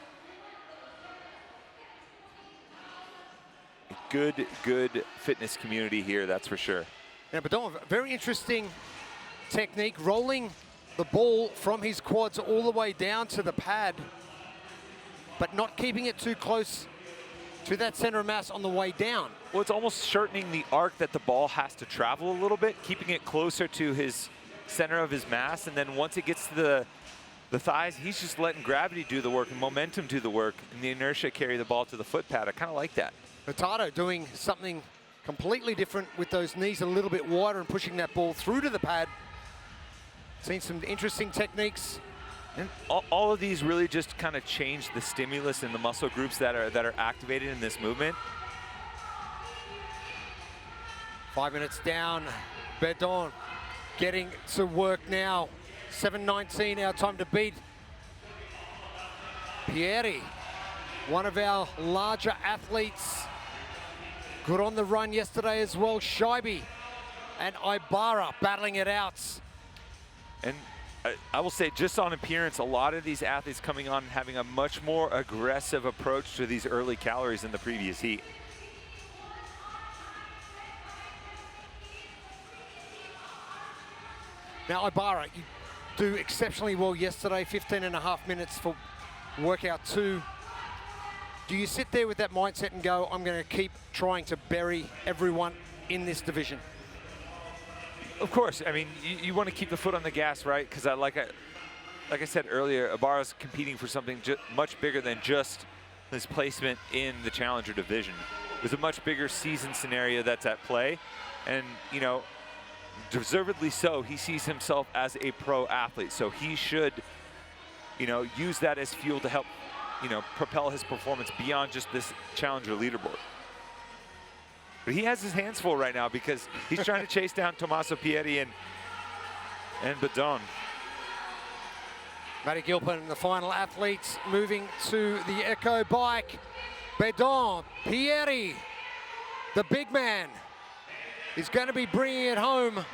good fitness community here, that's for sure. Yeah, but Don, very interesting technique, rolling the ball from his quads all the way down to the pad, but not keeping it too close to that center of mass on the way down. Well, it's almost shortening the arc that the ball has to travel a little bit, keeping it closer to his center of his mass, and then once it gets to the thighs, he's just letting gravity do the work and momentum do the work, and the inertia carry the ball to the foot pad. I kind of like that. Hurtado doing something completely different with those knees a little bit wider and pushing that ball through to the pad. Seen some interesting techniques. And all of these really just kind of change the stimulus in the muscle groups that are activated in this movement. 5 minutes down, Bedon getting to work now. 7:19, our time to beat. Pieri, one of our larger athletes. Good on the run yesterday as well. Scheibe and Ibarra battling it out. And I will say, just on appearance, a lot of these athletes coming on and having a much more aggressive approach to these early calories in the previous heat. Now, Ibarra, you do exceptionally well yesterday, 15.5 minutes for workout 2. Do you sit there with that mindset and go, I'm going to keep trying to bury everyone in this division? Of course. I mean, you want to keep the foot on the gas, right? Because like I said earlier, Ibarra's competing for something much bigger than just his placement in the challenger division. There's a much bigger season scenario that's at play. And, you know, deservedly so, he sees himself as a pro athlete. So he should, you know, use that as fuel to help, you know, propel his performance beyond just this challenger leaderboard. But he has his hands full right now because he's trying to chase down Tommaso Pieri and Bedon. Matty Gilpin, the final athletes, moving to the Echo bike. Bedon, Pieri, the big man, is going to be bringing it home.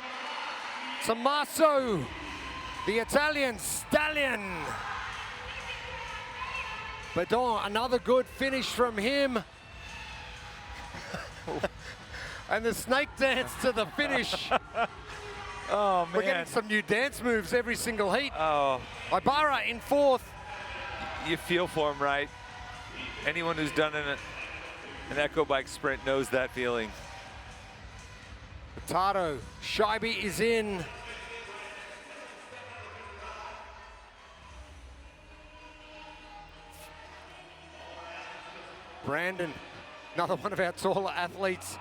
Tommaso, the Italian stallion. Bedon, another good finish from him. And the snake dance to the finish. Oh, man. We're getting some new dance moves every single heat. Oh. Ibarra in 4th. You feel for him, right? Anyone who's done an Echo Bike sprint knows that feeling. Hurtado, Scheibe is in. Brandon, another one of our taller athletes.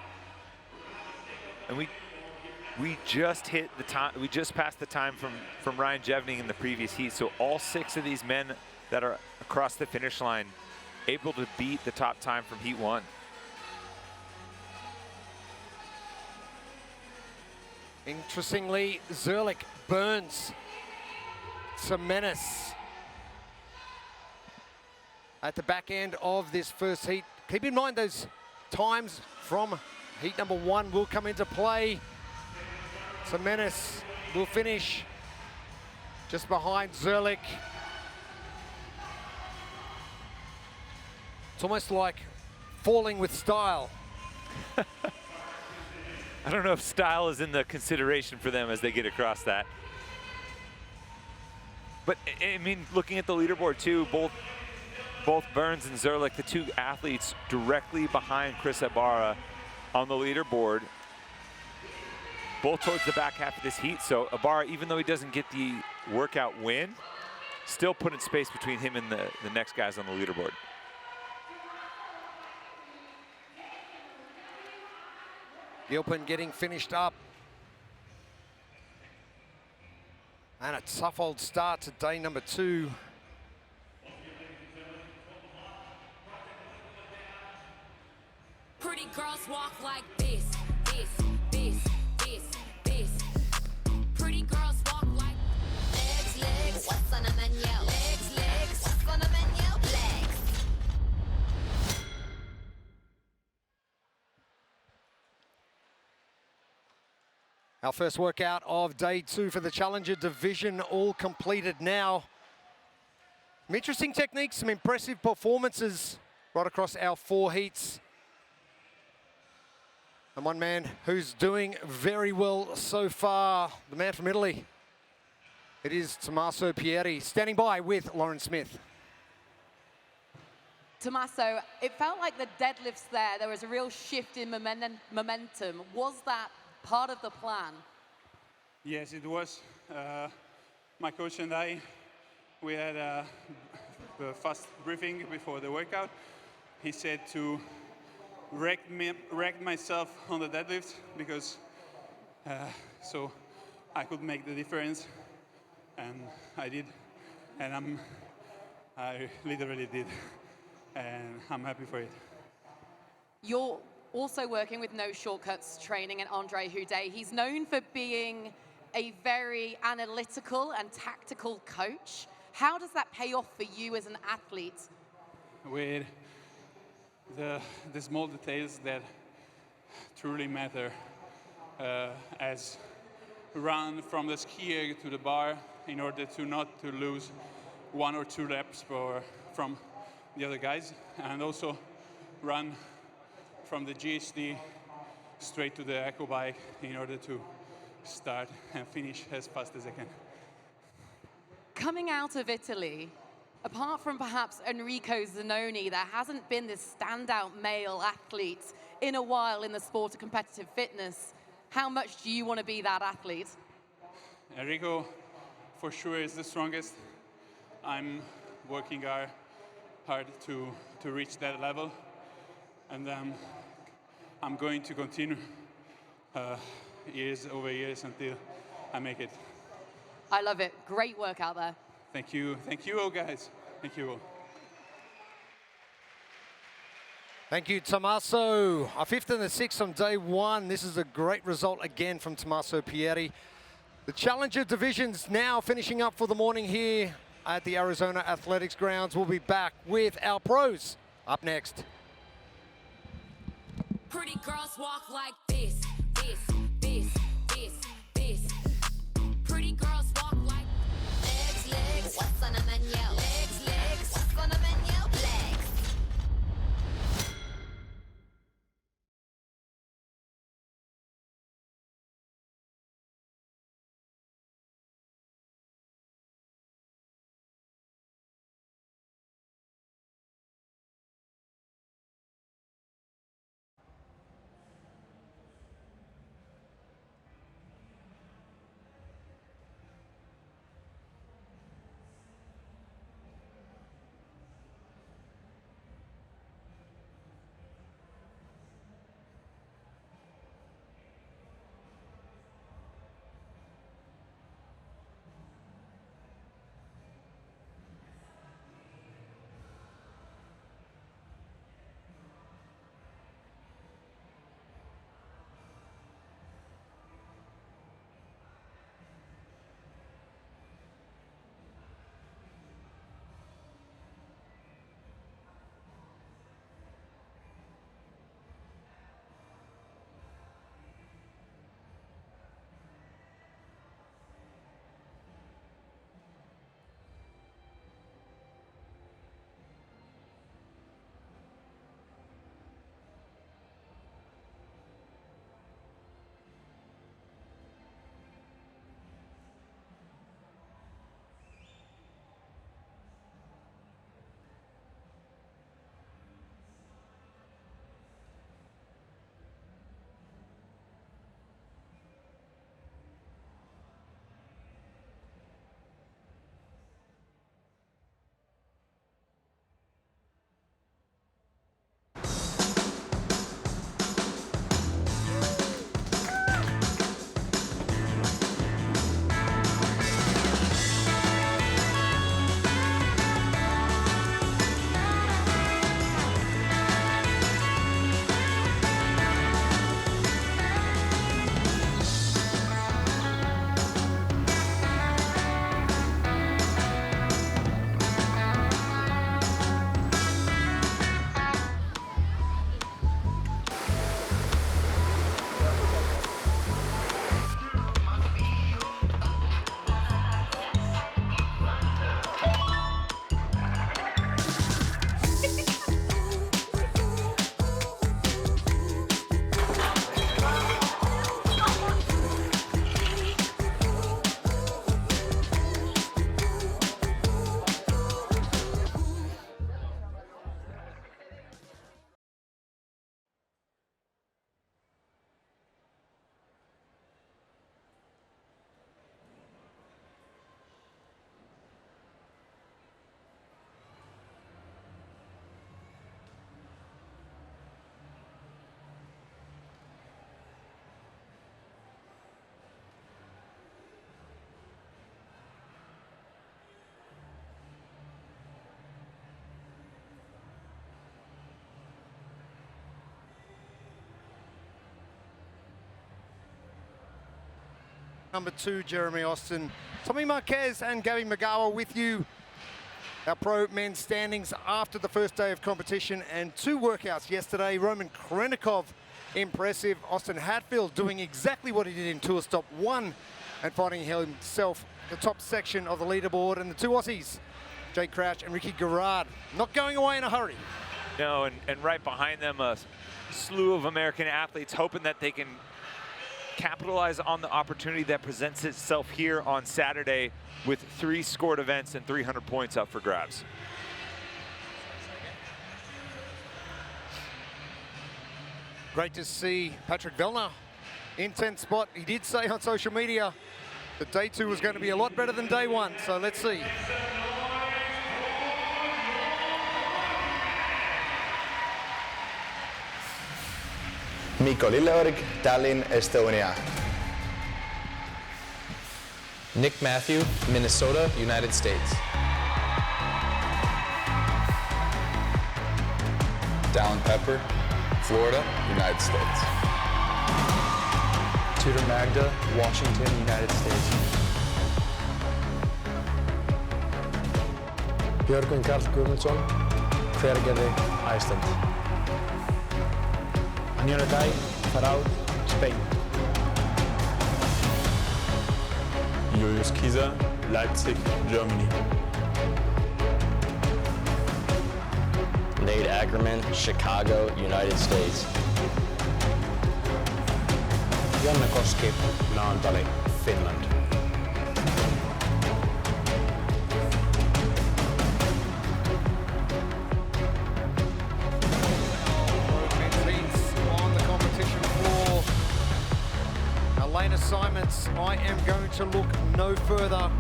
And we just hit the time, we just passed the time from Ryan Jevning in the previous heat. So all 6 of these men that are across the finish line able to beat the top time from heat 1. Interestingly, Zerlich burns Semenis at the back end of this first heat. Keep in mind those times from heat number 1 will come into play. Semenis will finish just behind Zerlich. It's almost like falling with style. I don't know if style is in the consideration for them as they get across that. But I mean, looking at the leaderboard too, both Burns and Zerlich, the 2 athletes directly behind Chris Ibarra on the leaderboard, both towards the back half of this heat. So Ibarra, even though he doesn't get the workout win, still putting space between him and the next guys on the leaderboard. Gilpin getting finished up. And a tough old start to day number 2. Pretty girls walk like this, this, this, this, this. Pretty girls walk like legs, legs, what's on the menu? Legs, legs, what's on the menu? Legs. Our first workout of day 2 for the Challenger division all completed now. Some interesting techniques, some impressive performances right across our 4 heats. And one man who's doing very well so far, the man from Italy. It is Tommaso Pieri standing by with Lauren Smith. Tommaso, it felt like the deadlifts there was a real shift in momentum. Was that part of the plan? Yes, it was. My coach and I, we had a fast briefing before the workout. He said to wreck myself on the deadlift because so I could make the difference, and I did, and I literally did, and I'm happy for it. You're also working with No Shortcuts training and Andre Houdet. He's known for being a very analytical and tactical coach. How does that pay off for you as an athlete? With the small details that truly matter, as run from the skier to the bar in order to not to lose 1 or 2 laps from the other guys, and also run from the GHD straight to the Echo bike in order to start and finish as fast as I can. Coming out of Italy, apart from perhaps Enrico Zanoni, there hasn't been this standout male athlete in a while in the sport of competitive fitness. How much do you want to be that athlete? Enrico, for sure, is the strongest. I'm working hard to reach that level, and I'm going to continue years over years until I make it. I love it. Great work out there. Thank you all, guys. Thank you all. Thank you, Tommaso. A 5th and a 6th on day 1. This is a great result again from Tommaso Pieri. The Challenger divisions now finishing up for the morning here at the Arizona Athletics Grounds. We'll be back with our pros up next. Pretty girls walk like this, this, this, this, this. Pretty girls walk like legs, legs. What's on the menu? Legs, legs. What's on the menu? Legs. number 2, Jeremy Austin. Tommy Marquez and Gabby Magawa with you. Our pro men's standings after the first day of competition and 2 workouts yesterday. Roman Krenikov, impressive. Austin Hatfield doing exactly what he did in tour stop 1 and finding himself the top section of the leaderboard. And the 2 Aussies, Jake Crouch and Ricky Garrard, not going away in a hurry. No, and right behind them, a slew of American athletes hoping that they can capitalize on the opportunity that presents itself here on Saturday with 3 scored events and 300 points up for grabs. Great to see Patrick Vellner in 10th spot. He did say on social media that day 2 was going to be a lot better than day 1, so let's see. Mikko Lilleorg, Tallinn, Estonia. Nick Matthew, Minnesota, United States. Dallin Pepper, Florida, United States. Tudor Magda, Washington, United States. Björgvin Karl Guðmundsson, Hveragerði, Iceland. Aniona Dai, Farao, Spain. Julius Kieser, Leipzig, Germany. Nate Ackerman, Chicago, United States. Janne Koski, Naantali, Finland. On the competition floor, Elena Simons, I am going to look no further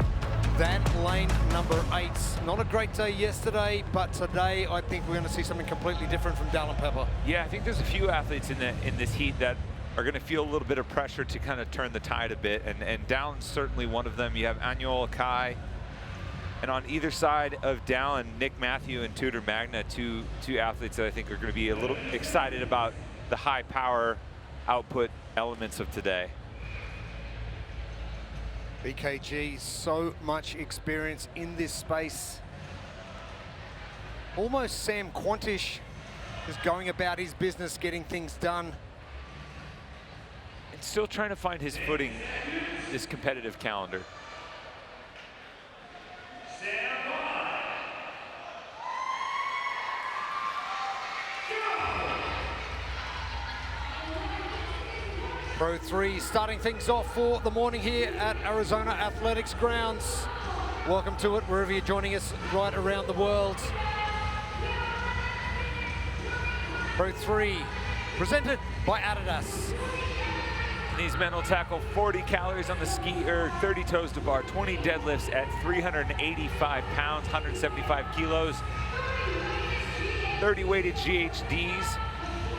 than lane number 8. Not a great day yesterday, but today I think we're going to see something completely different from Dallin Pepper. Yeah, I think there's a few athletes in this heat that are going to feel a little bit of pressure to kind of turn the tide a bit, and Dallin's certainly one of them. You have Annual Kai, and on either side of Dallin, Nick Matthew and Tudor Magna, two athletes that I think are going to be a little excited about the high power output elements of today. BKG, so much experience in this space. Almost Sam Quantish is going about his business, getting things done. And still trying to find his footing this competitive calendar. Pro 3 starting things off for the morning here at Arizona Athletics Grounds. Welcome to it wherever you're joining us right around the world. Pro 3 presented by Adidas. These men will tackle 40 calories on the ski erg, 30 toes to bar, 20 deadlifts at 385 pounds, 175 kilos, 30 weighted GHDs,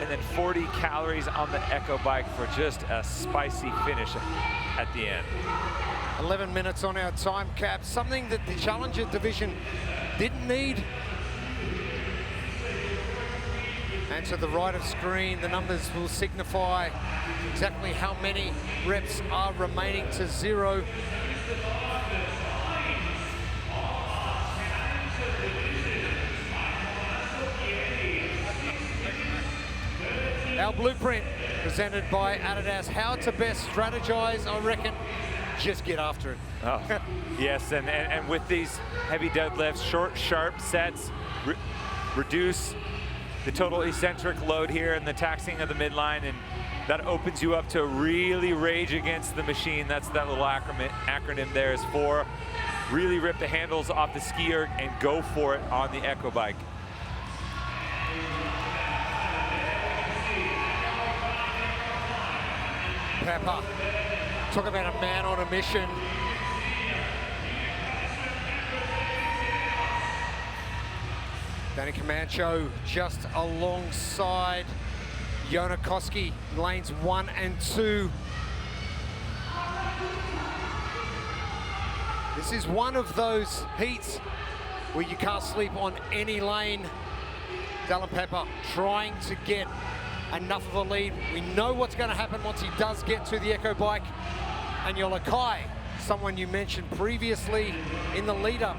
and then 40 calories on the Echo bike for just a spicy finish at the end. 11 minutes on our time cap, something that the Challenger division didn't need. And to the right of screen, the numbers will signify exactly how many reps are remaining to 0. Our blueprint presented by Adidas, how to best strategize, I reckon, just get after it. Oh, yes, and with these heavy deadlifts, short, sharp sets, reduce the total eccentric load here and the taxing of the midline, and that opens you up to really rage against the machine. That's that little acronym there is for. Really rip the handles off the ski erg and go for it on the Echo bike. Pepper, talk about a man on a mission. Danny Camacho just alongside Jona Koski, lanes 1 and 2. This is one of those heats where you can't sleep on any lane. Dallin Pepper trying to get enough of a lead. We know what's going to happen once he does get to the Echo bike. And Yolakai, someone you mentioned previously in the lead-up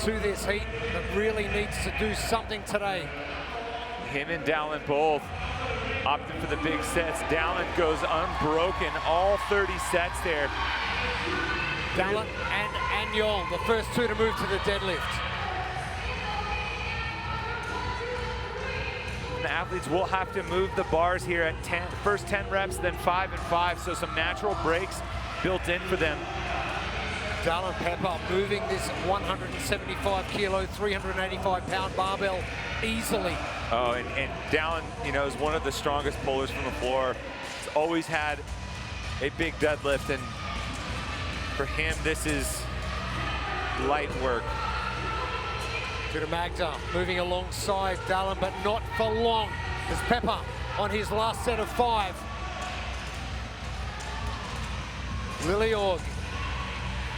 to this heat that really needs to do something today. Him and Dallin both opting for the big sets. Dallin goes unbroken all 30 sets there. Dallin and Anyol, the first two to move to the deadlift. The athletes will have to move the bars here at first 10 reps, then 5 and 5, so some natural breaks built in for them. Dallin Pepper moving this 175 kilo, 385 pound barbell easily. Oh, and Dallin, you know, is one of the strongest pullers from the floor. He's always had a big deadlift, and for him, this is light work. Tudor Magda moving alongside Dallin, but not for long. As Pepper on his last set of 5. Liliorg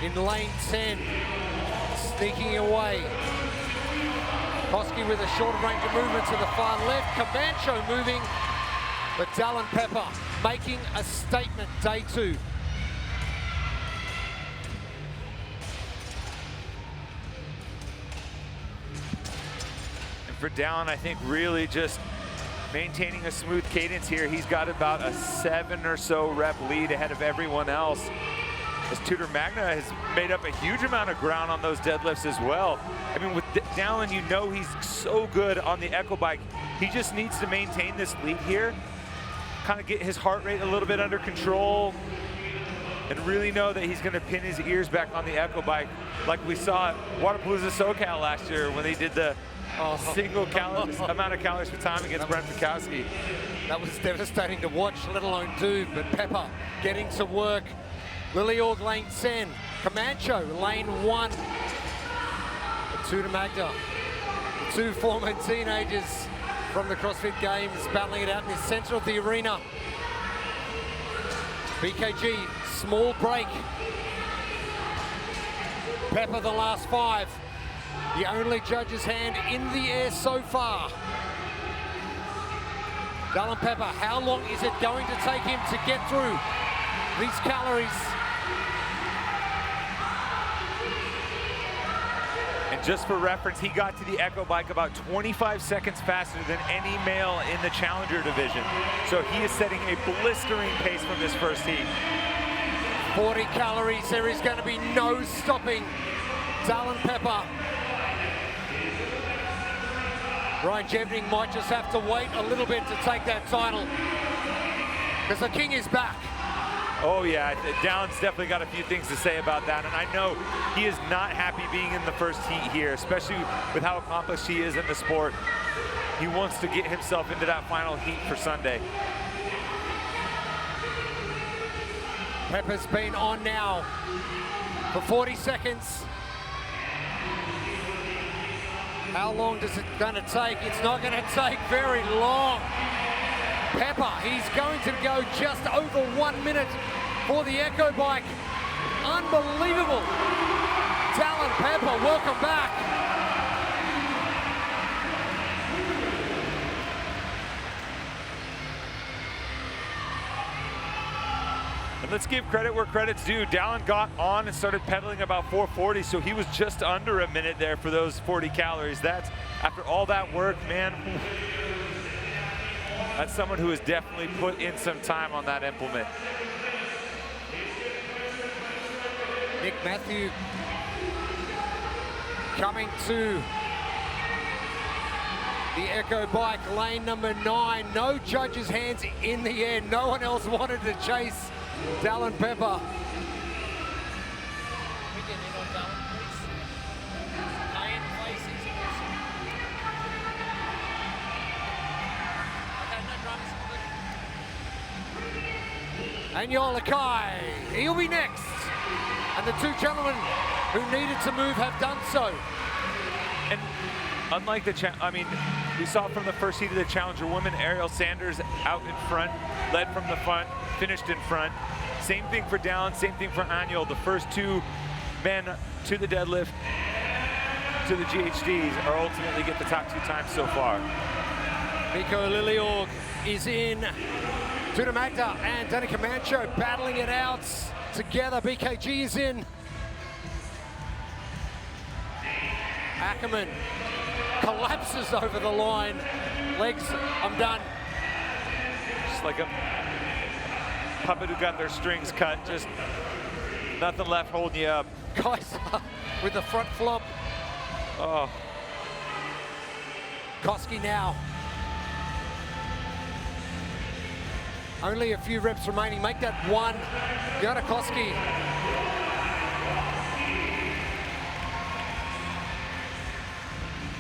in lane 10, sneaking away. Koski with a shorter range of movement to the far left. Cabancho moving, but Dallin Pepper making a statement, day 2. And for Dallin, I think really just maintaining a smooth cadence here. He's got about a 7 or so rep lead ahead of everyone else. As Tudor Magna has made up a huge amount of ground on those deadlifts as well. I mean, with Dallin, you know he's so good on the Echo Bike. He just needs to maintain this lead here, kind of get his heart rate a little bit under control, and really know that he's gonna pin his ears back on the Echo Bike, like we saw at Waterpalooza SoCal last year when they did the single amount of calories per time against Brent Fikowski. That was devastating to watch, let alone do, but Pepper getting to work. Liliorg lane 10, Camancho lane 1. Tudor Magda, the two former teenagers from the CrossFit Games battling it out in the center of the arena. BKG, small break. Pepper the last 5. The only judge's hand in the air so far. Dallin Pepper, how long is it going to take him to get through these calories? And just for reference, he got to the Echo Bike about 25 seconds faster than any male in the Challenger division. So he is setting a blistering pace from this first heat. 40 calories, there is going to be no stopping Dallin Pepper. Ryan Jevning might just have to wait a little bit to take that title, because the king is back. Oh yeah, Dallin's definitely got a few things to say about that, and I know he is not happy being in the first heat here, especially with how accomplished he is in the sport. He wants to get himself into that final heat for Sunday. Pepper's been on now for 40 seconds. How long does it gonna take? It's not gonna take very long. Pepper, he's going to go just over 1 minute for the Echo Bike. Unbelievable. Dallin Pepper, welcome back. And let's give credit where credit's due. Dallin got on and started pedaling about 440, so he was just under a minute there for those 40 calories. That's, after all that work, man, that's someone who has definitely put in some time on that implement. Nick Matthew coming to the Echo Bike, lane number 9. No judges' hands in the air. No one else wanted to chase Dallin Pepper. And Yolakai, he'll be next. And the two gentlemen who needed to move have done so. And unlike we saw from the first heat of the Challenger women, Ariel Sanders out in front, led from the front, finished in front. Same thing for Dallin, same thing for Anyol. The first two men to the deadlift, to the GHDs, are ultimately get the top 2 times so far. Mikko Liliorg is in Tuna Magda and Danica Mancho battling it out together. BKG is in. Ackerman collapses over the line. Legs, I'm done. Just like a puppet who got their strings cut, just nothing left holding you up. Kaiser with the front flop. Oh. Koski now. Only a few reps remaining. Make that one. Go to Koski.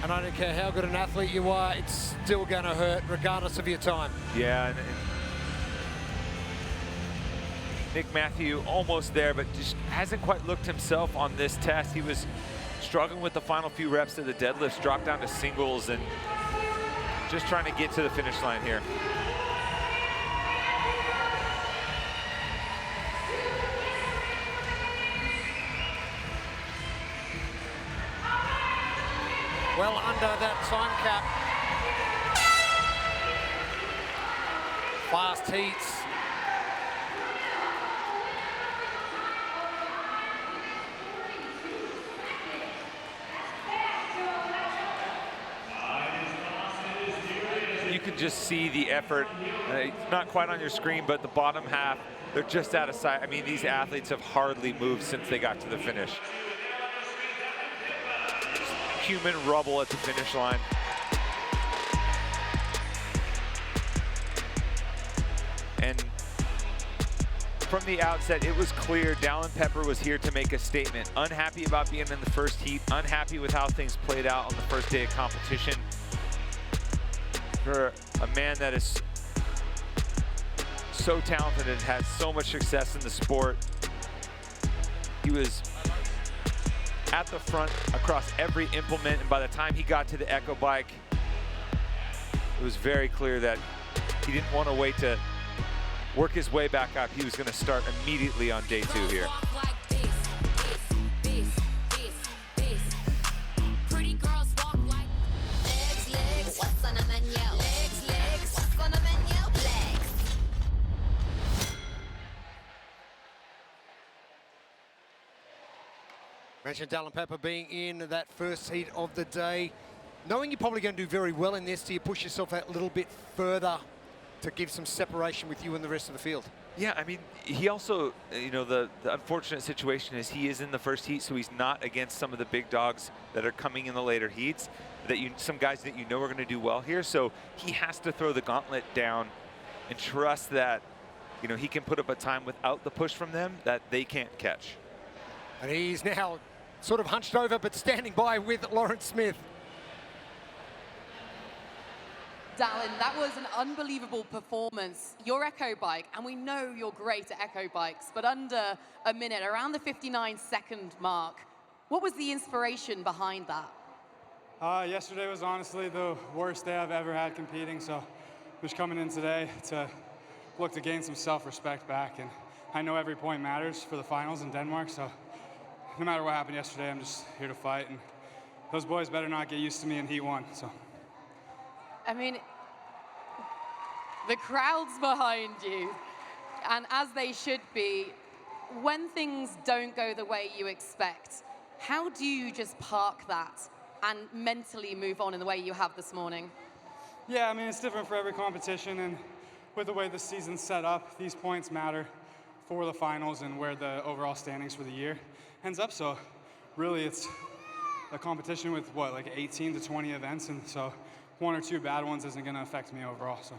And I don't care how good an athlete you are, it's still going to hurt regardless of your time. Yeah, and Nick Matthew almost there, but just hasn't quite looked himself on this test. He was struggling with the final few reps of the deadlifts, dropped down to singles, and just trying to get to the finish line here. Well under that time cap. Fast heats. You can just see the effort. Not quite on your screen, but the bottom half, they're just out of sight. I mean, these athletes have hardly moved since they got to the finish. Human rubble at the finish line. And from the outset, it was clear Dallin Pepper was here to make a statement. Unhappy about being in the first heat, unhappy with how things played out on the first day of competition. For a man that is so talented and has so much success in the sport, he was at the front across every implement, and by the time he got to the Echo bike, it was very clear that he didn't want to wait to work his way back up. He was going to start immediately on day 2 here. Mentioned Dallin Pepper being in that first heat of the day. Knowing you're probably going to do very well in this, do you push yourself out a little bit further to give some separation with you and the rest of the field? Yeah, I mean, he also, you know, the unfortunate situation is he is in the first heat, so he's not against some of the big dogs that are coming in the later heats, some guys that you know are going to do well here. So he has to throw the gauntlet down and trust that, you know, he can put up a time without the push from them that they can't catch. And he's now sort of hunched over, but standing by with Lawrence Smith. Dallin, that was an unbelievable performance. Your Echo bike, and we know you're great at Echo bikes, but under a minute, around the 59-second mark. What was the inspiration behind that? Yesterday was honestly the worst day I've ever had competing, so just coming in today to look to gain some self-respect back, and I know every point matters for the finals in Denmark, so no matter what happened yesterday, I'm just here to fight, and those boys better not get used to me in Heat 1, so. I mean, the crowd's behind you, and as they should be. When things don't go the way you expect, how do you just park that and mentally move on in the way you have this morning? Yeah, I mean, it's different for every competition, and with the way the season's set up, these points matter for the finals and where the overall standings for the year ends up. So really it's a competition with what, like 18 to 20 events, and so 1 or 2 bad ones isn't going to affect me overall. So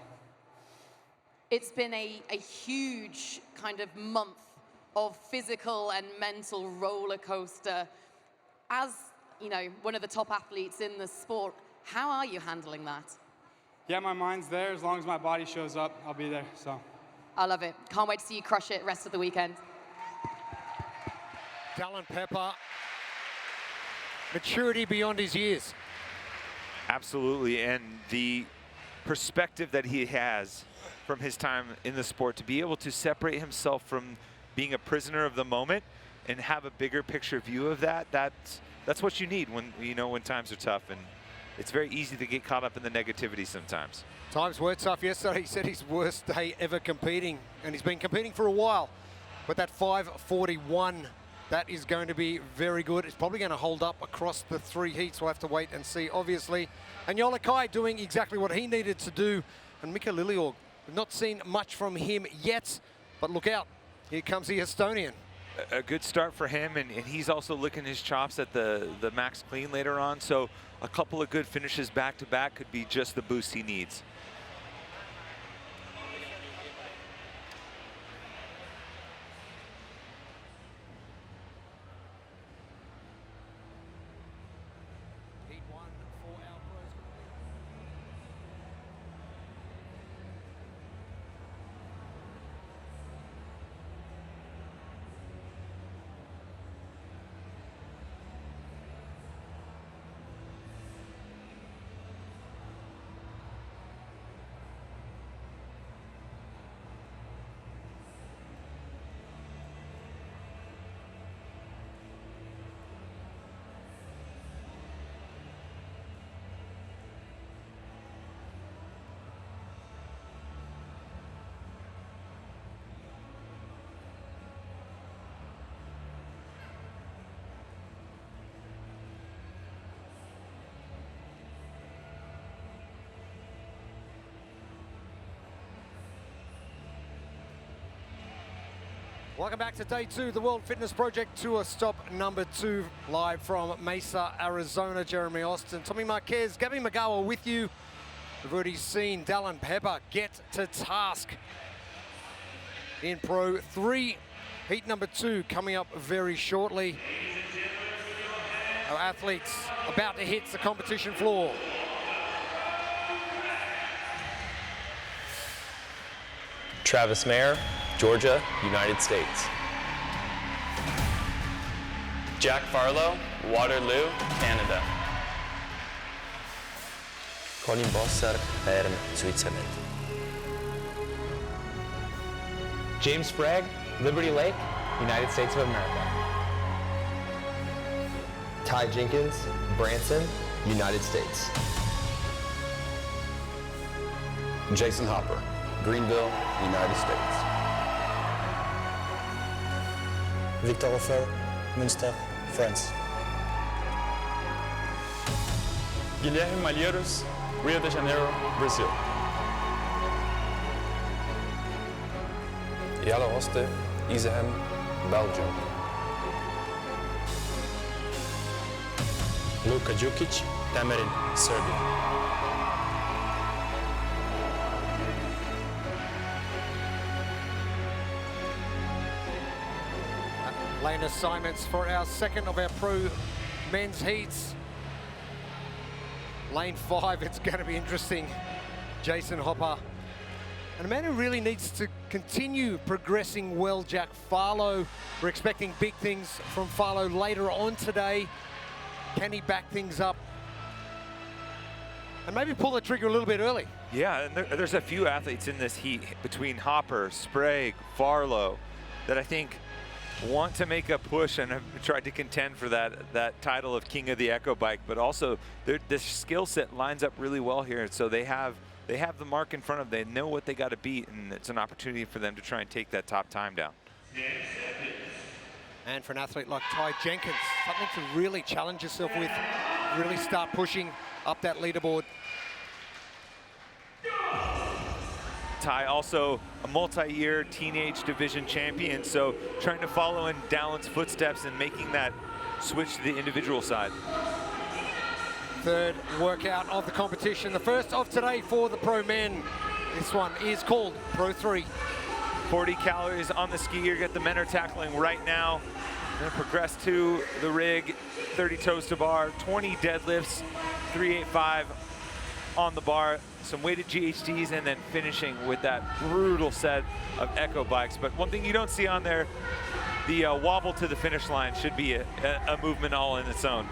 it's been a huge kind of month of physical and mental roller coaster. As, you know, one of the top athletes in the sport, how are you handling that? Yeah, my mind's there. As long as my body shows up, I'll be there. So I love it. Can't wait to see you crush it rest of the weekend. Dallin Pepper, maturity beyond his years. Absolutely, and the perspective that he has from his time in the sport to be able to separate himself from being a prisoner of the moment and have a bigger picture view of that, that's what you need when, you know, when times are tough. And it's very easy to get caught up in the negativity sometimes. Times were tough yesterday. He said his worst day ever competing, and he's been competing for a while. But that 5:41, that is going to be very good. It's probably going to hold up across the 3 heats. We'll have to wait and see, obviously. And Yolakai doing exactly what he needed to do. And Mika Liliorg, we've not seen much from him yet, but look out. Here comes the Estonian. A good start for him, and he's also licking his chops at the max clean later on. So a couple of good finishes back-to-back could be just the boost he needs. Welcome back to day 2, the World Fitness Project Tour stop number 2, live from Mesa, Arizona. Jeremy Austin, Tommy Marquez, Gabby Magawa with you. We've already seen Dallin Pepper get to task in Pro 3. Heat number 2 coming up very shortly. Our athletes about to hit the competition floor. Travis Mayer, Georgia, United States. Jack Farlow, Waterloo, Canada. Colin Bosser, Bern, Switzerland. James Sprague, Liberty Lake, United States of America. Ty Jenkins, Branson, United States. Jason Hopper, Greenville, United States. Victor Hofer, Münster, France. Guilherme Malheiros, Rio de Janeiro, Brazil. Jelle Hoste, Isehem, Belgium. Luka Đukić, Temerin, Serbia. Lane assignments for our second of our pro men's heats. Lane 5, it's going to be interesting. Jason Hopper. And a man who really needs to continue progressing well, Jack Farlow. We're expecting big things from Farlow later on today. Can he back things up? And maybe pull the trigger a little bit early. Yeah, and there's a few athletes in this heat between Hopper, Sprague, Farlow that I think want to make a push and have tried to contend for that title of King of the Echo Bike, but also the skill set lines up really well here. So they have the mark in front of them. They know what they got to beat, and it's an opportunity for them to try and take that top time down. And for an athlete like Ty Jenkins, something to really challenge yourself with, really start pushing up that leaderboard. Ty also a multi-year teenage division champion, so trying to follow in Dallin's footsteps and making that switch to the individual side. Third workout of the competition, the first of today for the pro men. This one is called Pro 3. 40 calories on the ski gear. Get the men are tackling right now. Then progress to the rig, 30 toes to bar, 20 deadlifts, 385 on the bar, some weighted GHDs, and then finishing with that brutal set of Echo bikes. But one thing you don't see on there, the wobble to the finish line should be a movement all in its own.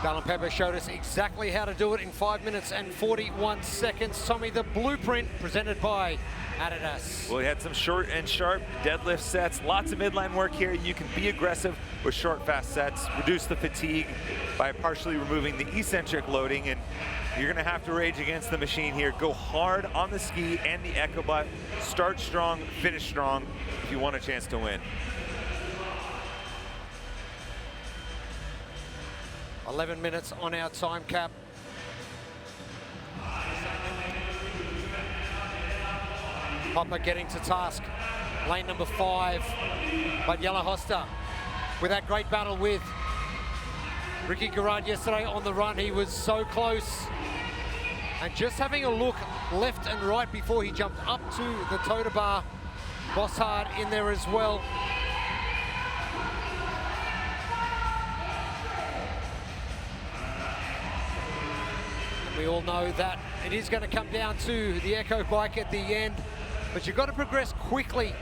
Dallin Pepper showed us exactly how to do it in 5 minutes and 41 seconds. Tommy, the blueprint presented by Adidas. Well, he had some short and sharp deadlift sets, lots of midline work here. You can be aggressive with short, fast sets, reduce the fatigue by partially removing the eccentric loading, and you're gonna have to rage against the machine here. Go hard on the ski and the echo butt. Start strong, finish strong if you want a chance to win. 11 minutes on our time cap. Hopper getting to task. Lane number 5. But Jelle Hoster with that great battle with Ricky Garrard yesterday on the run. He was so close. And just having a look left and right before he jumped up to the toter bar. Bossard in there as well. We all know that it is going to come down to the Echo bike at the end, but you've got to progress quickly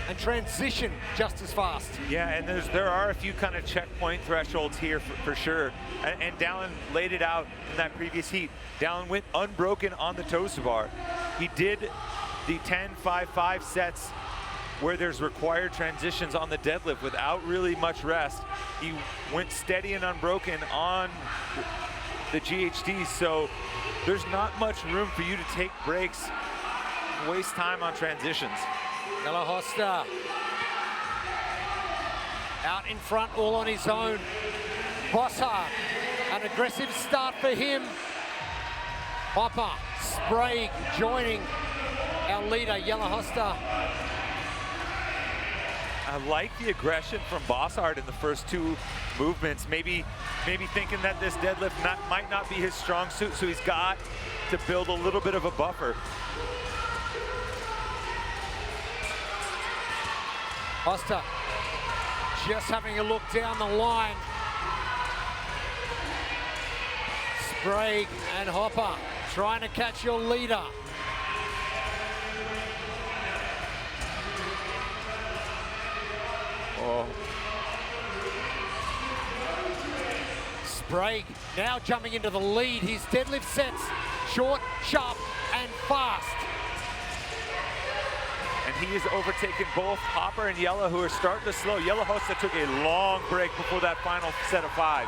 and transition just as fast. Yeah, and there are a few kind of checkpoint thresholds here for sure. And Dallin laid it out in that previous heat. Dallin went unbroken on the toaster bar. He did the 10-5-5 sets where there's required transitions on the deadlift without really much rest. He went steady and unbroken on the GHD, so there's not much room for you to take breaks, waste time on transitions. Jelle Hoster out in front, all on his own. Bossard, an aggressive start for him. Hopper, Sprague joining our leader, Jelle Hoster. I like the aggression from Bossard in the first 2 movements. Maybe thinking that this deadlift might not be his strong suit, so he's got to build a little bit of a buffer. Hoster just having a look down the line. Sprague and Hopper trying to catch your leader. Oh. Sprague now jumping into the lead. His deadlift sets short, sharp, and fast. And he has overtaken both Hopper and Jelle, who are starting to slow. Jelle Hoster took a long break before that final set of 5.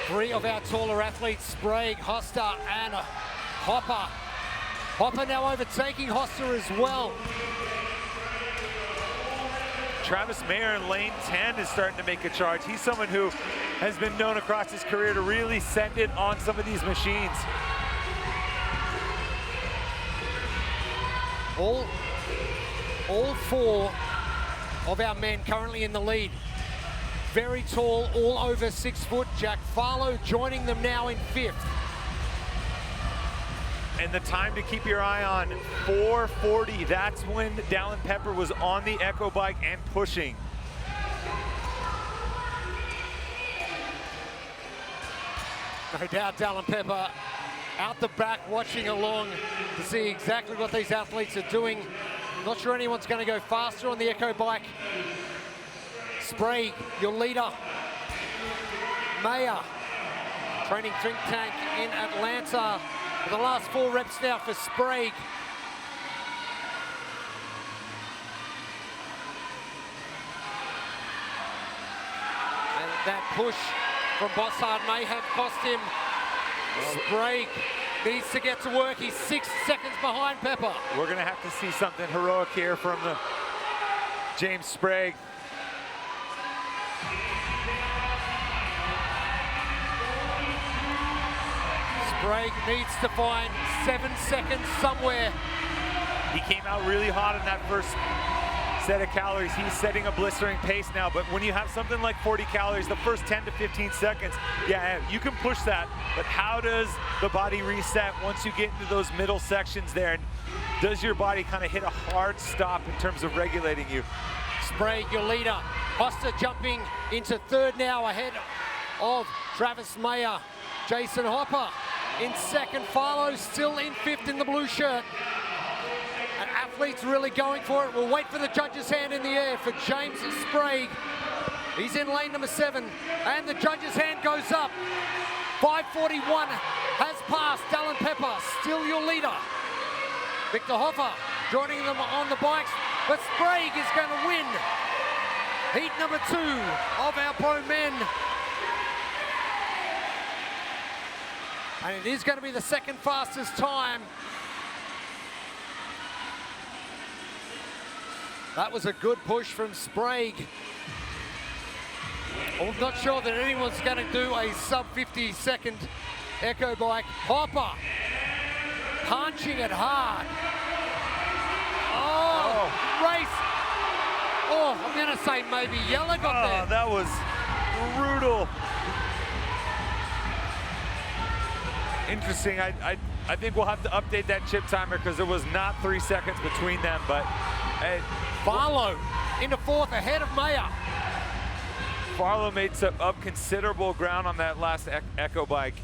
3 of our taller athletes, Sprague, Hoster, and Hopper. Hopper now overtaking Hoster as well. Travis Mayer in lane 10 is starting to make a charge. He's someone who has been known across his career to really send it on some of these machines. All 4 of our men currently in the lead. Very tall, all over 6 foot. Jack Farlow joining them now in 5th. And the time to keep your eye on, 4:40. That's when Dallin Pepper was on the Echo bike and pushing. No doubt Dallin Pepper out the back watching along to see exactly what these athletes are doing. Not sure anyone's going to go faster on the Echo bike. Sprague, your leader. Mayer, training think tank in Atlanta. For the last 4 reps now for Sprague. And that push from Bossard may have cost him. Sprague needs to get to work. He's 6 seconds behind Pepper. We're going to have to see something heroic here from the James Sprague. Sprague needs to find 7 seconds somewhere. He came out really hot in that first set of calories. He's setting a blistering pace now, but when you have something like 40 calories, the first 10 to 15 seconds, yeah, you can push that, but how does the body reset once you get into those middle sections there? And does your body kind of hit a hard stop in terms of regulating you? Sprague, your leader. Hoster jumping into 3rd now ahead of Travis Mayer. Jason Hopper in 2nd. Farlow still in 5th in the blue shirt. And athletes really going for it. We'll wait for the judge's hand in the air for James Sprague. He's in lane number 7, and the judge's hand goes up. 5:41 has passed. Dallin Pepper, still your leader. Victor Hoffer joining them on the bikes, but Sprague is going to win heat number 2 of our pro men. And it is going to be the second fastest time. That was a good push from Sprague. I'm not sure that anyone's going to do a sub 50-second echo bike. Hopper punching it hard. Oh, race. Oh, I'm going to say maybe Yeller got there. That was brutal. Interesting. I think we'll have to update that chip timer because it was not 3 seconds between them, but hey. Barlow into 4th ahead of Mayer. Barlow made up considerable ground on that last echo bike.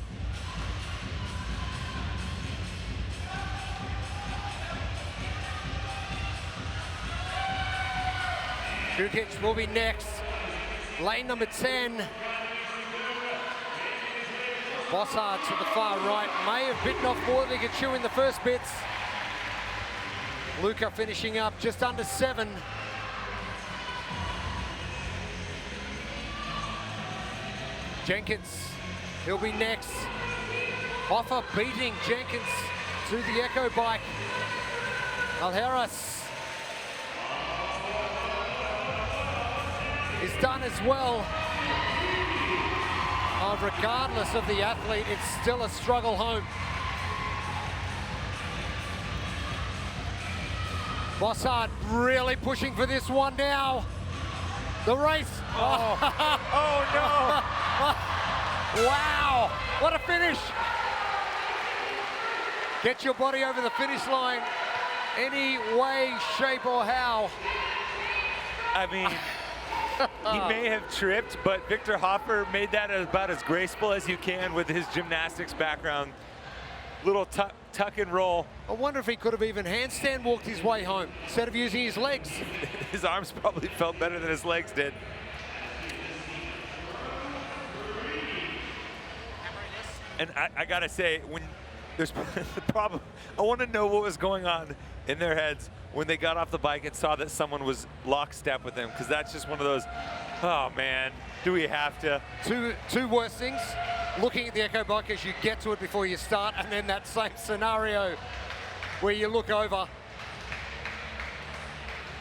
Jukic will be next. Lane number 10. Bossard to the far right. May have bitten off more than he could chew in the first bits. Luca finishing up just under 7. Jenkins, he'll be next. Hoffer beating Jenkins to the echo bike. Alheras is done as well. Regardless of the athlete, it's still a struggle home. Bossard really pushing for this one now. The race. Oh, oh no. Wow, what a finish. Get your body over the finish line any way, shape or how. I mean, he may have tripped, but Victor Hoffer made that about as graceful as you can with his gymnastics background. Little tuck and roll. I wonder if he could have even handstand walked his way home instead of using his legs. His arms probably felt better than his legs did. And I gotta say, when there's the problem, I want to know what was going on in their heads when they got off the bike and saw that someone was lockstep with them, because that's just one of those, oh man, do we have to? Two worst things, looking at the echo bike as you get to it before you start, and then that same scenario where you look over.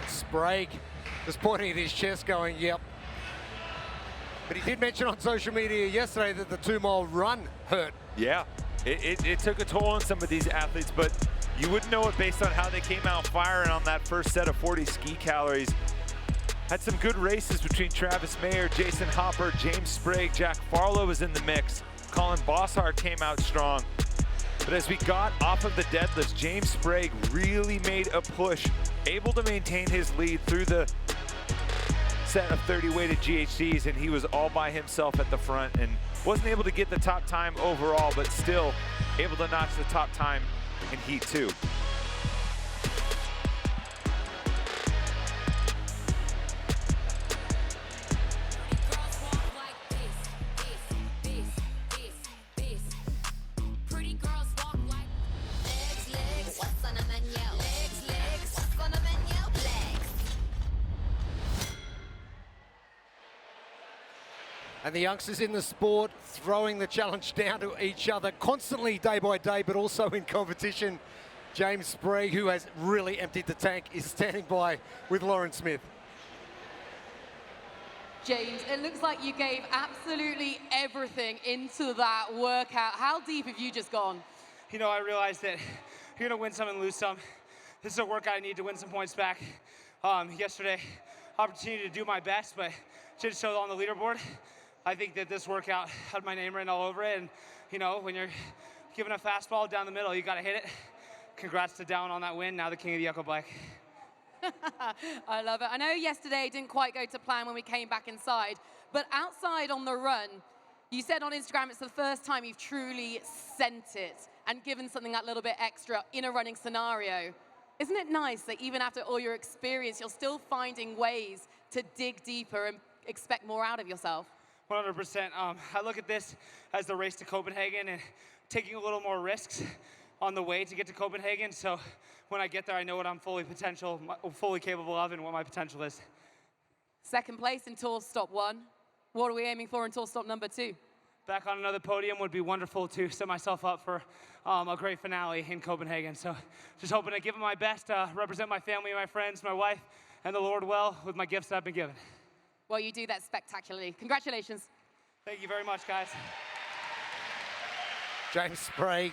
Sprague just pointing at his chest going, yep. But he did mention on social media yesterday that the 2-mile run hurt. Yeah, it took a toll on some of these athletes, but you wouldn't know it based on how they came out firing on that first set of 40 ski calories. Had some good races between Travis Mayer, Jason Hopper, James Sprague, Jack Farlow was in the mix. Colin Bossard came out strong. But as we got off of the deadlifts, James Sprague really made a push, able to maintain his lead through the set of 30 weighted GHDs, and he was all by himself at the front and wasn't able to get the top time overall, but still able to notch the top time in Heat 2. And the youngsters in the sport throwing the challenge down to each other constantly day by day, but also in competition. James Sprague, who has really emptied the tank, is standing by with Lauren Smith. James, it looks like you gave absolutely everything into that workout. How deep have you just gone? You know, I realized that you're gonna win some and lose some. This is a workout I need to win some points back. Yesterday, opportunity to do my best, but didn't show on the leaderboard. I think that this workout had my name written all over it, and you know, when you're giving a fastball down the middle, you gotta hit it. Congrats to Dallin on that win, now the king of the echo bike. I love it. I know yesterday didn't quite go to plan when we came back inside, but outside on the run, you said on Instagram it's the first time you've truly sent it and given something that little bit extra in a running scenario. Isn't it nice that even after all your experience, you're still finding ways to dig deeper and expect more out of yourself? 100%. I look at this as the race to Copenhagen and taking a little more risks on the way to get to Copenhagen. So when I get there, I know what I'm fully capable of and what my potential is. Second place in tour stop 1. What are we aiming for in tour stop number 2? Back on another podium would be wonderful to set myself up for a great finale in Copenhagen. So just hoping to give it my best, represent my family, my friends, my wife, and the Lord well with my gifts that I've been given. Well, you do that spectacularly. Congratulations. Thank you very much, guys. James Sprague.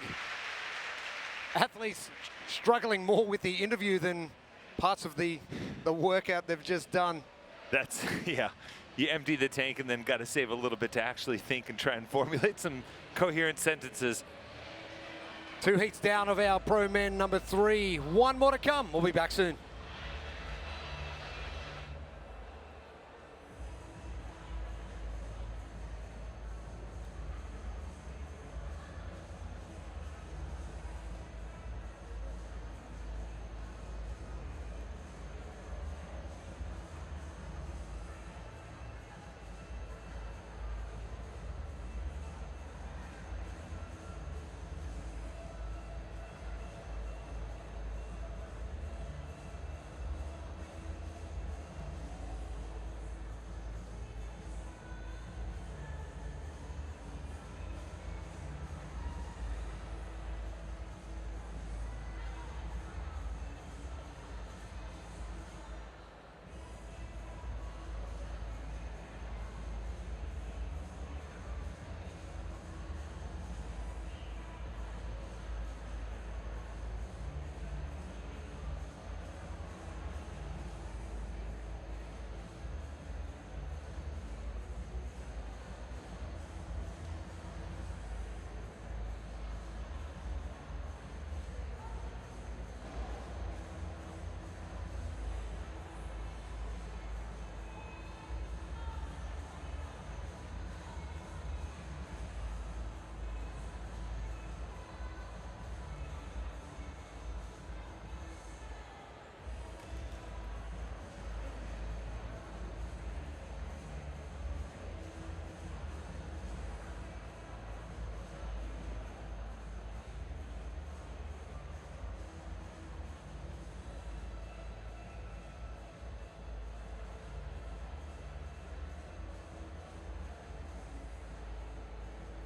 Athletes struggling more with the interview than parts of the workout they've just done. That's, yeah. You empty the tank and then got to save a little bit to actually think and try and formulate some coherent sentences. 2 heats down of our pro men number 3. 1 more to come. We'll be back soon.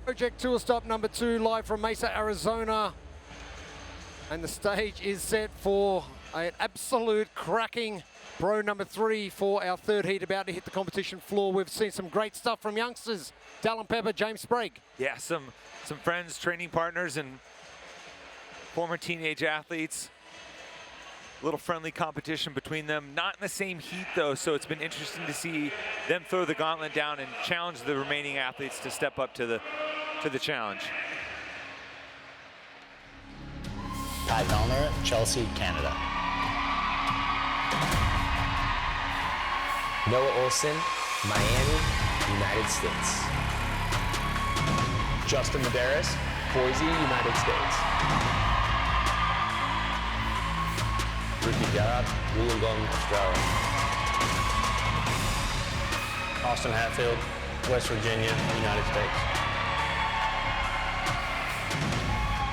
Project Tour stop number 2, live from Mesa, Arizona. And the stage is set for an absolute cracking pro number 3 for our 3rd heat, about to hit the competition floor. We've seen some great stuff from youngsters. Dallin Pepper, James Sprague. Yeah, some friends, training partners, and former teenage athletes. A little friendly competition between them. Not in the same heat, though, so it's been interesting to see them throw the gauntlet down and challenge the remaining athletes to step up to the challenge. Ty Vellner, Chelsea, Canada. Noah Olson, Miami, United States. Justin Medeiros, Boise, United States. Ricky Garrett, Wollongong, Australia. Austin Hatfield, West Virginia, United States.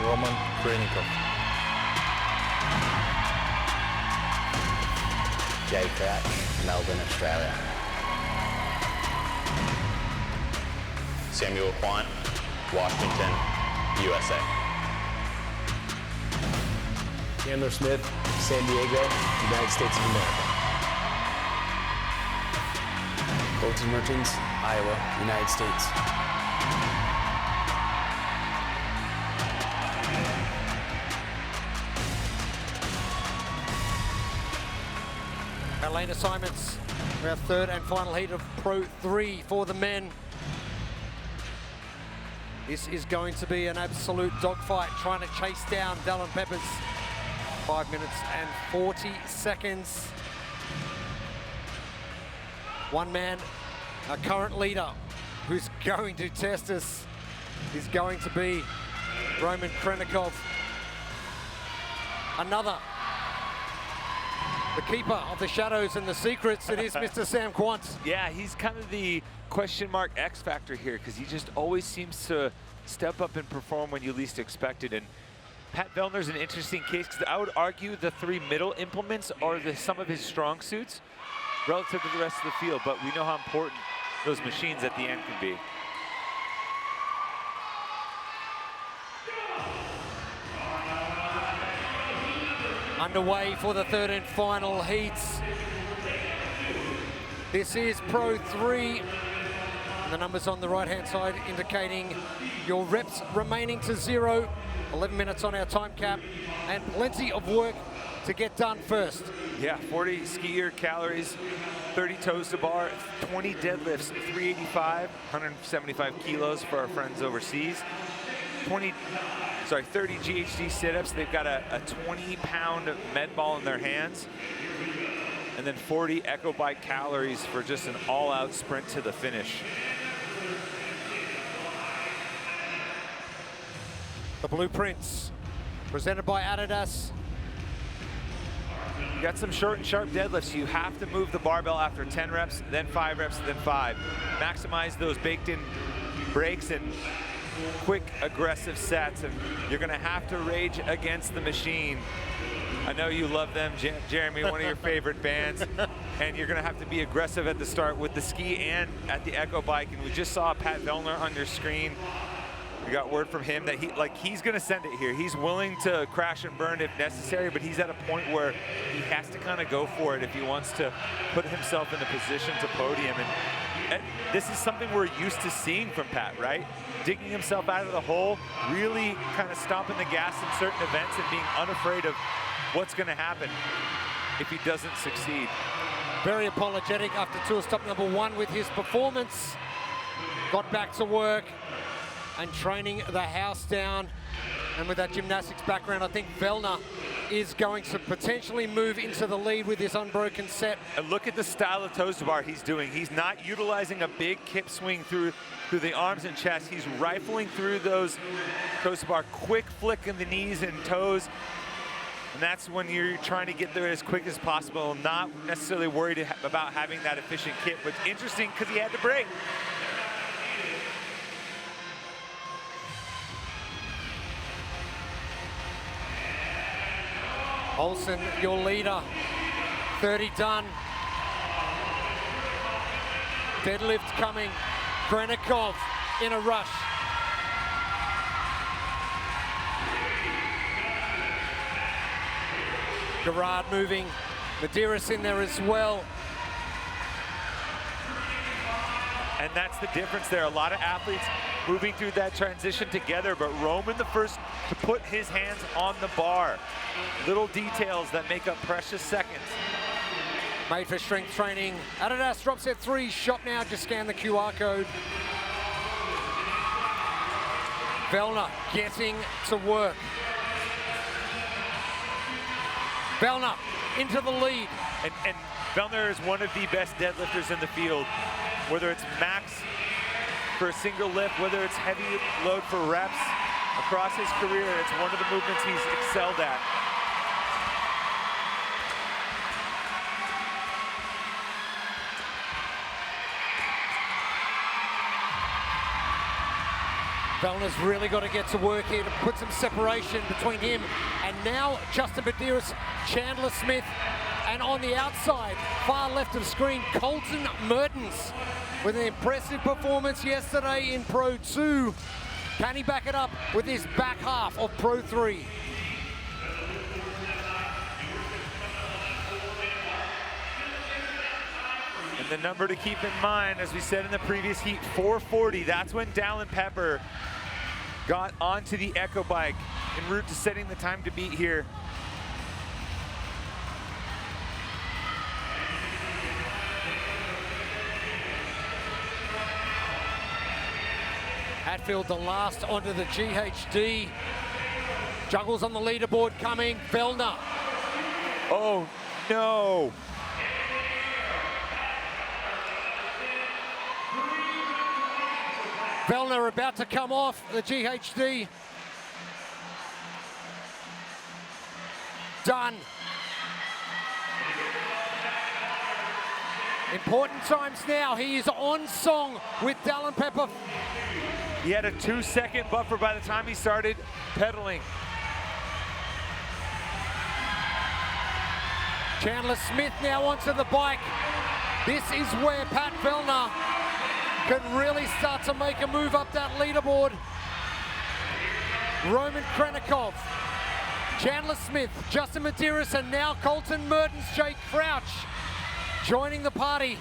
Roman Krinikov. Jay Crouch, Melbourne, Australia. Samuel Quine, Washington, USA. Chandler Smith, San Diego, United States of America. Colton Mertens, Iowa, United States. Elena Simons, our 3rd and final heat of Pro 3 for the men. This is going to be an absolute dogfight, trying to chase down Dallin Peppers. 5 minutes and 40 seconds. One man, our current leader, who's going to test us, is going to be Roman Krinikov. Another the keeper of the shadows and the secrets. It is Mr. Sam Quant. Yeah, he's kind of the question mark X factor here because he just always seems to step up and perform when you least expect it. And Pat Vellner's an interesting case because I would argue the 3 middle implements are some of his strong suits relative to the rest of the field, but we know how important those machines at the end can be. Underway for the third and final heats. This is Pro 3. The numbers on the right-hand side indicating your reps remaining to 0. 11 minutes on our time cap, and plenty of work to get done first. Yeah, 40 skier calories, 30 toes to bar, 20 deadlifts, 385, 175 kilos for our friends overseas. 30 GHD sit-ups. They've got a 20-pound med ball in their hands. And then 40 Echo Bike calories for just an all-out sprint to the finish. The blueprints presented by Adidas. You got some short and sharp deadlifts. You have to move the barbell after 10 reps, then 5 reps, then 5. Maximize those baked-in breaks and quick, aggressive sets, and you're going to have to rage against the machine. I know you love them, Jeremy, one of your favorite bands, and you're going to have to be aggressive at the start with the ski and at the Echo Bike. And we just saw Pat Vellner on your screen. We got word from him that he's going to send it here. He's willing to crash and burn if necessary, but he's at a point where he has to kind of go for it if he wants to put himself in a position to podium. And this is something we're used to seeing from Pat, right? Digging himself out of the hole, really kind of stomping the gas in certain events and being unafraid of what's going to happen if he doesn't succeed. Very apologetic after tour stop number 1 with his performance. Got back to work and training the house down. And with that gymnastics background, I think Vellner is going to potentially move into the lead with his unbroken set. And look at the style of toes to bar he's doing. He's not utilizing a big kip swing through the arms and chest. He's rifling through those toes to bar, quick flick in the knees and toes. And that's when you're trying to get there as quick as possible, not necessarily worried about having that efficient kip. But it's interesting because he had to break. Olsen, your leader, 30 done. Deadlift coming. Grenikov in a rush. Gerard moving. Medeiros in there as well. And that's the difference there. A lot of athletes moving through that transition together, but Roman the first to put his hands on the bar. Little details that make up precious seconds. Made for strength training. Adidas drop set 3, shop now, just scan the QR code. Vellner getting to work. Vellner into the lead. And Vellner is one of the best deadlifters in the field, whether it's max for a single lift, whether it's heavy load for reps. Across his career, it's one of the movements he's excelled at. Vellner's really got to get to work here to put some separation between him and now Justin Medeiros, Chandler Smith, and on the outside, far left of screen, Colton Mertens with an impressive performance yesterday in Pro 2. Can he back it up with his back half of Pro 3? And the number to keep in mind, as we said in the previous heat, 440. That's when Dallin Pepper got onto the Echo Bike en route to setting the time to beat here. Hatfield the last onto the GHD. Juggles on the leaderboard coming. Vellner. Oh, no. Vellner about to come off the GHD. Done. Important times now. He is on song with Dallin Pepper. He had a 2-second buffer by the time he started pedaling. Chandler Smith now onto the bike. This is where Pat Vellner can really start to make a move up that leaderboard. Roman Krenikov, Chandler Smith, Justin Medeiros, and now Colton Mertens, Jake Crouch joining the party.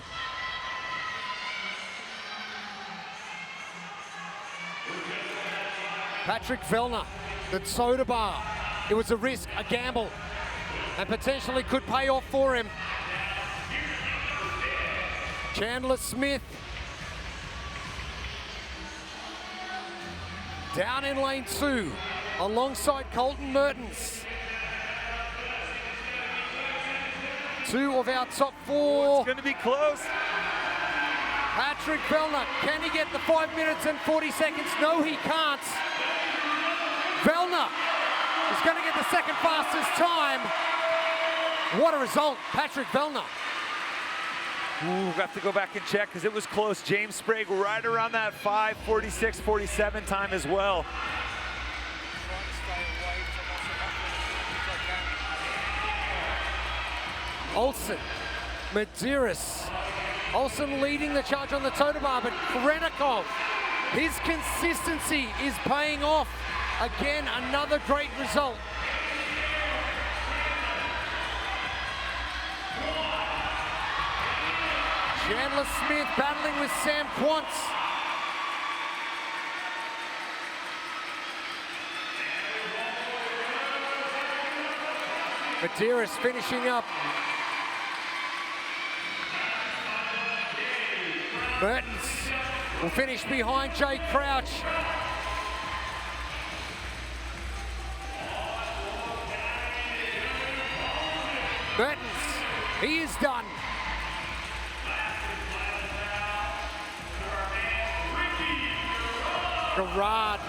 Patrick Vellner, the soda bar. It was a risk, a gamble, and potentially could pay off for him. Chandler Smith down in lane 2 alongside Colton Mertens. 2 of our top 4. It's going to be close. Patrick Vellner, can he get the 5 minutes and 40 seconds? No, he can't. Vellner is going to get the second fastest time. What a result, Patrick Vellner. Ooh, we'll have to go back and check because it was close. James Sprague right around that 5:46.47 time as well. Olsen, Medeiros. Olsen leading the charge on the totem bar, but Krenikov, his consistency is paying off. Again, another great result. Chandler Smith battling with Sam Quantz. Medeiros finishing up. Mertens will finish behind Jake Crouch. Mertens, he is done. Gerard,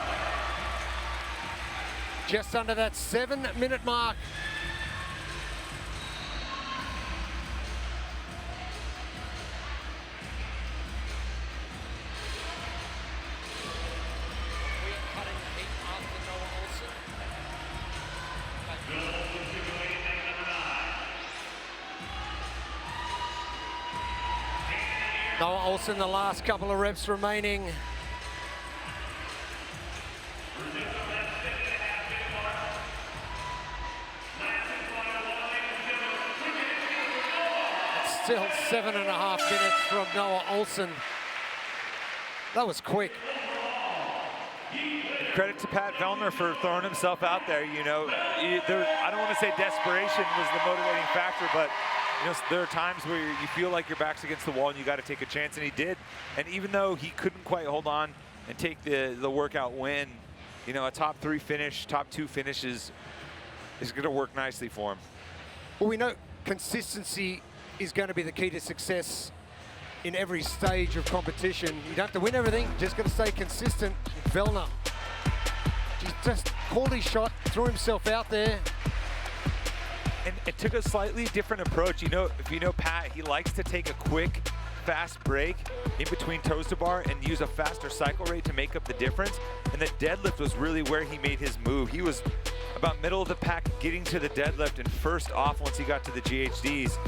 just under that 7-minute mark. Noah Olsen, the last couple of reps remaining. Still 7.5 minutes from Noah Olsen. That was quick. And credit to Pat Vellner for throwing himself out there. You know, I don't want to say desperation was the motivating factor, but you know, there are times where you feel like your back's against the wall and you got to take a chance, and he did. And even though he couldn't quite hold on and take the workout win, you know, a top 3 finish, top 2 finishes is going to work nicely for him. Well, we know consistency is going to be the key to success in every stage of competition. You don't have to win everything, just got to stay consistent. Vellner just called his shot, threw himself out there. And it took a slightly different approach. You know, if you know Pat, he likes to take a quick, fast break in between toes to bar and use a faster cycle rate to make up the difference. And the deadlift was really where he made his move. He was about middle of the pack getting to the deadlift and first off once he got to the GHDs.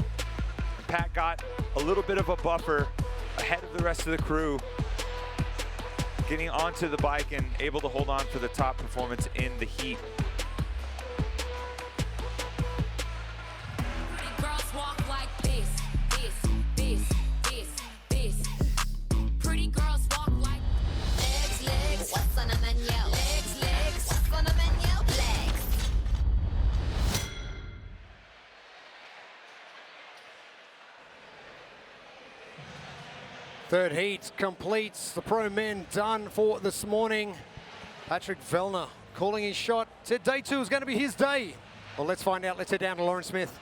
And Pat got a little bit of a buffer ahead of the rest of the crew, getting onto the bike and able to hold on for the top performance in the heat. Girls walk like this, this, this, this, this. Pretty girls walk like legs, legs. What's on the menu? Legs, legs. What's on the menu? Legs. Third heat completes. The pro men done for this morning. Patrick Vellner calling his shot. Said day 2 is going to be his day. Well, let's find out. Let's head down to Lauren Smith.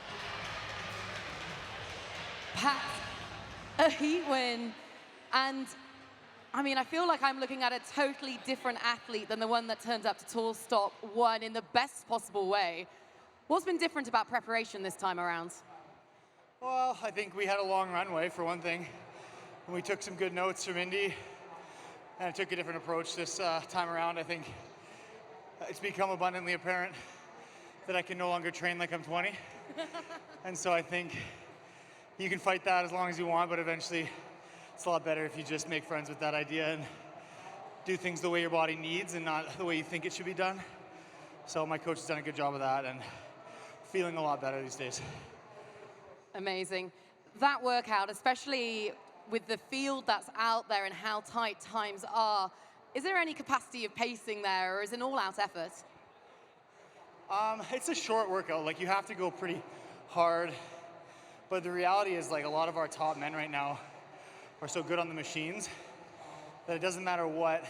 Pat, a heat win. And I mean, I feel like I'm looking at a totally different athlete than the one that turned up to Tall Stop 1 in the best possible way. What's been different about preparation this time around? Well, I think we had a long runway for one thing. And we took some good notes from Indy, and I took a different approach this time around. I think it's become abundantly apparent that I can no longer train like I'm 20. And so I think you can fight that as long as you want, but eventually it's a lot better if you just make friends with that idea and do things the way your body needs and not the way you think it should be done. So my coach has done a good job of that and feeling a lot better these days. Amazing. That workout, especially with the field that's out there and how tight times are, is there any capacity of pacing there, or is it an all-out effort? It's a short workout. Like, you have to go pretty hard. But the reality is, like, a lot of our top men right now are so good on the machines that it doesn't matter what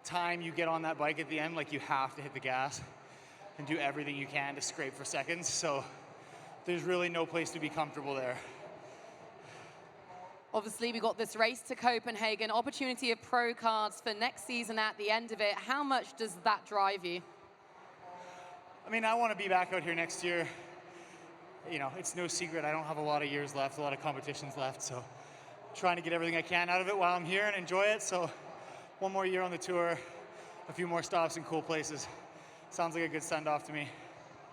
time you get on that bike at the end, like, you have to hit the gas and do everything you can to scrape for seconds. So there's really no place to be comfortable there. Obviously, we got this race to Copenhagen, opportunity of pro cards for next season at the end of it. How much does that drive you? I mean, I want to be back out here next year. You know, it's no secret I don't have a lot of years left, a lot of competitions left, so trying to get everything I can out of it while I'm here and enjoy it. So one more year on the tour, a few more stops in cool places. Sounds like a good send-off to me.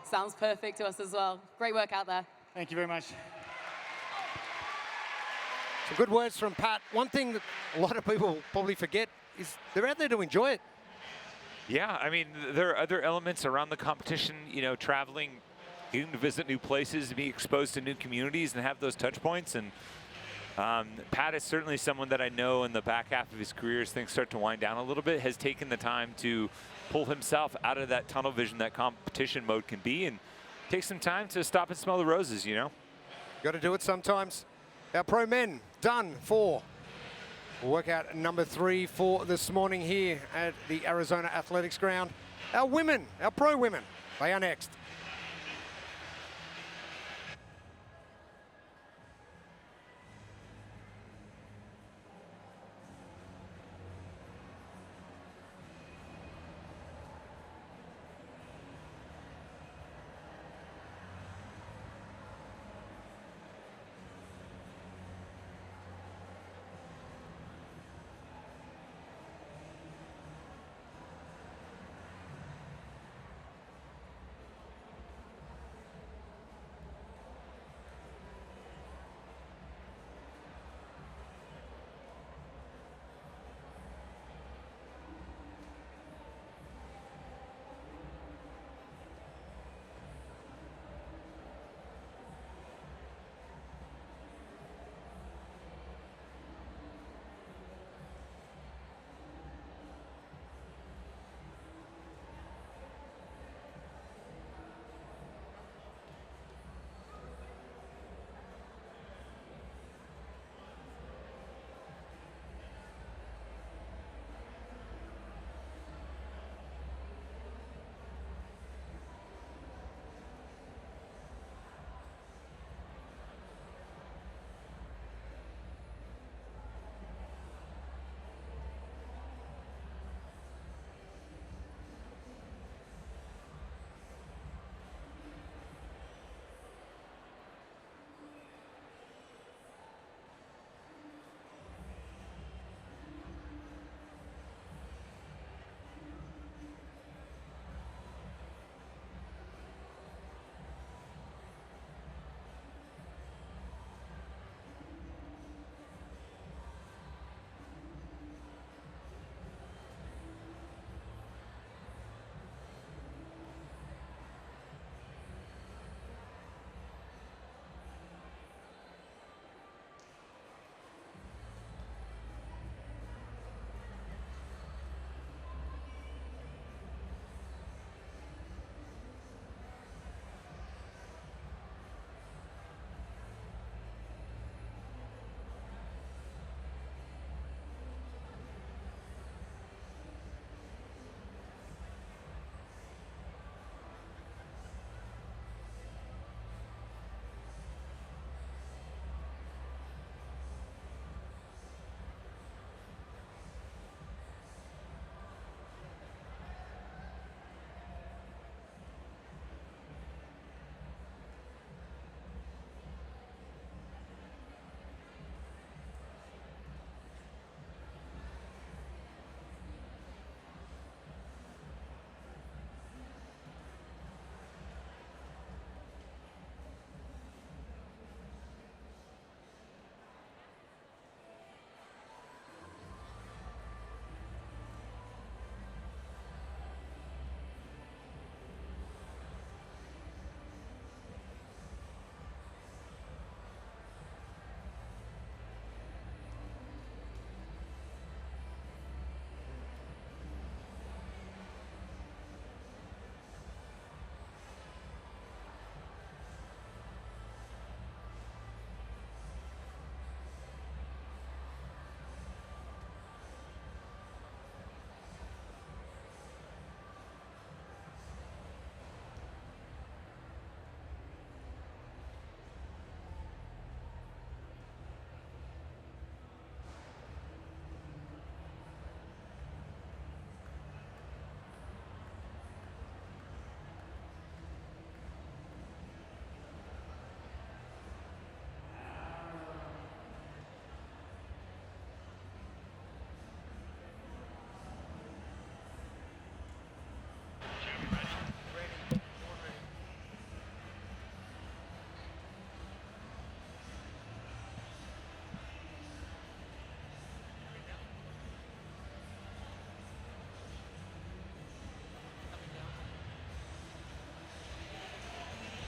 Sounds perfect to us as well. Great work out there. Thank you very much. Some good words from Pat. One thing that a lot of people probably forget is they're out there to enjoy it. Yeah, I mean, there are other elements around the competition, you know, traveling, getting to visit new places, be exposed to new communities and have those touch points. And Pat is certainly someone that I know in the back half of his career, as things start to wind down a little bit, has taken the time to pull himself out of that tunnel vision that competition mode can be and take some time to stop and smell the roses, you know? Got to do it sometimes. Our pro men done for workout number 3 for this morning here at the Arizona Athletics Ground. Our women, our pro women, they are next.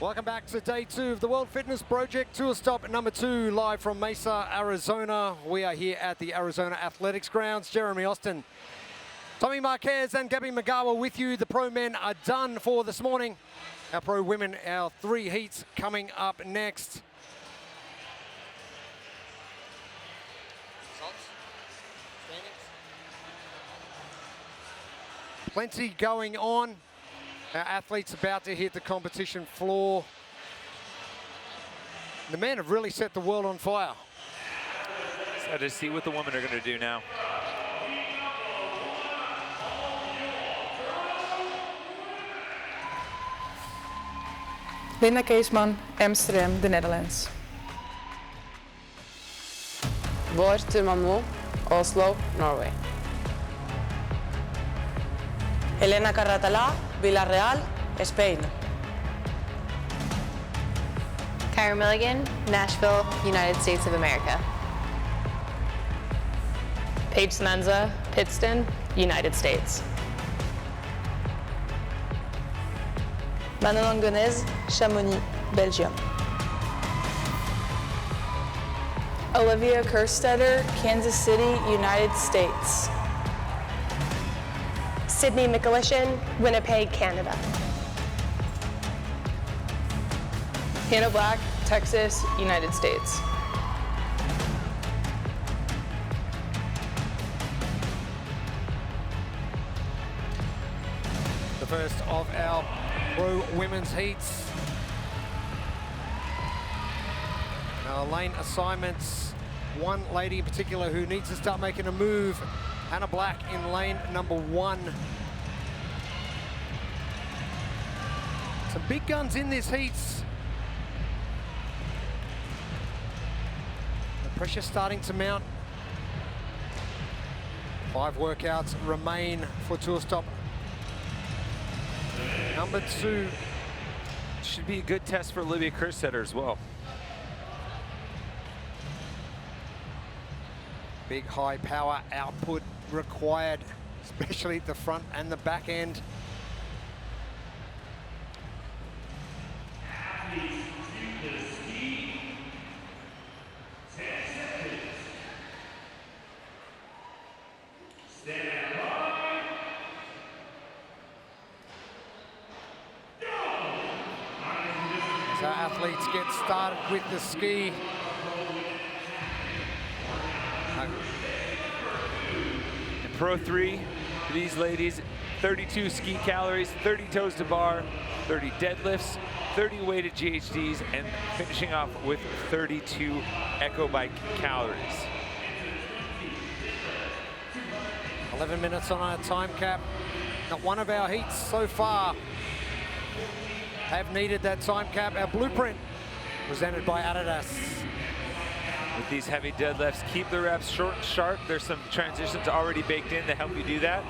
Welcome back to day 2 of the World Fitness Project Tour Stop number 2, live from Mesa, Arizona. We are here at the Arizona Athletics Grounds. Jeremy Austin, Tommy Marquez and Gabby Magawa with you. The pro men are done for this morning. Our pro women, our 3 heats coming up next. Plenty going on. Our athletes about to hit the competition floor. The men have really set the world on fire. So to see what the women are going to do now. Linda Keesman, Amsterdam, the Netherlands. Bård Turmanmo, Oslo, Norway. Elena Carratalá, Villarreal, Spain. Kyra Milligan, Nashville, United States of America. Paige Sananza, Pittston, United States. Manon Gonez, Chamonix, Belgium. Olivia Kerstetter, Kansas City, United States. Sydney Mikulishin, Winnipeg, Canada. Hannah Black, Texas, United States. The first of our pro women's heats. Now lane assignments. One lady in particular who needs to start making a move. Hannah Black in lane number 1. Some big guns in this heats. The pressure starting to mount. 5 workouts remain for Tour Stop number 2. Should be a good test for Olivia Kerstetter as well. Big high power output required, especially at the front and the back end. As our athletes get started with the ski. In Pro 3, for these ladies, 32 ski calories, 30 toes to bar, 30 deadlifts, 30 weighted GHDs, and finishing off with 32 Echo Bike calories. 11 minutes on our time cap. Not one of our heats so far have needed that time cap. Our blueprint presented by Adidas. With these heavy deadlifts, keep the reps short and sharp. There's some transitions already baked in to help you do that.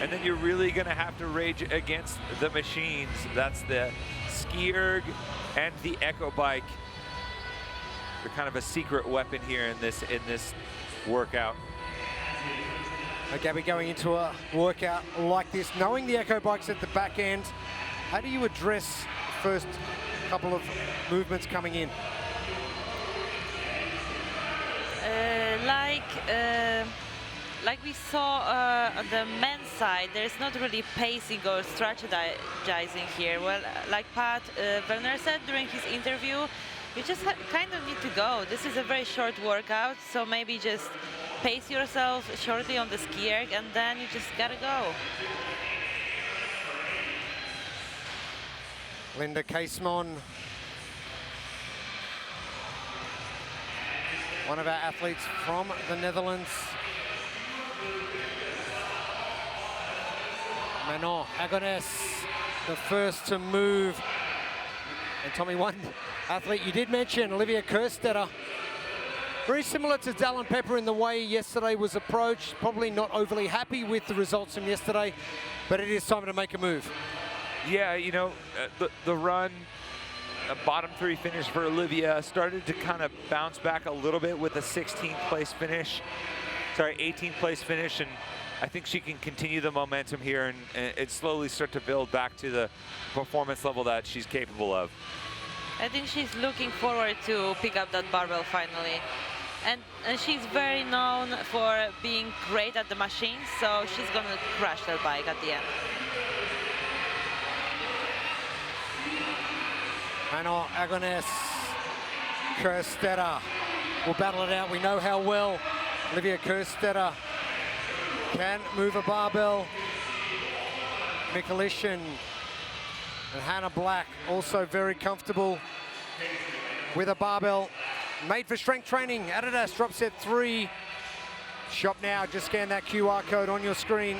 And then you're really gonna have to rage against the machines. That's the ski erg and the Echo Bike. They're kind of a secret weapon here in this workout. Gabby, going into a workout like this, knowing the Echo Bike's at the back end, how do you address the first couple of movements coming in? Like we saw on the men's side, there's not really pacing or strategizing here. Well, like Pat Werner said during his interview, you just kind of need to go. This is a very short workout, so maybe just pace yourself shortly on the ski erg, and then you just gotta go. Linda Keesman, one of our athletes from the Netherlands. Manon Agones, the first to move. And Tommy, one athlete you did mention, Olivia Kerstetter. Very similar to Dallin Pepper in the way yesterday was approached. Probably not overly happy with the results from yesterday, but it is time to make a move. Yeah, you know, the run, a bottom 3 finish for Olivia, started to kind of bounce back a little bit with a 16th place finish. Sorry, 18th place finish, and I think she can continue the momentum here and slowly start to build back to the performance level that she's capable of. I think she's looking forward to pick up that barbell finally. And she's very known for being great at the machine, so she's gonna crush that bike at the end. Hanno Agones, Kerstetter will battle it out. We know how well Olivia Kerstetter can move a barbell. Mikulishin and Hannah Black also very comfortable with a barbell. Made for strength training. Adidas drop set 3. Shop now, just scan that QR code on your screen.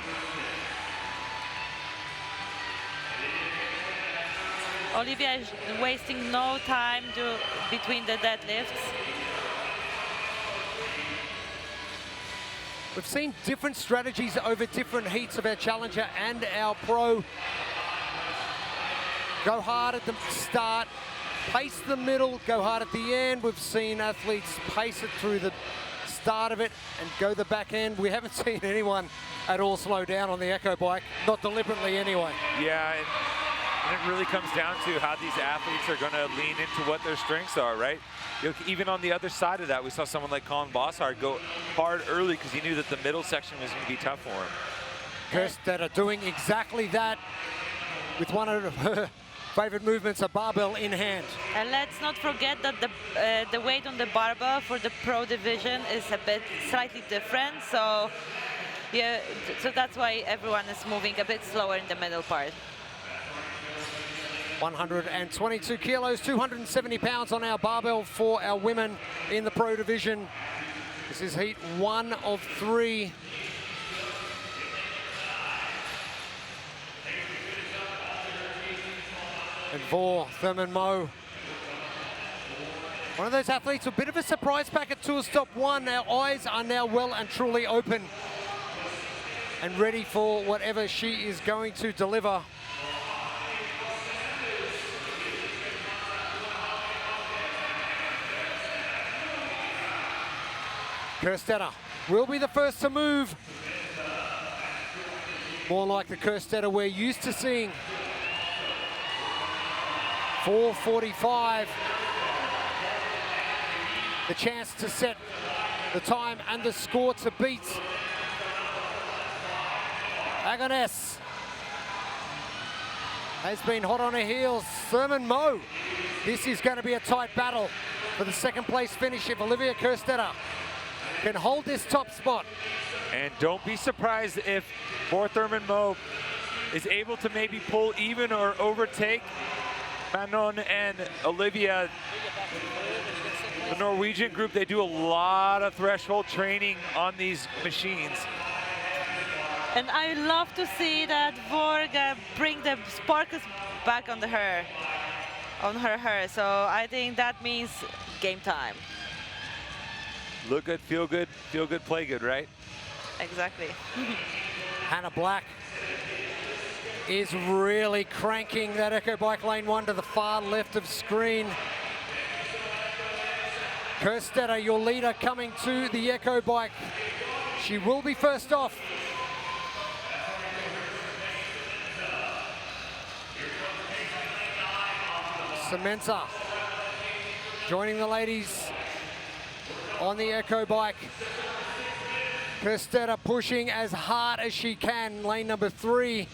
Olivia is wasting no time between the deadlifts. We've seen different strategies over different heats of our challenger and our pro. Go hard at the start, pace the middle, go hard at the end. We've seen athletes pace it through the start of it and go the back end. We haven't seen anyone at all slow down on the Echo bike, not deliberately anyway. Yeah, and it really comes down to how these athletes are going to lean into what their strengths are, right? Even on the other side of that, we saw someone like Colin Bossard go hard early because he knew that the middle section was going to be tough for him. Kerstetter doing exactly that with one of her favorite movements, a barbell in hand. And let's not forget that the weight on the barbell for the pro division is a bit slightly different. So yeah, so that's why everyone is moving a bit slower in the middle part. 122 kilos, 270 pounds on our barbell for our women in the pro division. This is heat 1 of 3. And for Thurman Moe, one of those athletes, a bit of a surprise pack at tour stop 1. Our eyes are now well and truly open and ready for whatever she is going to deliver. Kerstetter will be the first to move. More like the Kerstetter we're used to seeing. 4:45. The chance to set the time and the score to beat Agones has been hot on her heels. Thurman Moe. This is going to be a tight battle for the second place finish if Olivia Kerstetter can hold this top spot. And don't be surprised if Thurman Moe is able to maybe pull even or overtake Manon and Olivia. The Norwegian group, they do a lot of threshold training on these machines. And I love to see that Vorga bring the sparkles back on her hair. So I think that means game time. Look good, play good, right? Exactly. Hannah Black is really cranking that Echo Bike lane 1 to the far left of screen. Kerstetter, your leader, coming to the Echo Bike. She will be first off. Samantha joining the ladies on the Echo Bike. Kerstetter pushing as hard as she can, lane number 3.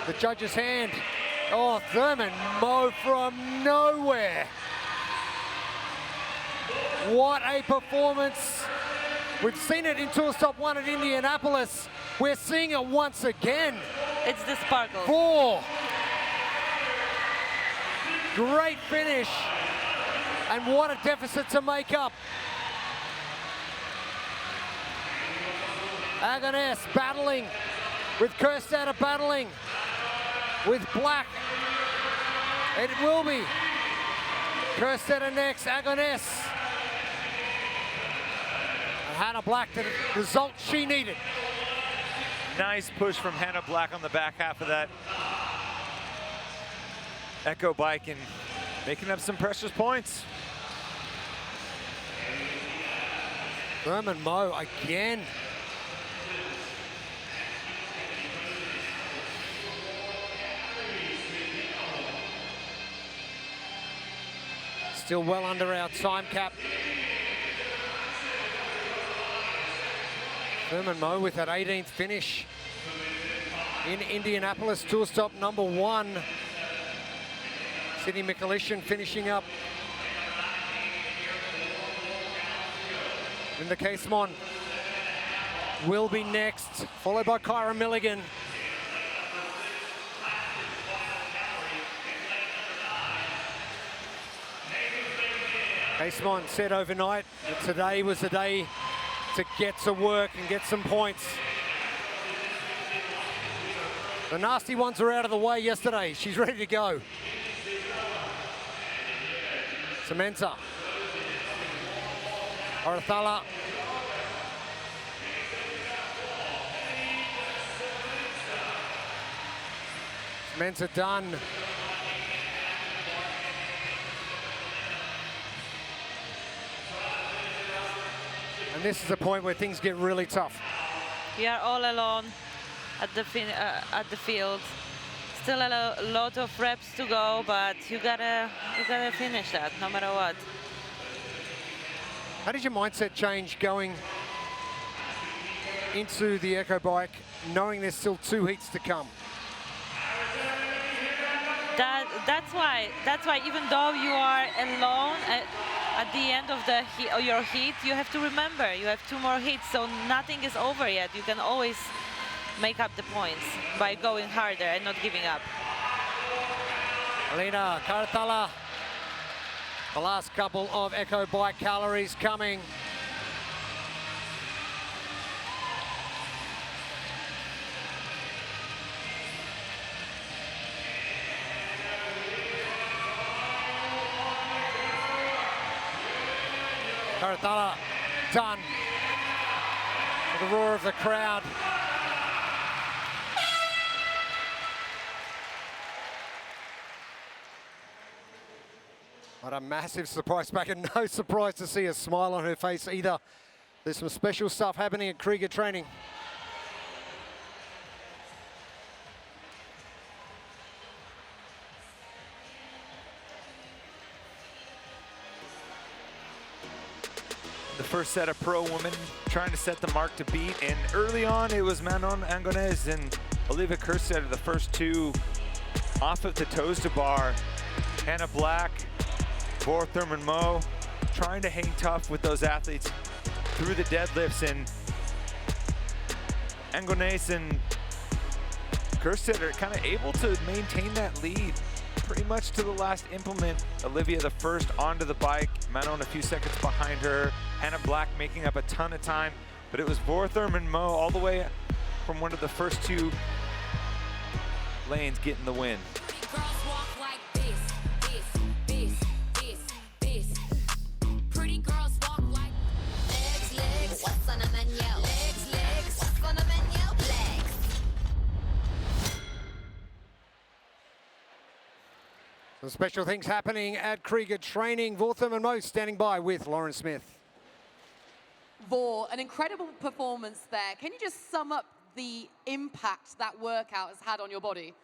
The judge's hand. Oh, Thurman Moe from nowhere. What a performance. We've seen it in Tour Stop 1 at Indianapolis. We're seeing it once again. It's the sparkle. 4. Great finish. And what a deficit to make up. Agones battling with Kerstetter, battling with Black. It will be Kerstetter next, Agones. And Hannah Black, the result she needed. Nice push from Hannah Black on the back half of that Echo Bike and making up some precious points. Thurman Moe again. Still well under our time cap. Thurman Moe with that 18th finish in Indianapolis, tour stop number 1. Sydney Mikulishin finishing up in the Casemon. Will be next, followed by Kyra Milligan. Casemon said overnight that today was the day to get to work and get some points. The nasty ones were out of the way yesterday. She's ready to go. Samantha. Orathala. Samantha done. And this is a point where things get really tough. We are all alone at the field. Still a lot of reps to go, but you gotta finish that no matter what. How did your mindset change going into the Echo Bike, knowing there's still 2 heats to come? That's why even though you are alone at the end of your heat, you have to remember you have 2 more heats, so nothing is over yet. You can always make up the points by going harder and not giving up. Alina Karatala, the last couple of Echo Bike calories coming. Karatala done. The roar of the crowd. What a massive surprise back, and no surprise to see a smile on her face either. There's some special stuff happening at Krieger training. The first set of pro women trying to set the mark to beat, and early on it was Manon Angonez and Olivia Kerstetter, the first 2 off of the toes to bar. Hannah Black, Vor Thurman Moe, trying to hang tough with those athletes through the deadlifts, and Angonez and Kerstetter kind of able to maintain that lead pretty much to the last implement. Olivia the first onto the bike, Manon a few seconds behind her, Hannah Black making up a ton of time, but it was Vor Thurman Moe all the way from one of the first 2 lanes getting the win. Girls walk like this. Pretty girls walk like legs. What's on the menu? Legs. What's on the menu? Legs. Some special things happening at Krieger training. Vor Thurman Moe standing by with Lauren Smith. Vor, an incredible performance there. Can you just sum up the impact that workout has had on your body?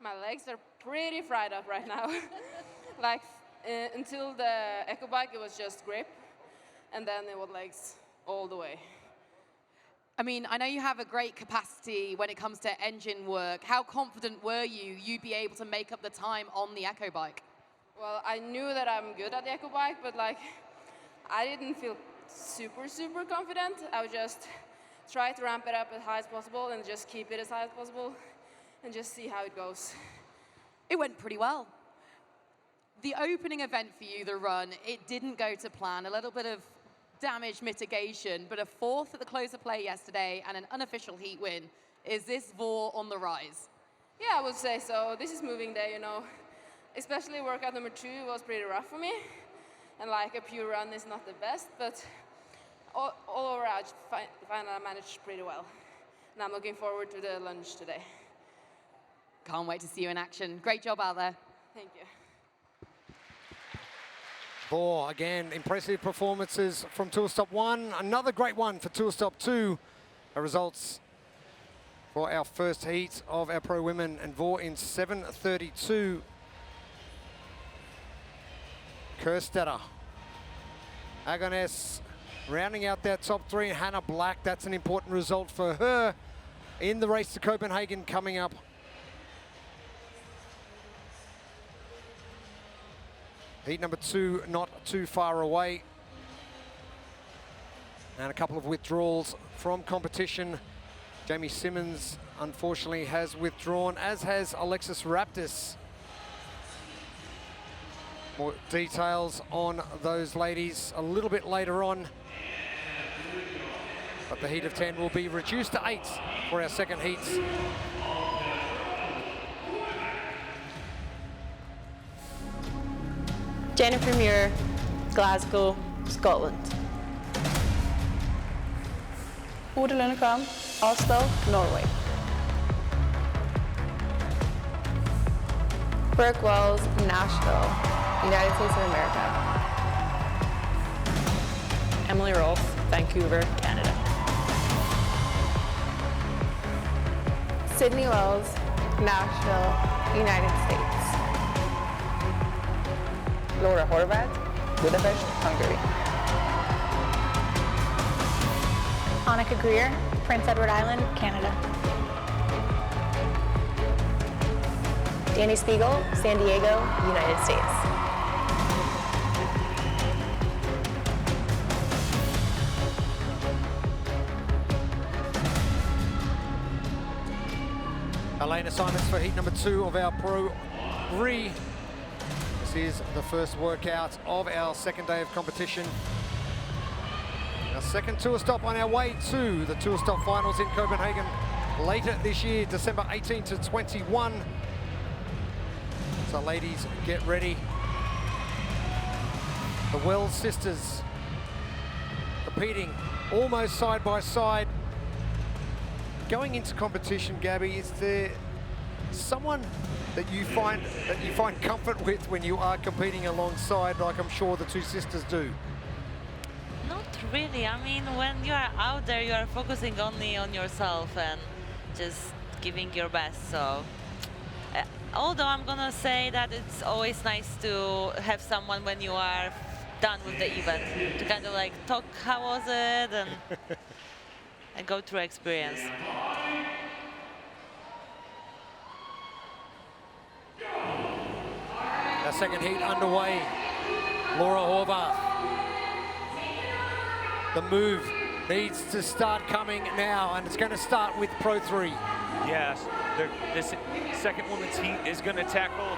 My legs are pretty fried up right now. Like until the Echo Bike, it was just grip, and then it was legs all the way. I mean, I know you have a great capacity when it comes to engine work. How confident were you'd be able to make up the time on the Echo Bike? Well, I knew that I'm good at the Echo Bike, but like, I didn't feel super confident. I would just try to ramp it up as high as possible and just keep it as high as possible and just see how it goes. It went pretty well. The opening event for you, the run, it didn't go to plan. A little bit of damage mitigation, but a 4th at the close of play yesterday and an unofficial heat win. Is this Vor on the rise? Yeah, I would say so. This is moving day, you know. Especially workout number 2 was pretty rough for me. And like a pure run is not the best, but all over I find I managed pretty well. And I'm looking forward to the lunch today. Can't wait to see you in action. Great job out there. Thank you. Vor, again, impressive performances from Tour Stop 1. Another great one for Tour Stop 2. The results for our first heat of our pro women, and Vor in 7:32. Kerstetter. Agones rounding out that top three, and Hannah Black. That's an important result for her in the race to Copenhagen coming up. Heat number 2 not too far away. And a couple of withdrawals from competition. Jamie Simmons, unfortunately, has withdrawn, as has Alexis Raptis. More details on those ladies a little bit later on. But the heat of 10 will be reduced to 8 for our second heats. Jennifer Muir, Glasgow, Scotland. Oda Lundekvam, Oslo, Norway. Brooke Wells, Nashville, United States of America. Emily Rolfe, Vancouver, Canada. Sydney Wells, Nashville, United States. Laura Horvath, Budapest, Hungary. Annika Greer, Prince Edward Island, Canada. Danny Spiegel, San Diego, United States. Elena Simons for heat number 2 of our Pro 3. This is the first workout of our second day of competition. Our second tour stop on our way to the tour stop finals in Copenhagen later this year, December 18 to 21. So ladies, get ready. The Wells sisters competing almost side by side. Going into competition, Gabby, is there someone that you find comfort with when you are competing alongside, like I'm sure the two sisters do? Not really. I mean, when you are out there, you are focusing only on yourself and just giving your best. So, although I'm gonna say that it's always nice to have someone when you are done with the event to kind of like talk, how was it, and go through experience. Our second heat underway. Laura Horvath. The move needs to start coming now, and it's going to start with Pro 3. Yes, this second women's heat is going to tackle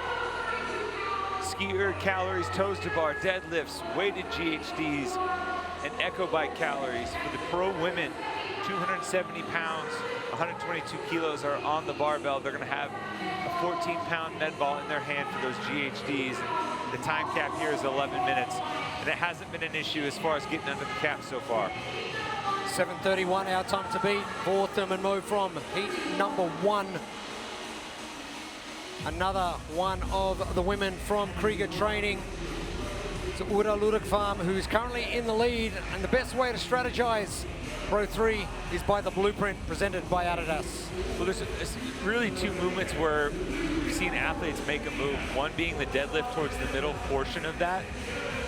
ski erg calories, toes to bar, deadlifts, weighted GHDs, and echo bike calories. For the pro women, 270 pounds, 122 kilos are on the barbell. They're going to have a 14-pound med ball in their hand for those GHDs. The time cap here is 11 minutes, and it hasn't been an issue as far as getting under the cap so far. 7:31 our time to beat for Thurman Mo from heat number 1. Another one of the women from Krieger Training. It's Uda Ludekvam, who's currently in the lead, and the best way to strategize Pro 3 is by the blueprint presented by Adidas. Well, there's really two movements where we've seen athletes make a move. One being the deadlift towards the middle portion of that,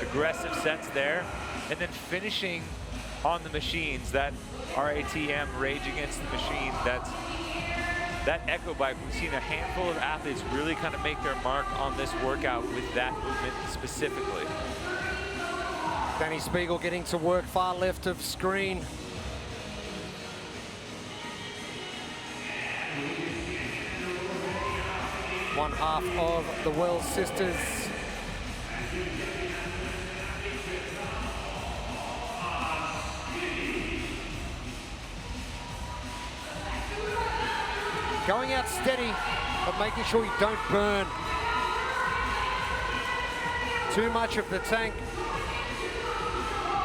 aggressive sets there, and then finishing on the machines, that RATM, Rage Against the Machine. That echo bike, we've seen a handful of athletes really kind of make their mark on this workout with that movement specifically. Danny Spiegel getting to work far left of screen. One half of the Wells sisters. Going out steady, but making sure you don't burn too much of the tank.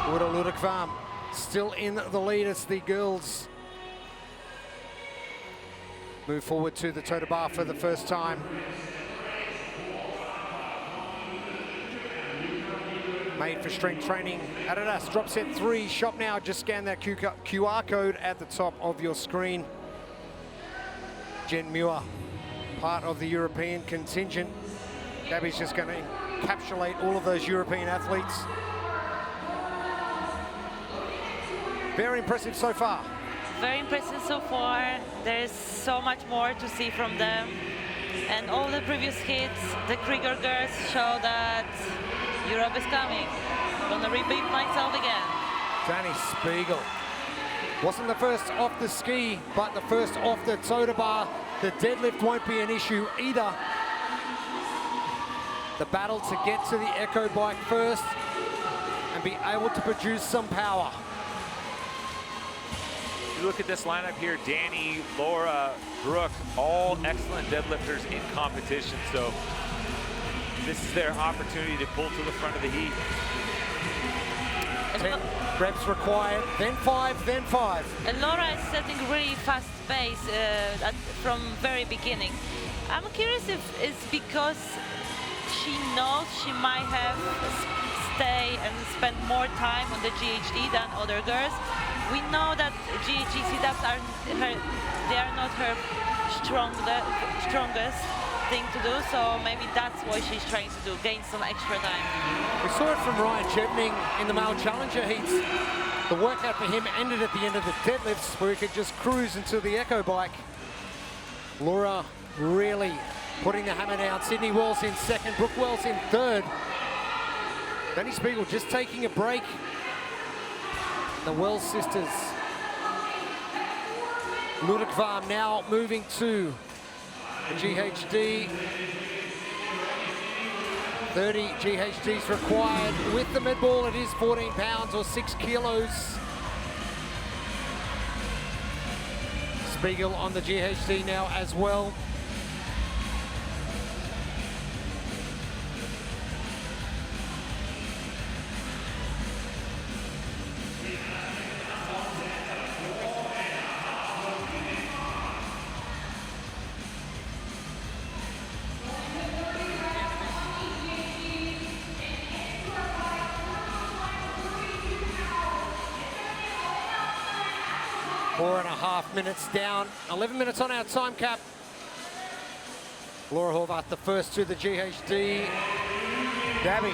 Uda Ludekvam still in the lead as the girls move forward to the toe to bar for the first time. Made for strength training. Adidas drop set 3, shop now. Just scan that QR code at the top of your screen. Jen Muir, part of the European contingent. Gabby's just going to encapsulate all of those European athletes. Very impressive so far. Very impressive so far. There's so much more to see from them. And all the previous hits, the Krieger girls show that Europe is coming. I'm gonna repeat myself again. Danny Spiegel. Wasn't the first off the ski, but the first off the toter bar. The deadlift won't be an issue either. The battle to get to the Echo bike first and be able to produce some power. You look at this lineup here, Danny, Laura, Brooke, all excellent deadlifters in competition. So this is their opportunity to pull to the front of the heat. 10 reps required, then 5, then 5. And Laura is setting really fast pace from very beginning. I'm curious if it's because she knows she might have stay and spend more time on the GHD than other girls. We know that GHD sit-ups are not her strongest thing to do, so maybe that's what she's trying to do, gain some extra time. We saw it from Ryan Chepning in the male challenger heats. The workout for him ended at the end of the deadlifts, where he could just cruise into the Echo bike. Laura really putting the hammer down. Sydney Wells in second, Brooke Wells in third. Danny Spiegel just taking a break. The Wells sisters. Ludekvam now moving to the GHD. 30 GHDs required. With the med ball, it is 14 pounds or 6 kilos. Spiegel on the GHD now as well. Four and a half minutes down, 11 minutes on our time cap. Laura Horvath, the first to the GHD. Gabby,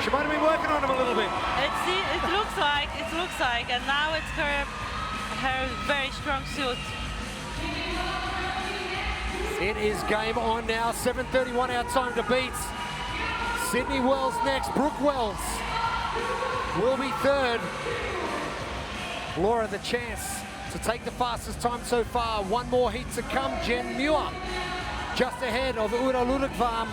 she might have been working on him a little bit. It looks like, and now it's her very strong suit. It is game on now, 7:31 our time to beat. Sydney Wells next, Brooke Wells will be third. Laura the chance to take the fastest time so far. One more heat to come. Jen Muir just ahead of Uda Ludekvam.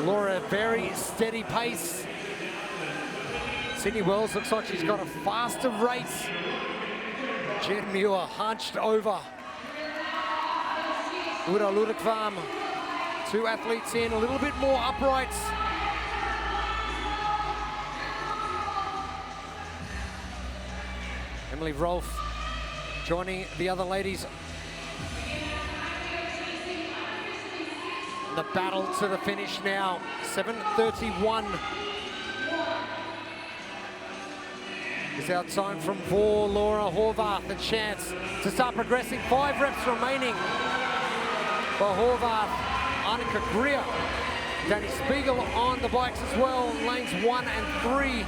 Laura, very steady pace. Sydney Wells looks like she's got a faster race. Jen Muir hunched over. Uda Ludekvam, two athletes in, a little bit more uprights. Emily Rolfe joining the other ladies. The battle to the finish now, 7:31. Is our time from Vor. Laura Horvath, a chance to start progressing. 5 reps remaining for Horvath. Annika Greer, Danny Spiegel on the bikes as well, lanes 1 and 3.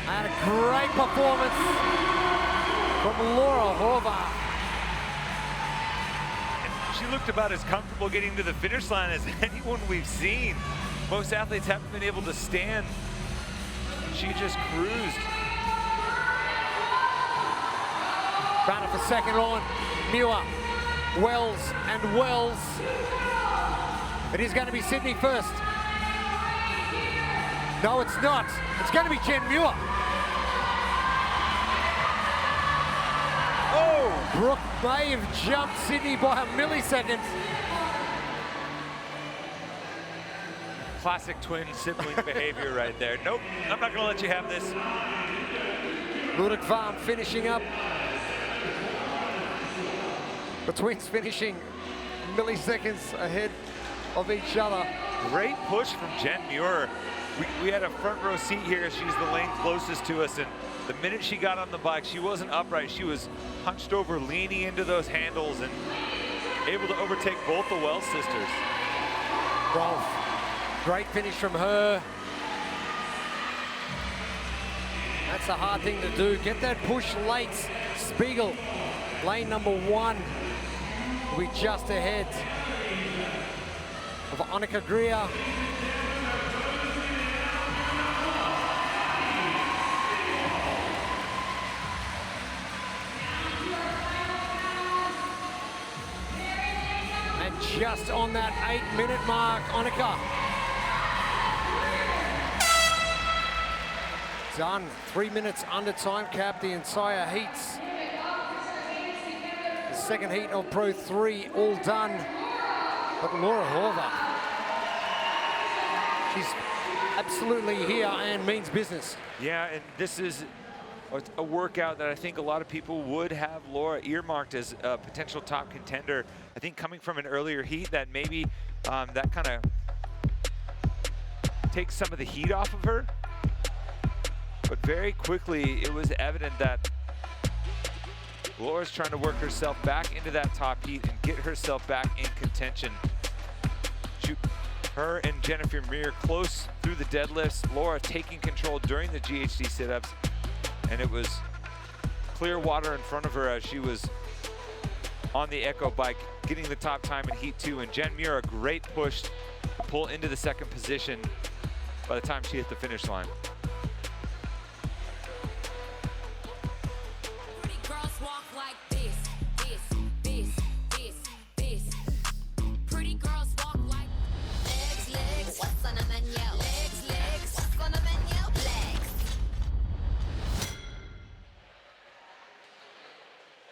And a great performance from Laura Horvath. She looked about as comfortable getting to the finish line as anyone we've seen. Most athletes haven't been able to stand. She just cruised. Battle for second on, Muir, Wells and Wells. It is going to be Sydney first. No, it's not. It's going to be Jen Muir. Oh, Brooke may have jumped Sydney by a millisecond. Classic twin sibling behavior right there. Nope, I'm not going to let you have this. Ludekvam finishing up. The twins finishing milliseconds ahead of each other. Great push from Jen Muir. we had a front row seat here. She's the lane closest to us, and the minute she got on the bike, she wasn't upright. She was hunched over, leaning into those handles, and able to overtake both the Wells sisters. Rolf, great finish from her. That's a hard thing to do. Get that push late. Spiegel, lane number 1. We just ahead of Annika Greer. And just on that 8-minute mark, Annika. Done. 3 minutes under time cap, the entire heats. The second heat of Pro 3, all done. But Laura Horvath, she's absolutely here and means business. Yeah, and this is a workout that I think a lot of people would have Laura earmarked as a potential top contender. I think coming from an earlier heat that maybe that kind of takes some of the heat off of her. But very quickly, it was evident that Laura's trying to work herself back into that top heat and get herself back in contention. Her and Jennifer Muir close through the deadlifts. Laura taking control during the GHD sit-ups. And it was clear water in front of her as she was on the Echo bike, getting the top time in Heat 2. And Jen Muir, a great push to pull into the second position by the time she hit the finish line.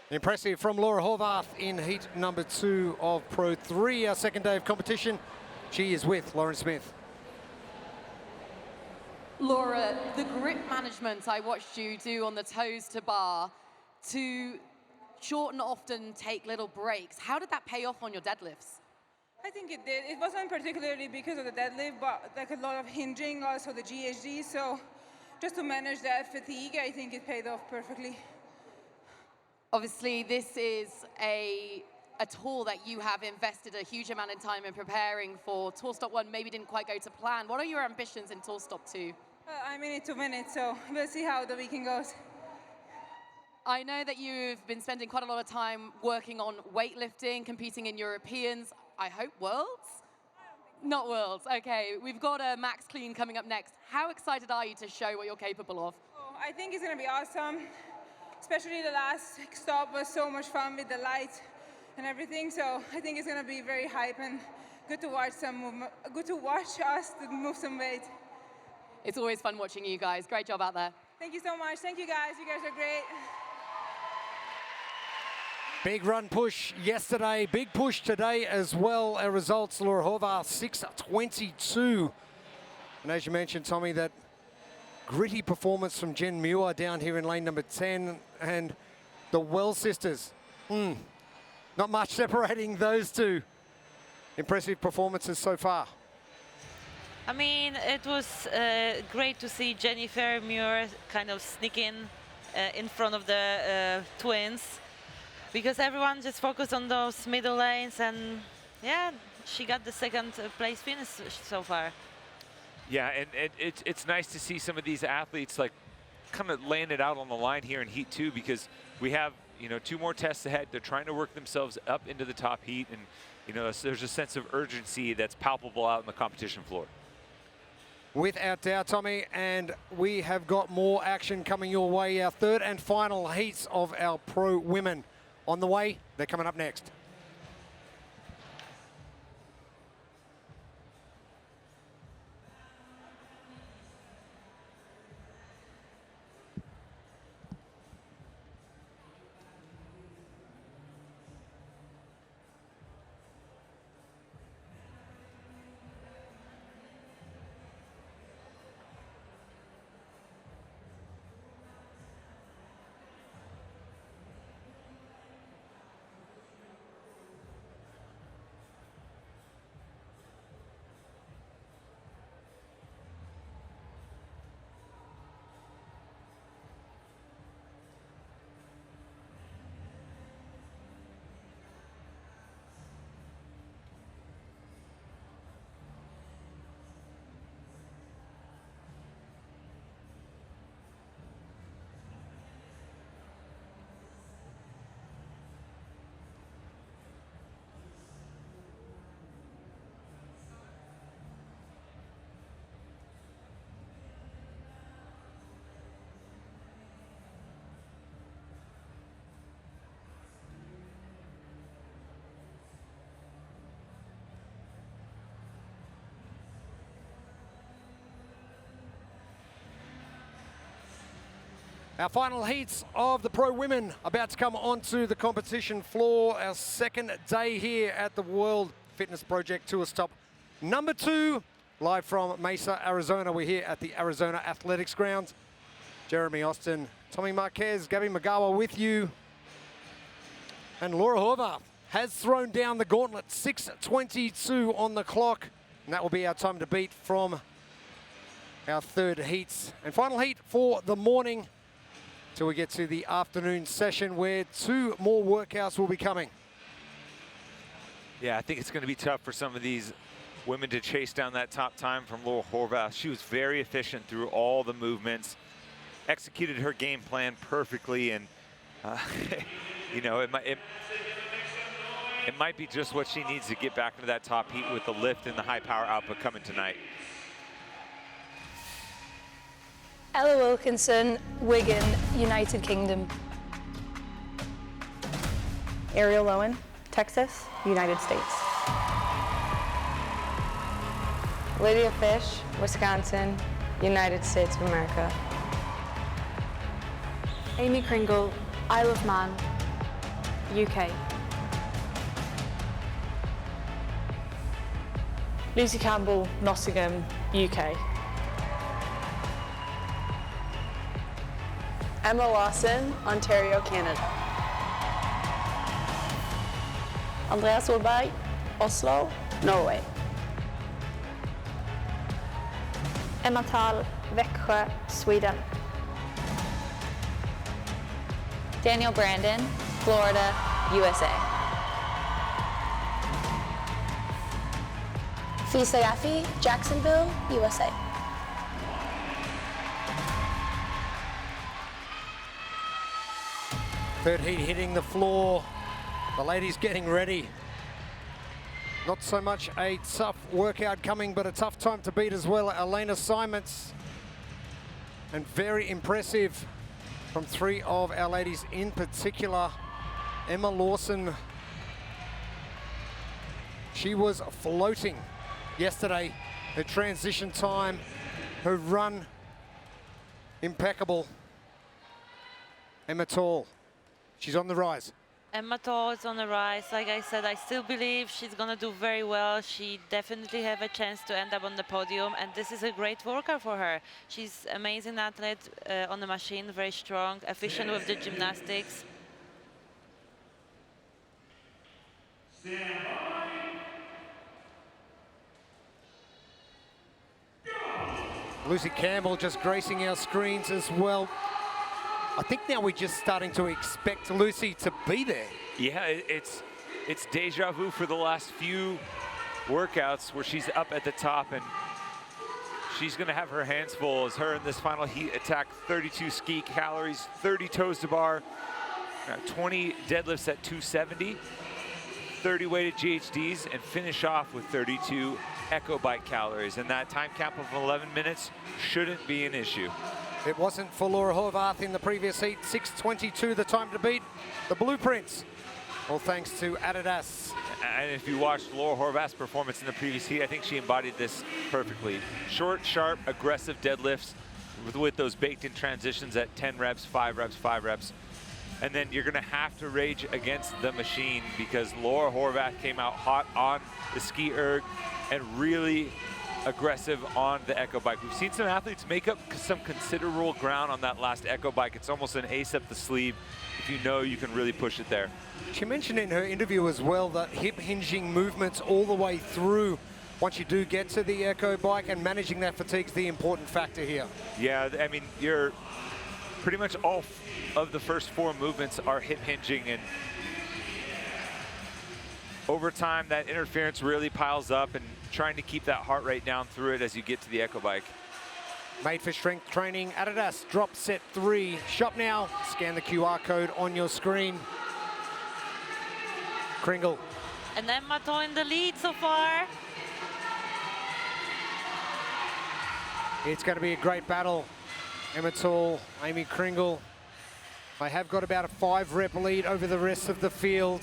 Impressive from Laura Horvath in heat number 2 of Pro 3, our second day of competition. She is with Lauren Smith. Laura, the grip management I watched you do on the toes to bar to shorten, often take little breaks, how did that pay off on your deadlifts? I think it did. It wasn't particularly because of the deadlift, but like a lot of hinging, also the GHD. So just to manage that fatigue, I think it paid off perfectly. Obviously, this is a tour that you have invested a huge amount of time in preparing for. Tour Stop 1 maybe didn't quite go to plan. What are your ambitions in Tour Stop 2? I'm in it to win it, so we'll see how the weekend goes. I know that you've been spending quite a lot of time working on weightlifting, competing in Europeans, I hope Worlds? Not Worlds, okay. We've got a Max Clean coming up next. How excited are you to show what you're capable of? Oh, I think it's going to be awesome. Especially the last stop was so much fun with the lights and everything. So I think it's going to be very hype and good to watch some movement, good to watch us to move some weight. It's always fun watching you guys. Great job out there. Thank you so much. Thank you guys. You guys are great. Big run push yesterday, big push today as well. Our results, Laura Horvath, 6:22. And as you mentioned, Tommy, that gritty performance from Jen Muir down here in lane number 10, and the Wells sisters. Not much separating those two. Impressive performances so far. I mean, it was great to see Jennifer Muir kind of sneak in front of the twins, because everyone just focused on those middle lanes, and yeah, she got the second place finish so far. Yeah, and it's nice to see some of these athletes like kind of laying it out on the line here in Heat 2, because we have, you know, 2 more tests ahead. They're trying to work themselves up into the top heat, and you know, there's a sense of urgency that's palpable out on the competition floor. Without doubt, Tommy, and we have got more action coming your way. Our third and final heats of our pro women on the way. They're coming up next. Our final heats of the pro women about to come onto the competition floor. Our second day here at the World Fitness Project Tour Stop number 2, live from Mesa, Arizona. We're here at the Arizona Athletics Grounds. Jeremy Austin, Tommy Marquez, Gabby Magawa with you. And Laura Horvath has thrown down the gauntlet, 6:22 on the clock. And that will be our time to beat from our third heats. And final heat for the morning till we get to the afternoon session where 2 more workouts will be coming. Yeah, I think it's going to be tough for some of these women to chase down that top time from Laura Horvath. She was very efficient through all the movements, executed her game plan perfectly, and you know, it might be just what she needs to get back into that top heat with the lift and the high power output coming tonight. Ella Wilkinson, Wigan, United Kingdom. Ariel Owen, Texas, United States. Lydia Fish, Wisconsin, United States of America. Amy Kringle, Isle of Man, UK. Lucy Campbell, Nottingham, UK. Emma Lawson, Ontario, Canada. Andreas Solberg, Oslo, Norway. Emma Thal, Växjö, Sweden. Daniel Brandon, Florida, USA. Fisa Yaffe, Jacksonville, USA. Third heat hitting the floor. The ladies getting ready. Not so much a tough workout coming, but a tough time to beat as well. Elena Simons. And very impressive from 3 of our ladies in particular. Emma Lawson. She was floating yesterday. Her transition time, her run, impeccable. Emma Tall. She's on the rise. Emma Tall is on the rise. Like I said, I still believe she's going to do very well. She definitely have a chance to end up on the podium, and this is a great workout for her. She's amazing athlete on the machine, very strong, efficient with the gymnastics. Lucy Campbell just gracing our screens as well. I think now we're just starting to expect Lucy to be there. Yeah, it's deja vu for the last few workouts where she's up at the top, and she's going to have her hands full as her in this final heat attack 32 ski calories, 30 toes to bar, 20 deadlifts at 270, 30 weighted GHDs, and finish off with 32 echo bike calories. And that time cap of 11 minutes shouldn't be an issue. It wasn't for Laura Horvath in the previous heat. 6:22 the time to beat. The blueprints, all thanks to Adidas. And if you watched Laura Horvath's performance in the previous heat, I think she embodied this perfectly. Short, sharp, aggressive deadlifts with those baked-in transitions at 10 reps, 5 reps, 5 reps. And then you're gonna have to rage against the machine because Laura Horvath came out hot on the ski erg and really aggressive on the echo bike. We've seen some athletes make up some considerable ground on that last echo bike. It's almost an ace up the sleeve if you know you can really push it there. She mentioned in her interview as well that hip hinging movements all the way through once you do get to the echo bike, and managing that fatigue is the important factor here. Yeah, I mean, you're pretty much all of the first 4 movements are hip hinging, and over time that interference really piles up, and trying to keep that heart rate down through it as you get to the echo bike. Made for strength training, Adidas drop set 3. Shop now, scan the QR code on your screen. Kringle. And Emma Tall in the lead so far. It's going to be a great battle. Emma Tall, Amy Kringle. They have got about a 5-rep lead over the rest of the field.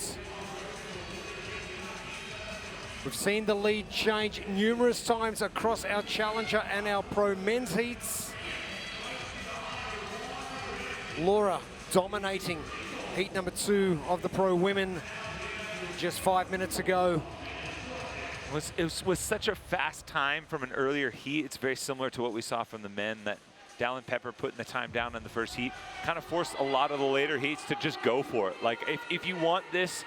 We've seen the lead change numerous times across our Challenger and our Pro men's heats. Laura dominating heat number 2 of the pro women just 5 minutes ago. It was such a fast time from an earlier heat. It's very similar to what we saw from the men, that Dallin Pepper putting the time down in the first heat kind of forced a lot of the later heats to just go for it. Like, if you want this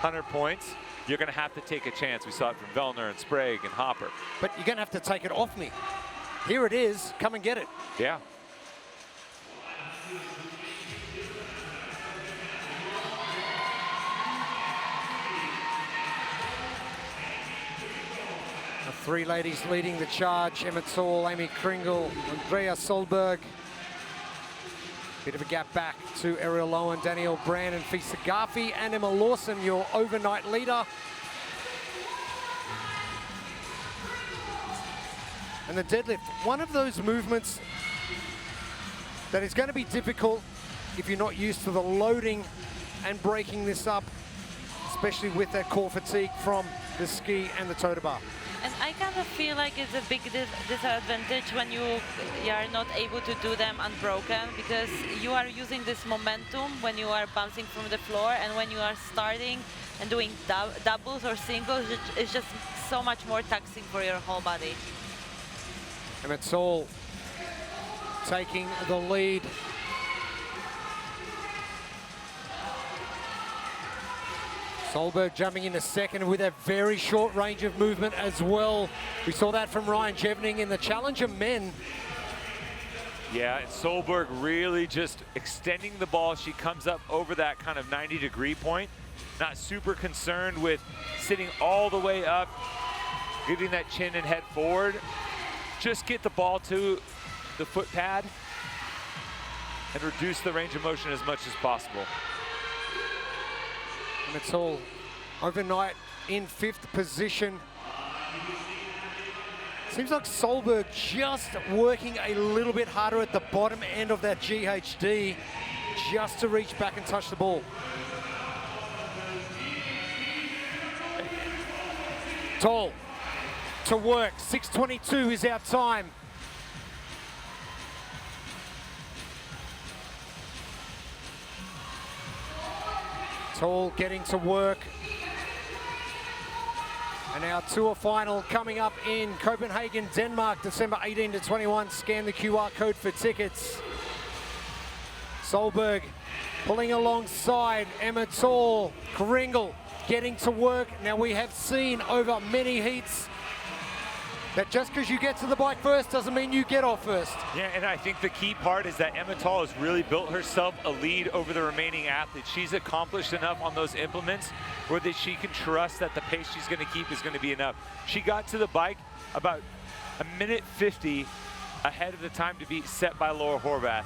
100 points, you're going to have to take a chance. We saw it from Vellner and Sprague and Hopper. But you're going to have to take it off me. Here it is. Come and get it. Yeah. The 3 ladies leading the charge: Emma Tall, Amy Kringle, Andrea Solberg. Bit of a gap back to Ariel Lowen, Danielle Brand, and Fisa Garfi, and Emma Lawson, your overnight leader. And the deadlift, one of those movements that is going to be difficult if you're not used to the loading and breaking this up, especially with that core fatigue from the ski and the toter bar. And I kind of feel like it's a big disadvantage when you are not able to do them unbroken, because you are using this momentum when you are bouncing from the floor, and when you are starting and doing doubles or singles, it's just so much more taxing for your whole body. Emma Tall taking the lead. Solberg jumping into second with a very short range of movement as well. We saw that from Ryan Jevening in the Challenger men. Yeah, and Solberg really just extending the ball. She comes up over that kind of 90-degree point. Not super concerned with sitting all the way up, getting that chin and head forward. Just get the ball to the foot pad and reduce the range of motion as much as possible. And it's all overnight in 5th position. Seems like Solberg just working a little bit harder at the bottom end of that GHD just to reach back and touch the ball. Tall to work, 6:22 is our time. Tall getting to work. And our tour final coming up in Copenhagen, Denmark, December 18 to 21. Scan the QR code for tickets. Solberg pulling alongside Emma Tall, Kringle getting to work. Now we have seen over many heats that just because you get to the bike first doesn't mean you get off first. Yeah, and I think the key part is that Emma Tall has really built herself a lead over the remaining athletes. She's accomplished enough on those implements where that she can trust that the pace she's going to keep is going to be enough. She got to the bike about 1:50 ahead of the time to be set by Laura Horvath.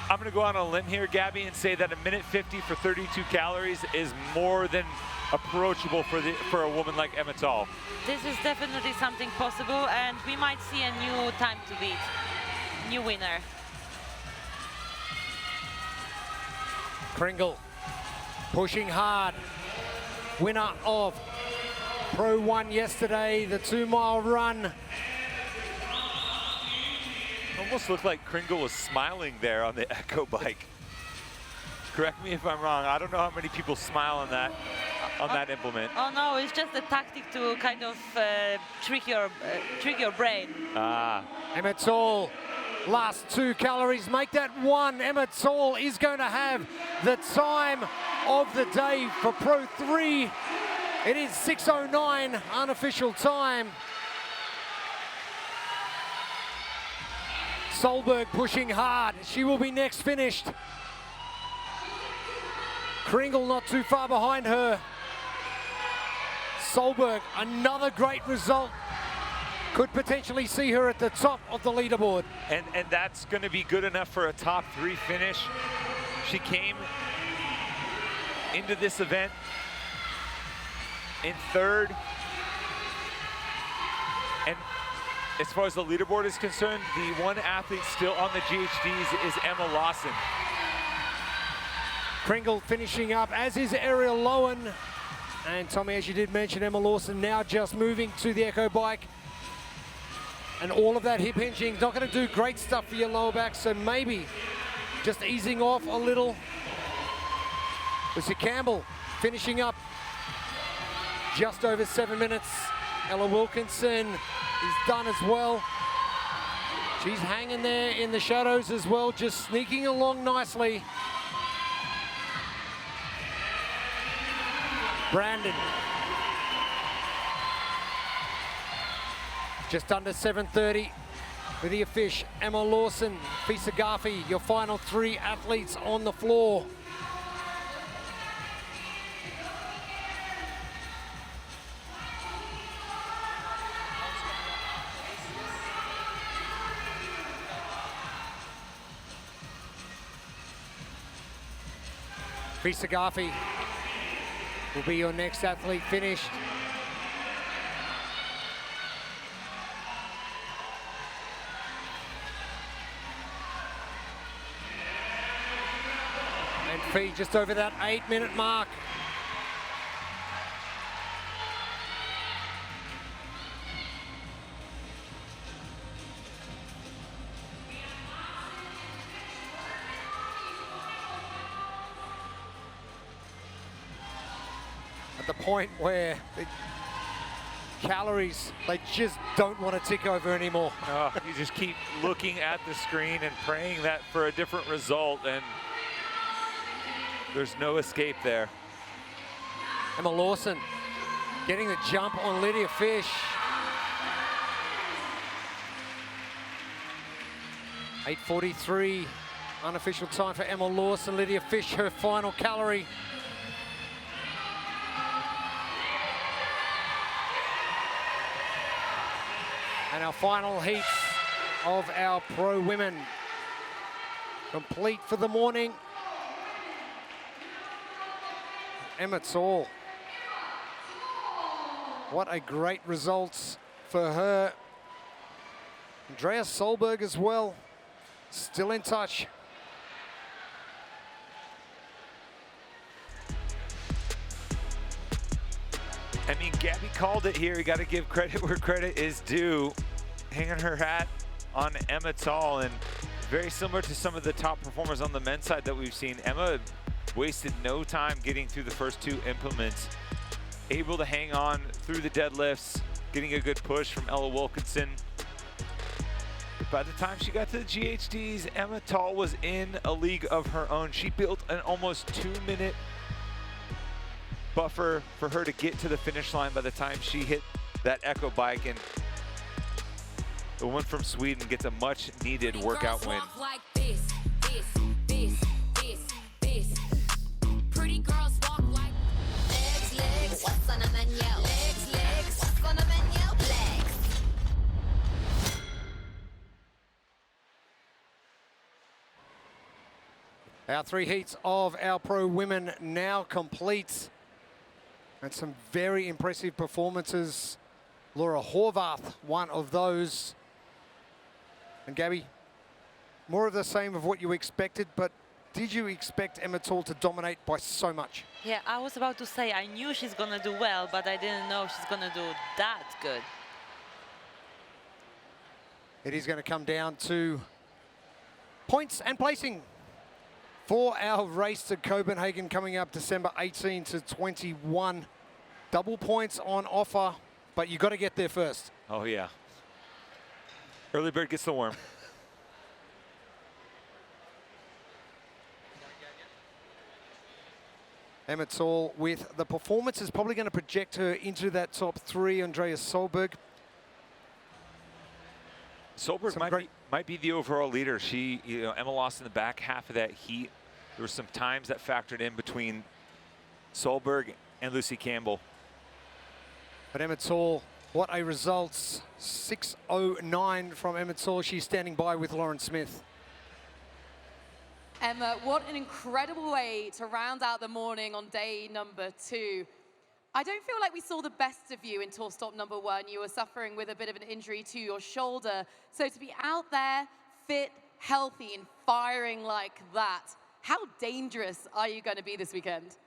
I'm going to go on a limb here, Gabby, and say that 1:50 for 32 calories is more than approachable for a woman like Emma Tall. This is definitely something possible, and we might see a new time to beat, new winner. Kringle pushing hard. Winner of Pro 1 yesterday, the 2-mile run. Almost looked like Kringle was smiling there on the Echo bike. Correct me if I'm wrong. I don't know how many people smile on that implement. Oh no, it's just a tactic to kind of trick your brain. Ah. Emma Tall, last 2 calories, make that 1. Emma Tall is going to have the time of the day for Pro 3. It is 6:09 unofficial time. Solberg pushing hard. She will be next finished. Kringle not too far behind her. Solberg, another great result. Could potentially see her at the top of the leaderboard. And that's going to be good enough for a top 3 finish. She came into this event in 3rd. And as far as the leaderboard is concerned, the one athlete still on the GHDs is Emma Lawson. Kringle finishing up, as is Ariel Lowen. And Tommy, as you did mention, Emma Lawson now just moving to the Echo bike. And all of that hip hinging, not going to do great stuff for your lower back, so maybe just easing off a little. Lucy Campbell finishing up just over 7 minutes. Ella Wilkinson is done as well. She's hanging there in the shadows as well, just sneaking along nicely. Brandon. Just under 7:30. Lydia Fish, Emma Lawson, Fisa Garfi, your final 3 athletes on the floor. Fisa Garfi will be your next athlete finished. And Fee just over that 8-minute mark. At the point where the calories, they just don't want to tick over anymore. You just keep looking at the screen and praying that for a different result, and there's no escape there. Emma Lawson getting the jump on Lydia Fish. 8:43 unofficial time for Emma Lawson. Lydia Fish, her final calorie. And our final heats of our pro women complete for the morning. Emma Tall. What a great result for her. Andrea Solberg as well, still in touch. I mean, Gabby called it here. You got to give credit where credit is due. Hanging her hat on Emma Tall, and very similar to some of the top performers on the men's side that we've seen. Emma wasted no time getting through the first 2 implements, able to hang on through the deadlifts, getting a good push from Ella Wilkinson. But by the time she got to the GHDs, Emma Tall was in a league of her own. She built an almost 2-minute buffer for her to get to the finish line by the time she hit that Echo bike, and the one from Sweden gets a much needed workout win. Like this, this, this, this, this. Pretty girls walk like legs, legs, what's on a menu? Legs, legs, what's on a menu? Legs. Our 3 heats of our pro women now complete. And some very impressive performances. Laura Horvath, one of those. And Gabby, more of the same of what you expected, but did you expect Emma Tall to dominate by so much? Yeah, I was about to say, I knew she's going to do well, but I didn't know she's going to do that good. It is going to come down to points and placing for our race to Copenhagen coming up December 18 to 21. Double points on offer, but you got to get there first. Oh yeah. Early bird gets the worm. Emma Tall with the performance is probably going to project her into that top 3. Andrea Solberg. Solberg might be the overall leader. She, Emma lost in the back half of that heat. There were some times that factored in between Solberg and Lucy Campbell. But Emma Tall, what a result. 6:09 from Emma Tall. She's standing by with Lauren Smith. Emma, what an incredible way to round out the morning on day number 2. I don't feel like we saw the best of you in tour stop number 1. You were suffering with a bit of an injury to your shoulder. So to be out there, fit, healthy, and firing like that, how dangerous are you going to be this weekend?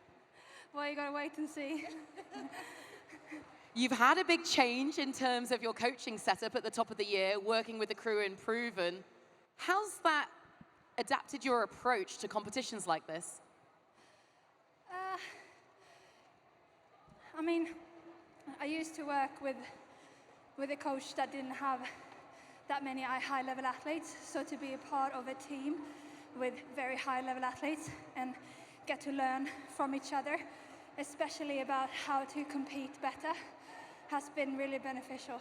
Well, you got to wait and see. You've had a big change in terms of your coaching setup at the top of the year, working with the crew in Proven. How's that adapted your approach to competitions like this? I mean, I used to work with a coach that didn't have that many high-level athletes, so to be a part of a team with very high-level athletes and get to learn from each other, especially about how to compete better, has been really beneficial.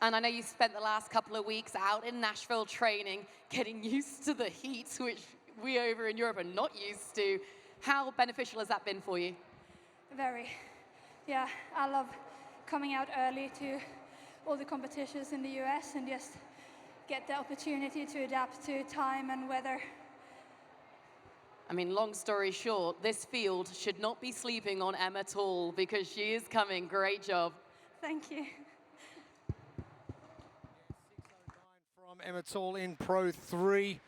And I know you spent the last couple of weeks out in Nashville training, getting used to the heat, which we over in Europe are not used to. How beneficial has that been for you? Very. Yeah, I love coming out early to all the competitions in the US and just get the opportunity to adapt to time and weather. I mean, long story short, this field should not be sleeping on Emma at all because she is coming. Great job. Thank you. From Emma Tool in Pro 3.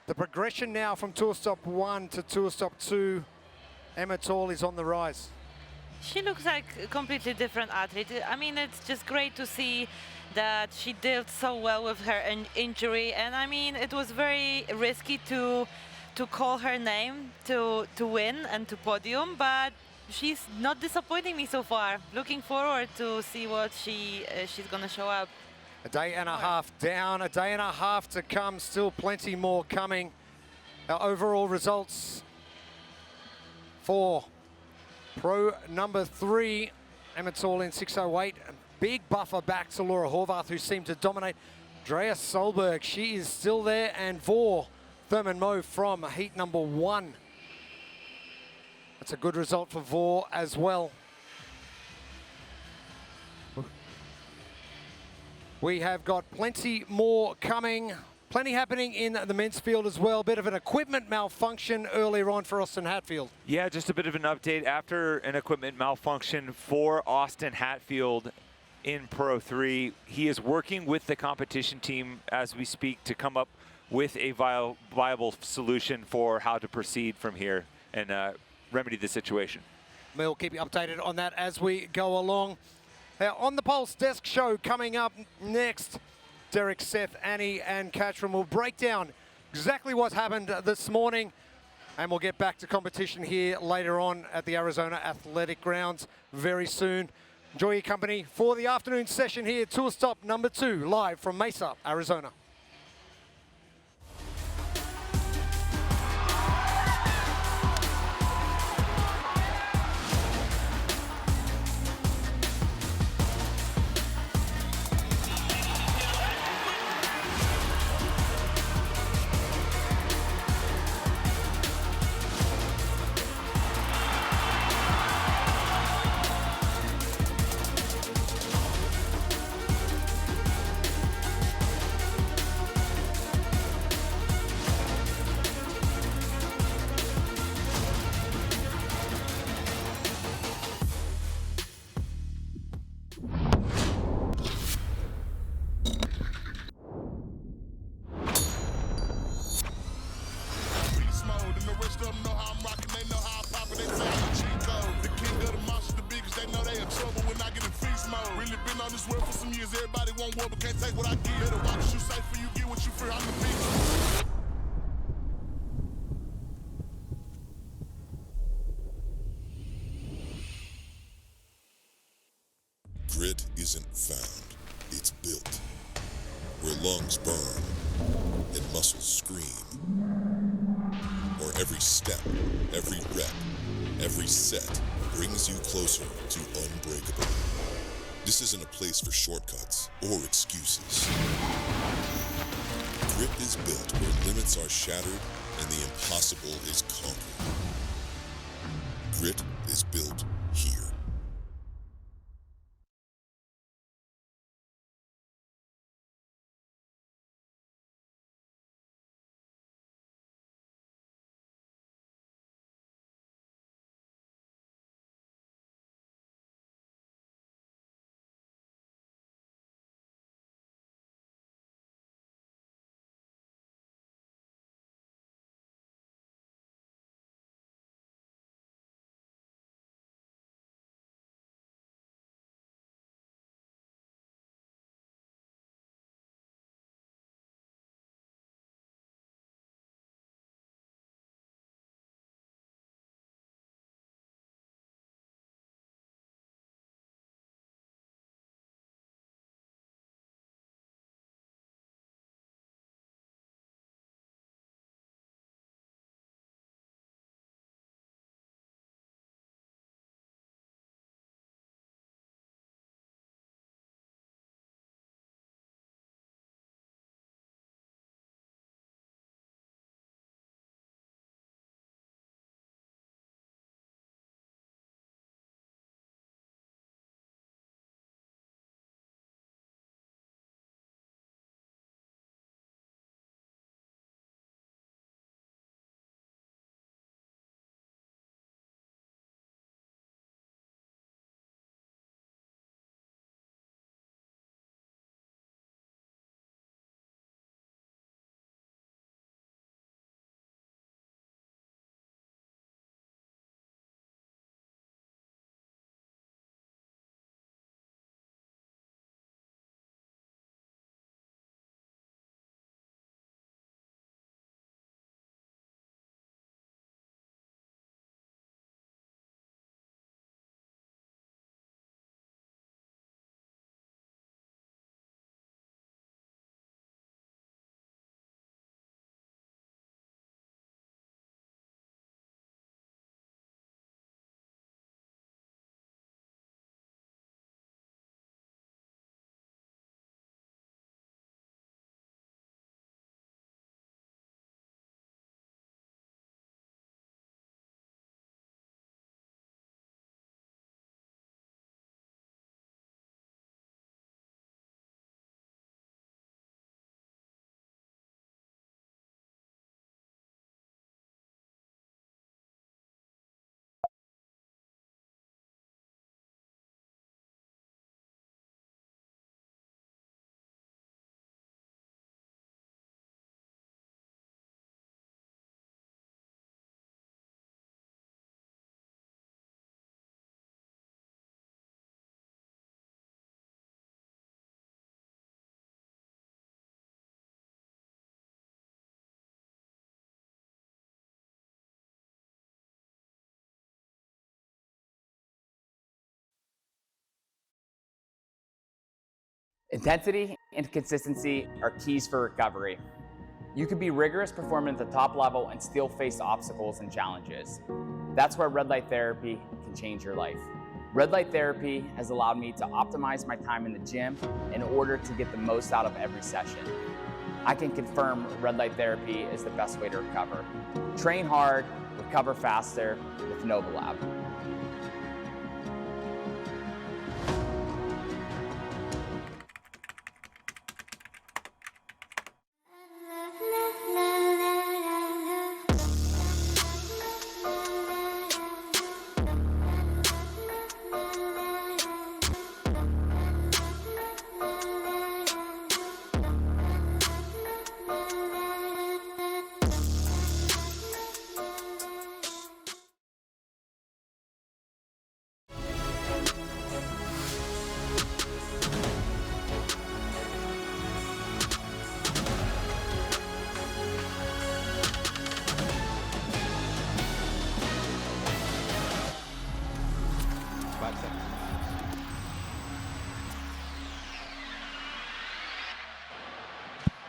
The progression now from tour stop 1 to tour stop 2. Emma Tool is on the rise. She looks like a completely different athlete. I mean, it's just great to see that she dealt so well with her injury. And I mean, it was very risky to call her name to win and to podium, but she's not disappointing me so far. Looking forward to see what she's gonna show up. A day and a half down, a day and a half to come, still plenty more coming. Our overall results for Pro number 3, Emma Tool in 6:08. A big buffer back to Laura Horvath, who seemed to dominate. Drea Solberg, she is still there, and Vor Thurman Moe from heat number 1. That's a good result for Vor as well. We have got plenty more coming. Plenty happening in the men's field as well. Bit of an equipment malfunction earlier on for Austin Hatfield. Yeah, just a bit of an update after an equipment malfunction for Austin Hatfield in Pro 3. He is working with the competition team as we speak to come up with a viable solution for how to proceed from here and remedy the situation. We'll keep you updated on that as we go along. On the Pulse Desk Show coming up next, Derek, Seth, Annie and Katrin will break down exactly what's happened this morning, and we'll get back to competition here later on at the Arizona Athletic Grounds very soon. Enjoy your company for the afternoon session here, tour stop number 2, live from Mesa, Arizona. Grit isn't found, it's built. Where lungs burn and muscles scream. Or every step, every rep, every set brings you closer to unbreakable. This isn't a place for shortcuts or excuses. Grit is built where limits are shattered and the impossible is conquered. Grit is built here. Intensity and consistency are keys for recovery. You can be rigorous performing at the top level and still face obstacles and challenges. That's where red light therapy can change your life. Red light therapy has allowed me to optimize my time in the gym in order to get the most out of every session. I can confirm red light therapy is the best way to recover. Train hard, recover faster with Novolab.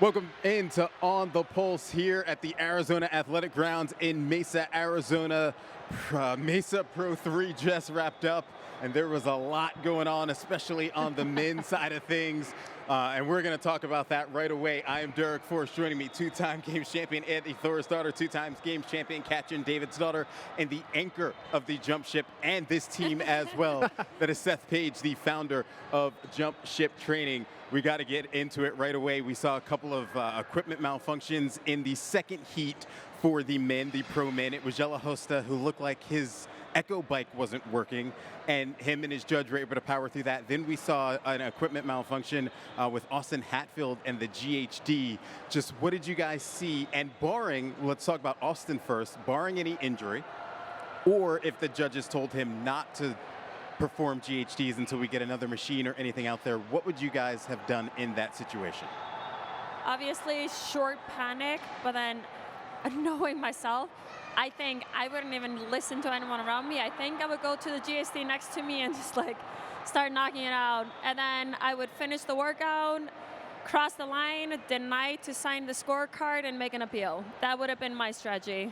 Welcome into On the Pulse here at the Arizona Athletic Grounds in Mesa, Arizona. Mesa Pro 3 just wrapped up, and there was a lot going on, especially on the men's side of things. And we're going to talk about that right away. I am Derek Forrest. Joining me, two-time games champion Anthony Thor's daughter, two-time games champion Katrin David's daughter, and the anchor of the Jump Ship and this team as well. That is Seth Page, the founder of Jump Ship Training. We got to get into it right away. We saw a couple of equipment malfunctions in the second heat for the men, the pro men. It was Jella Hosta who looked like his Echo bike wasn't working, and him and his judge were able to power through that. Then we saw an equipment malfunction with Austin Hatfield and the GHD. Just what did you guys see? And barring, let's talk about Austin first, barring any injury, or if the judges told him not to perform GHDs until we get another machine or anything out there, what would you guys have done in that situation? Obviously, short panic, but then knowing myself, I think I wouldn't even listen to anyone around me. I think I would go to the GHD next to me and just like start knocking it out. And then I would finish the workout, cross the line, deny to sign the scorecard, and make an appeal. That would have been my strategy.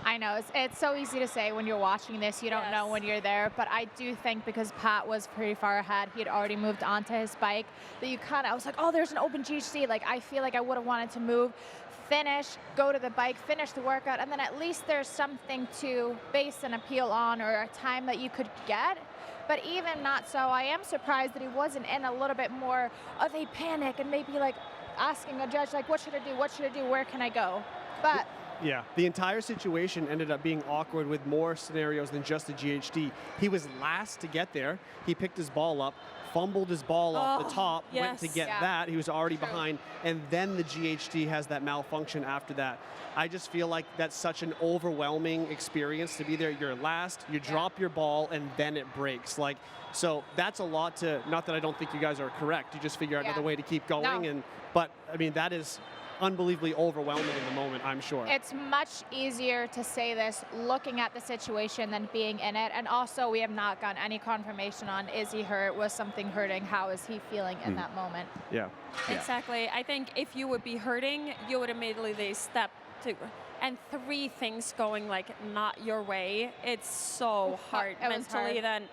I know, it's so easy to say when you're watching this, you don't know when you're there, but I do think because Pat was pretty far ahead, he had already moved onto his bike, that you I was like, oh, there's an open GHD. Like, I feel like I would have wanted to move, finish, go to the bike, finish the workout, and then at least there's something to base an appeal on or a time that you could get. But even not so, I am surprised that he wasn't in a little bit more of a panic and maybe like asking a judge, like, what should I do? What should I do? Where can I go? But yeah, the entire situation ended up being awkward with more scenarios than just the GHD. He was last to get there. He picked his ball up, fumbled his ball off the top, went to get that. He was already behind, and then the GHD has that malfunction after that. I just feel like that's such an overwhelming experience to be there. You're last, you drop your ball, and then it breaks. Like, so that's a lot to, not that I don't think you guys are correct, you just figure out another way to keep going. But I mean, that is unbelievably overwhelming in the moment, I'm sure. It's much easier to say this looking at the situation than being in it. And also, we have not gotten any confirmation on, is he hurt? Was something hurting? How is he feeling in that moment? Yeah. Exactly. I think if you would be hurting, you would immediately step to, and three things going like not your way, it's so hard mentally. Then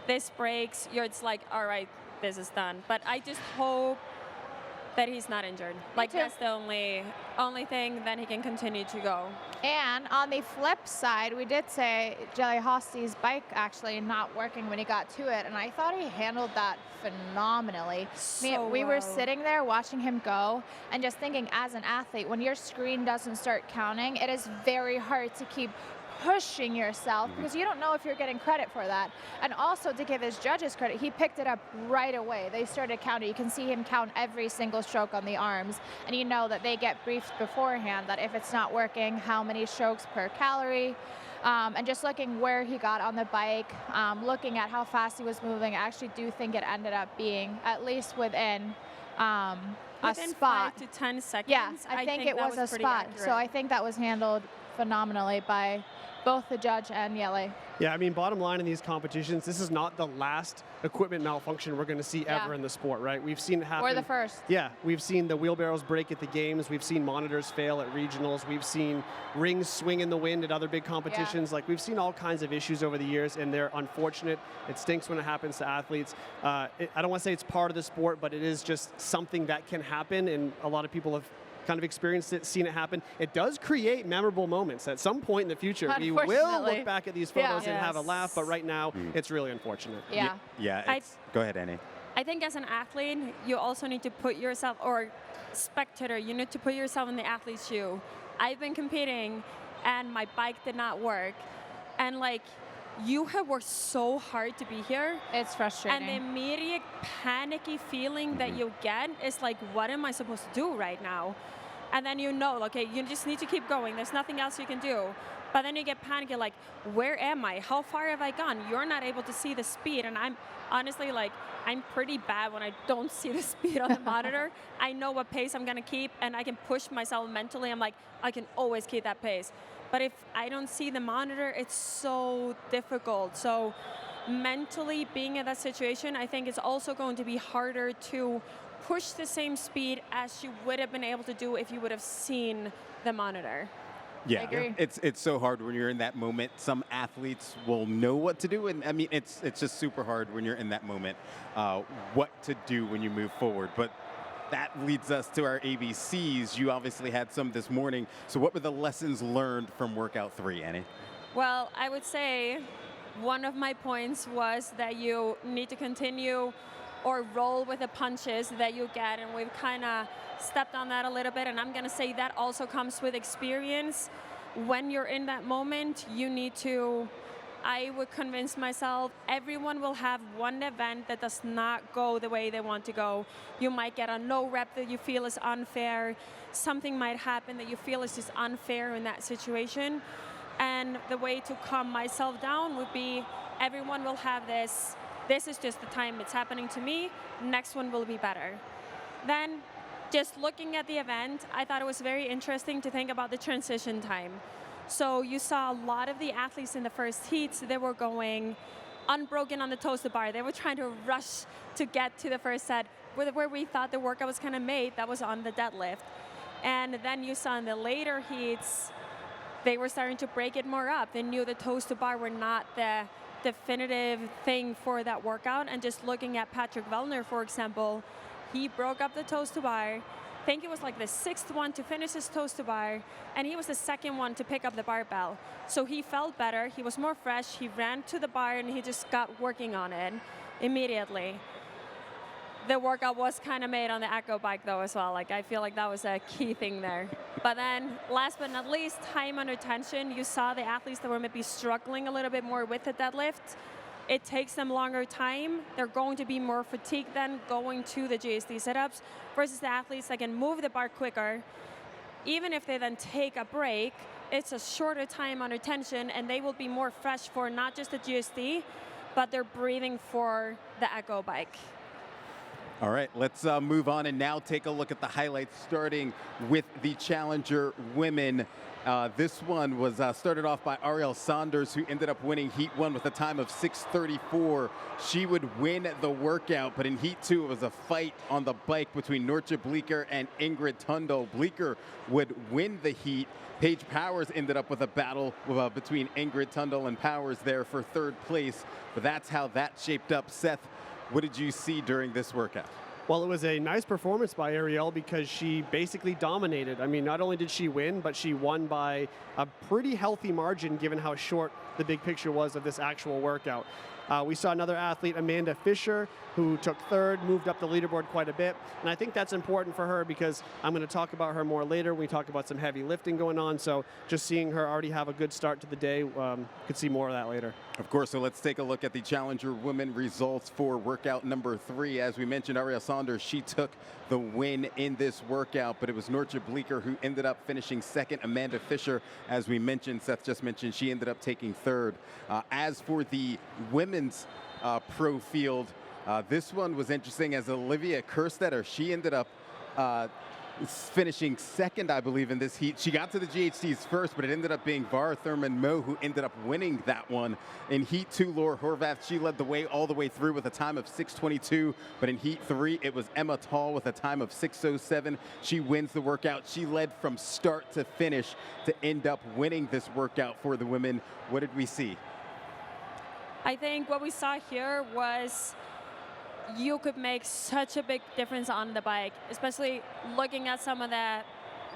this breaks, it's like, all right, this is done. But I just hope that he's not injured. Like, that's the only thing, then he can continue to go. And on the flip side, we did say Jelly Hosty's bike actually not working when he got to it, and I thought he handled that phenomenally. We were sitting there watching him go and just thinking, as an athlete, when your screen doesn't start counting, it is very hard to keep pushing yourself because you don't know if you're getting credit for that. And also, to give his judges credit, he picked it up right away. They started counting. You can see him count every single stroke on the arms, and you know that they get briefed beforehand that if it's not working, how many strokes per calorie. And just looking where he got on the bike, looking at how fast he was moving, I actually do think it ended up being at least within a spot. 5 to 10 seconds. Yeah, I think it was a spot. accurate. So I think that was handled phenomenally by both the judge and Yele. Yeah, I mean, bottom line in these competitions, this is not the last equipment malfunction we're going to see ever in the sport, right? We've seen it happen. Or the first. Yeah, we've seen the wheelbarrows break at the games. We've seen monitors fail at regionals. We've seen rings swing in the wind at other big competitions. Like, we've seen all kinds of issues over the years, and they're unfortunate. It stinks when it happens to athletes. I don't want to say it's part of the sport, but it is just something that can happen, and a lot of people have kind of experienced it, seen it happen. It does create memorable moments. At some point in the future, we will look back at these photos and have a laugh, but right now, it's really unfortunate. Yeah. Go ahead, Annie. I think as an athlete, you also need to put yourself, or spectator, you need to put yourself in the athlete's shoe. I've been competing, and my bike did not work. And like, you have worked so hard to be here. It's frustrating. And the immediate panicky feeling that you get is like, what am I supposed to do right now? And then you know, okay, you just need to keep going. There's nothing else you can do. But then you get panicky, like, where am I? How far have I gone? You're not able to see the speed. And I'm honestly like, I'm pretty bad when I don't see the speed on the monitor. I know what pace I'm gonna keep, and I can push myself mentally. I'm like, I can always keep that pace. But if I don't see the monitor, it's so difficult. So mentally being in that situation, I think it's also going to be harder to push the same speed as you would have been able to do if you would have seen the monitor. Yeah, it's so hard when you're in that moment. Some athletes will know what to do, and I mean, it's just super hard when you're in that moment, what to do when you move forward. But that leads us to our ABCs. You obviously had some this morning. So what were the lessons learned from workout 3, Annie? Well, I would say one of my points was that you need to continue or roll with the punches that you get, and we've kind of stepped on that a little bit, and I'm going to say that also comes with experience. When you're in that moment, you need to, I would convince myself, everyone will have one event that does not go the way they want to go. You might get a no rep that you feel is unfair. Something might happen that you feel is just unfair in that situation. And the way to calm myself down would be, everyone will have this. This is just the time it's happening to me. Next one will be better. Then, just looking at the event, I thought it was very interesting to think about the transition time. So you saw a lot of the athletes in the first heats, they were going unbroken on the toes-to bar. They were trying to rush to get to the first set, where we thought the workout was kind of made, that was on the deadlift. And then you saw in the later heats, they were starting to break it more up. They knew the toes-to-bar were not the definitive thing for that workout. And just looking at Patrick Vellner, for example, he broke up the toes-to-bar. I think it was like the 6th one to finish his toes-to-bar, and he was the 2nd one to pick up the barbell. So he felt better, he was more fresh, he ran to the bar, and he just got working on it immediately. The workout was kind of made on the Echo bike though as well. Like, I feel like that was a key thing there. But then, last but not least, time under tension. You saw the athletes that were maybe struggling a little bit more with the deadlift. It takes them longer time. They're going to be more fatigued than going to the GSD setups versus the athletes that can move the bar quicker. Even if they then take a break, it's a shorter time under tension, and they will be more fresh for not just the GSD, but they're breathing for the Echo bike. All right, let's move on and now take a look at the highlights, starting with the Challenger women. This one was started off by Ariel Saunders, who ended up winning Heat 1 with a time of 6:34. She would win the workout, but in Heat 2, it was a fight on the bike between Nortje Bleeker and Ingrid Tundal. Bleeker would win the heat. Paige Powers ended up with a battle between Ingrid Tundal and Powers there for 3rd place, but that's how that shaped up. Seth, what did you see during this workout? Well, it was a nice performance by Ariel because she basically dominated. I mean, not only did she win, but she won by a pretty healthy margin given how short the big picture was of this actual workout. We saw another athlete, Amanda Fisher, who took 3rd, moved up the leaderboard quite a bit. And I think that's important for her because I'm going to talk about her more later. We talk about some heavy lifting going on. So just seeing her already have a good start to the day, could see more of that later. Of course, so let's take a look at the Challenger women results for workout number 3. As we mentioned, Ariel Saunders, she took the win in this workout, but it was Nortje Bleeker who ended up finishing 2nd. Amanda Fisher, as we mentioned, Seth just mentioned, she ended up taking 3rd. As for the women's pro field, this one was interesting as Olivia Kerstetter, she ended up finishing second, I believe, in this heat. She got to the GHDs first, but it ended up being Vara Thurman-Moe who ended up winning that one. In Heat 2, Laura Horvath, she led the way all the way through with a time of 6:22, but in Heat 3, it was Emma Tall with a time of 6:07. She wins the workout. She led from start to finish to end up winning this workout for the women. What did we see? I think what we saw here was you could make such a big difference on the bike, especially looking at some of the,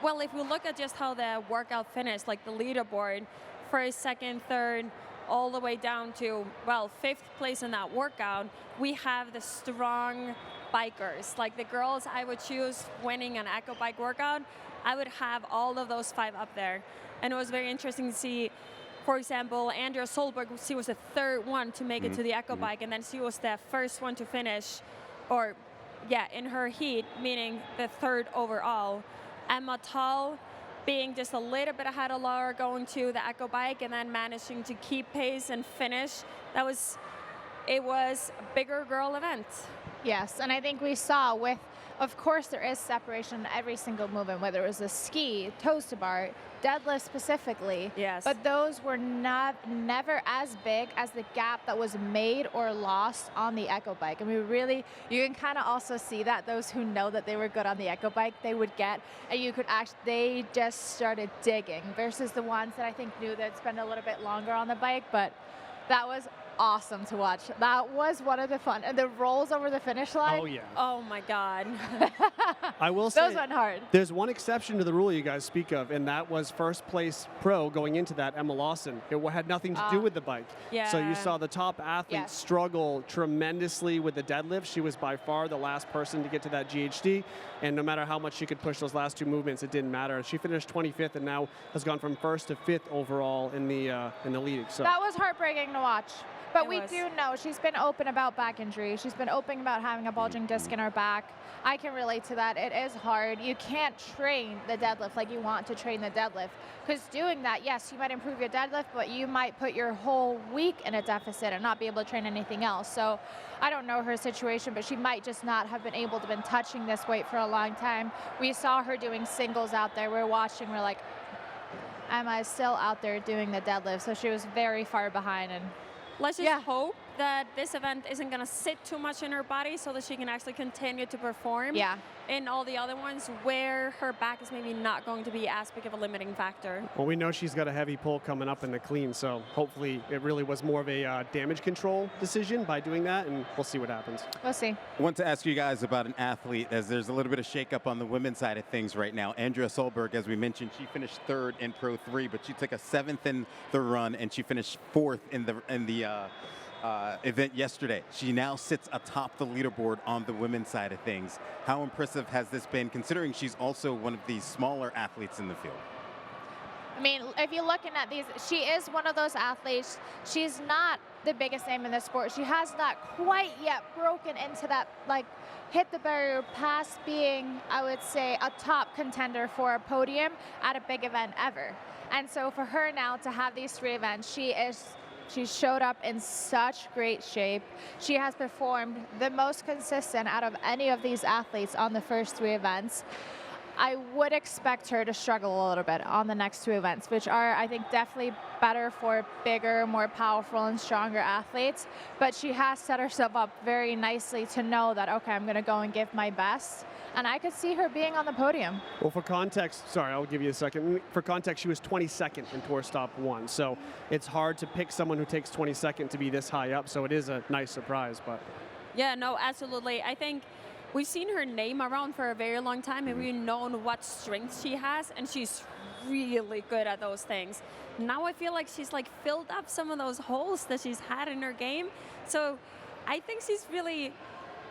well, if we look at just how the workout finished, like the leaderboard, first, second, third, all the way down to, well, 5th place in that workout, we have the strong bikers. Like the girls I would choose winning an eco bike workout, I would have all of those 5 up there. And it was very interesting to see, for example, Andrea Solberg, she was the 3rd one to make it to the eco bike, and then she was the 1st one to finish, or yeah, in her heat, meaning the 3rd overall. Emma Tall being just a little bit ahead of Laura going to the eco bike and then managing to keep pace and finish. It was a bigger girl event. Yes, and I think we saw with, of course, there is separation in every single movement, whether it was a ski, toes to bar, deadlift specifically. Yes. But those were never as big as the gap that was made or lost on the eco bike. And we really, you can kind of also see that those who know that they were good on the eco bike, they would get, and you could actually, they just started digging versus the ones that I think knew they'd spend a little bit longer on the bike. But that was awesome to watch. That was one of the fun, and the rolls over the finish line. Oh, yeah. Oh, my God. I will say, those went hard. There's one exception to the rule you guys speak of, and that was 1st place pro going into that, Emma Lawson. It had nothing to do with the bike. Yeah. So you saw the top athlete Yes. struggle tremendously with the deadlift. She was by far the last person to get to that GHD, and no matter how much she could push those last 2 movements, it didn't matter. She finished 25th and now has gone from 1st to 5th overall in the league. So That was heartbreaking to watch. But It we was. do know she's been open about back injury. She's been open about having a bulging disc in her back. I can relate to that. It is hard. You can't train the deadlift like you want to train the deadlift. Because doing that, yes, you might improve your deadlift, but you might put your whole week in a deficit and not be able to train anything else. So I don't know her situation, but she might just not have been able to been touching this weight for a long time. We saw her doing singles out there. We're watching. We're like, Emma is still out there doing the deadlift. So she was very far behind. And Let's just hope that this event isn't going to sit too much in her body so that she can actually continue to perform in all the other ones where her back is maybe not going to be as big of a limiting factor. well, we know she's got a heavy pull coming up in the clean, so hopefully it really was more of a damage control decision by doing that, and we'll see what happens. We'll see. I want to ask you guys about an athlete, as there's a little bit of shakeup on the women's side of things right now. Andrea Solberg, as we mentioned, she finished 3rd in Pro 3, but she took a 7th in the run, and she finished 4th in the event yesterday. She now sits atop the leaderboard on the women's side of things. How impressive has this been, considering she's also one of the smaller athletes in the field? I mean, if you're looking at these, she is one of those athletes. She's not the biggest name in the sport. She has not quite yet broken into that, like, hit the barrier past being, I would say, a top contender for a podium at a big event ever. And so for her now to have these 3 events, she showed up in such great shape. She has performed the most consistent out of any of these athletes on the first 3 events. I would expect her to struggle a little bit on the next 2 events, which are, I think, definitely better for bigger, more powerful and stronger athletes. But she has set herself up very nicely to know that, okay, I'm going to go and give my best. And I could see her being on the podium. Well, for context, sorry, I'll give you a second. For context, she was 22nd in Tour Stop 1, so it's hard to pick someone who takes 22nd to be this high up, so it is a nice surprise. But Yeah, no, absolutely. I think we've seen her name around for a very long time, and we've known what strengths she has, and she's really good at those things. Now I feel like she's like filled up some of those holes that she's had in her game. So I think she's really,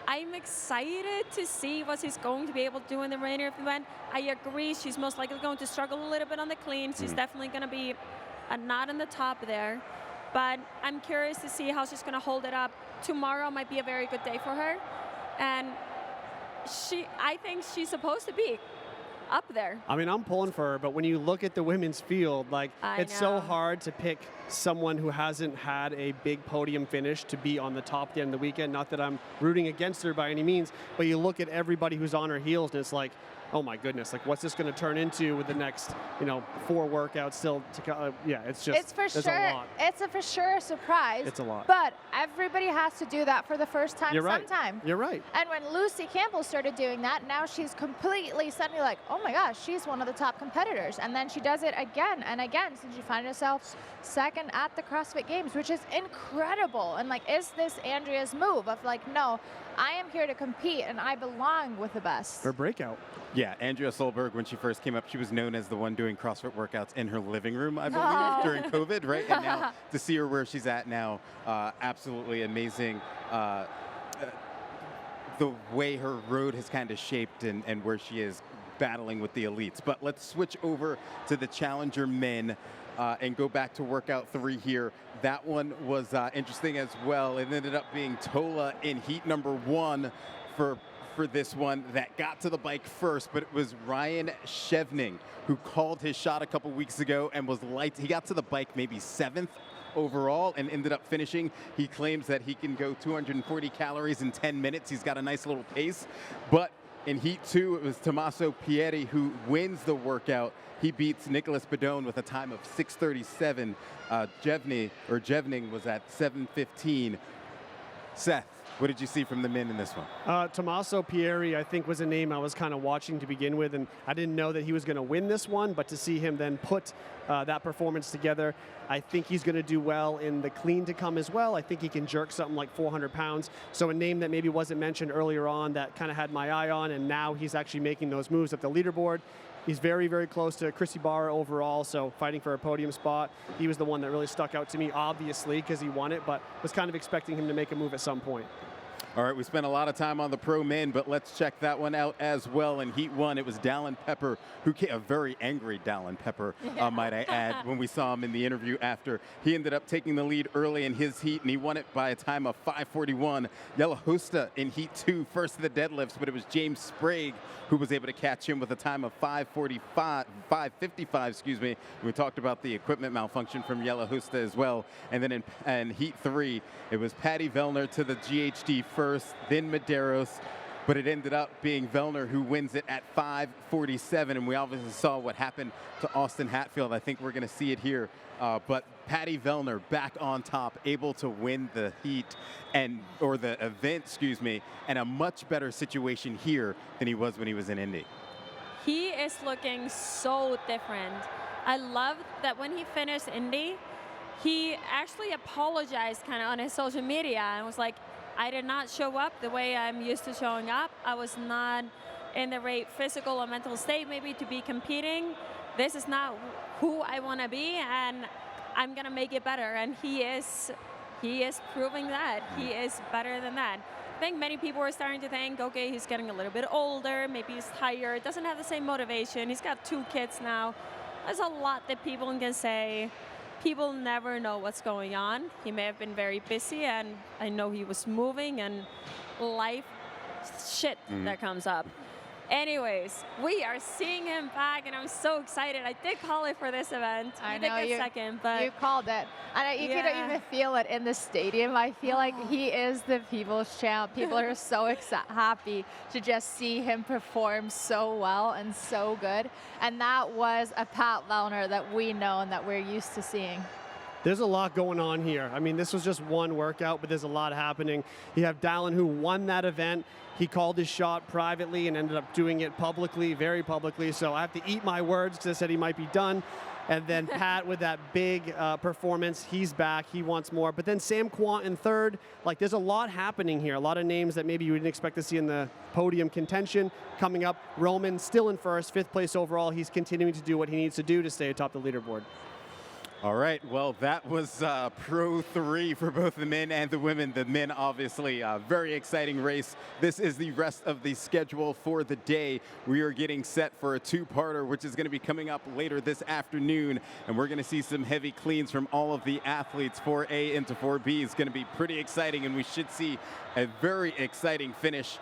I'm excited to see what she's going to be able to do in the remainder of the event. I agree, she's most likely going to struggle a little bit on the clean. She's definitely going to be not in the top there. But I'm curious to see how she's going to hold it up. Tomorrow might be a very good day for her. And I think she's supposed to be up there. I mean, I'm pulling for her, but when you look at the women's field, like, it's so hard to pick someone who hasn't had a big podium finish to be on the top at the end of the weekend. Not that I'm rooting against her by any means, but you look at everybody who's on her heels, and it's like, oh my goodness, like what's this going to turn into with the next, 4 workouts still to come? Yeah, it's just, it's for there's sure, a lot. it's for sure a surprise. It's a lot. But everybody has to do that for the first time sometime. You're right. And when Lucy Campbell started doing that, now she's completely suddenly like, oh my gosh, she's one of the top competitors. And then she does it again and again since she finds herself second at the CrossFit Games, which is incredible. And like, is this Andrea's move of like, no, I am here to compete and I belong with the best. Her breakout. Yeah, Andrea Solberg, when she first came up, she was known as the one doing CrossFit workouts in her living room, I believe, during COVID, right? And now to see her where she's at now, absolutely amazing. The way her road has kind of shaped and where she is battling with the elites. But let's switch over to the Challenger men and go back to workout 3 here. That one was interesting as well. It ended up being Tola in heat number 1 for this one that got to the bike first, but it was Ryan Shevning who called his shot a couple weeks ago and was light. He got to the bike maybe 7th overall and ended up finishing. He claims that he can go 240 calories in 10 minutes. He's got a nice little pace, but in heat 2, it was Tommaso Pieri who wins the workout. He beats Nicholas Bedone with a time of 6:37. Jevning was at 7:15. Seth, what did you see from the men in this one? Tommaso Pieri, I think, was a name I was kind of watching to begin with, and I didn't know that he was going to win this one, but to see him then put that performance together, I think he's going to do well in the clean to come as well. I think he can jerk something like 400 pounds. So a name that maybe wasn't mentioned earlier on that kind of had my eye on, and now he's actually making those moves up the leaderboard. He's very, very close to Chris Ibarra overall, so fighting for a podium spot. He was the one that really stuck out to me, obviously, because he won it, but was kind of expecting him to make a move at some point. All right, we spent a lot of time on the pro men, but let's check that one out as well. In heat 1, it was Dallin Pepper, who came, a very angry Dallin Pepper, might I add, when we saw him in the interview after. He ended up taking the lead early in his heat, and he won it by a time of 5:41. Yelahusta in heat 2, first of the deadlifts, but it was James Sprague who was able to catch him with a time of 5:55, excuse me. We talked about the equipment malfunction from Yelahusta as well. And then in heat 3, it was Patty Vellner to the GHD first, then Medeiros, but it ended up being Vellner who wins it at 5:47, and we obviously saw what happened to Austin Hatfield. I think we're going to see it here, but Patty Vellner back on top, able to win the heat or the event, excuse me, and a much better situation here than he was when he was in Indy. He is looking so different. I love that when he finished Indy, he actually apologized kind of on his social media and was like, I did not show up the way I'm used to showing up. I was not in the right physical or mental state maybe to be competing. This is not who I want to be, and I'm going to make it better. And he is proving that. He is better than that. I think many people are starting to think, okay, he's getting a little bit older, maybe he's tired, doesn't have the same motivation. He's got 2 kids now. There's a lot that people can say. People never know what's going on. He may have been very busy, and I know he was moving and life shit that comes up. Anyways, we are seeing him back, and I'm so excited. I did call it for this event. I did know get you, second, but you called it, and you can even feel it in the stadium. I feel like he is the people's champ. People are so happy to just see him perform so well and so good. And that was a Pat Vellner that we know and that we're used to seeing. There's a lot going on here. I mean, this was just one workout, but there's a lot happening. You have Dallin, who won that event. He called his shot privately and ended up doing it publicly, very publicly. So I have to eat my words because I said he might be done. And then Pat with that big performance, he's back, he wants more. But then Sam Quant in third. Like, there's a lot happening here. A lot of names that maybe you didn't expect to see in the podium contention coming up. Roman still in first, 5th place overall. He's continuing to do what he needs to do to stay atop the leaderboard. All right, well, that was Pro 3 for both the men and the women. The men, obviously, a very exciting race. This is the rest of the schedule for the day. We are getting set for a 2-parter, which is going to be coming up later this afternoon, and we're going to see some heavy cleans from all of the athletes. 4A into 4B is going to be pretty exciting, and we should see a very exciting finish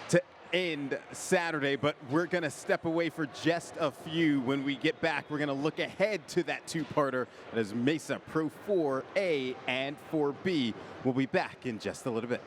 to end Saturday, but we're going to step away for just a few. When we get back, we're going to look ahead to that 2-parter. That is Mesa Pro 4A and 4B. We'll be back in just a little bit.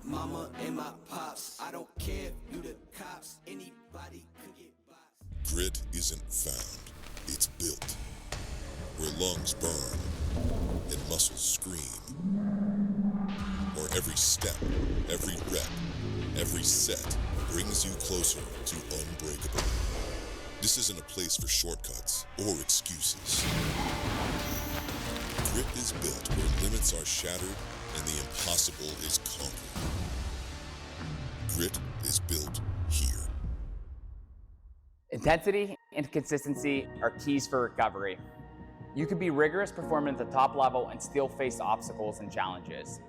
mama and my pops. I don't care if you the cops. Anybody could get boxed. Grit isn't found, it's built. Where lungs burn and muscles scream. Or every step, every rep, every set brings you closer to unbreakable. This isn't a place for shortcuts or excuses. Grit is built where limits are shattered and the impossible is conquered. Grit is built here. Intensity and consistency are keys for recovery. You can be rigorous performing at the top level and still face obstacles and challenges.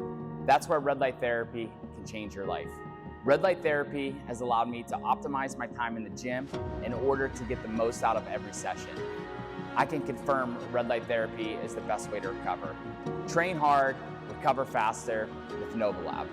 That's where red light therapy can change your life. Red light therapy has allowed me to optimize my time in the gym in order to get the most out of every session. I can confirm red light therapy is the best way to recover. Train hard, recover faster with Novolab.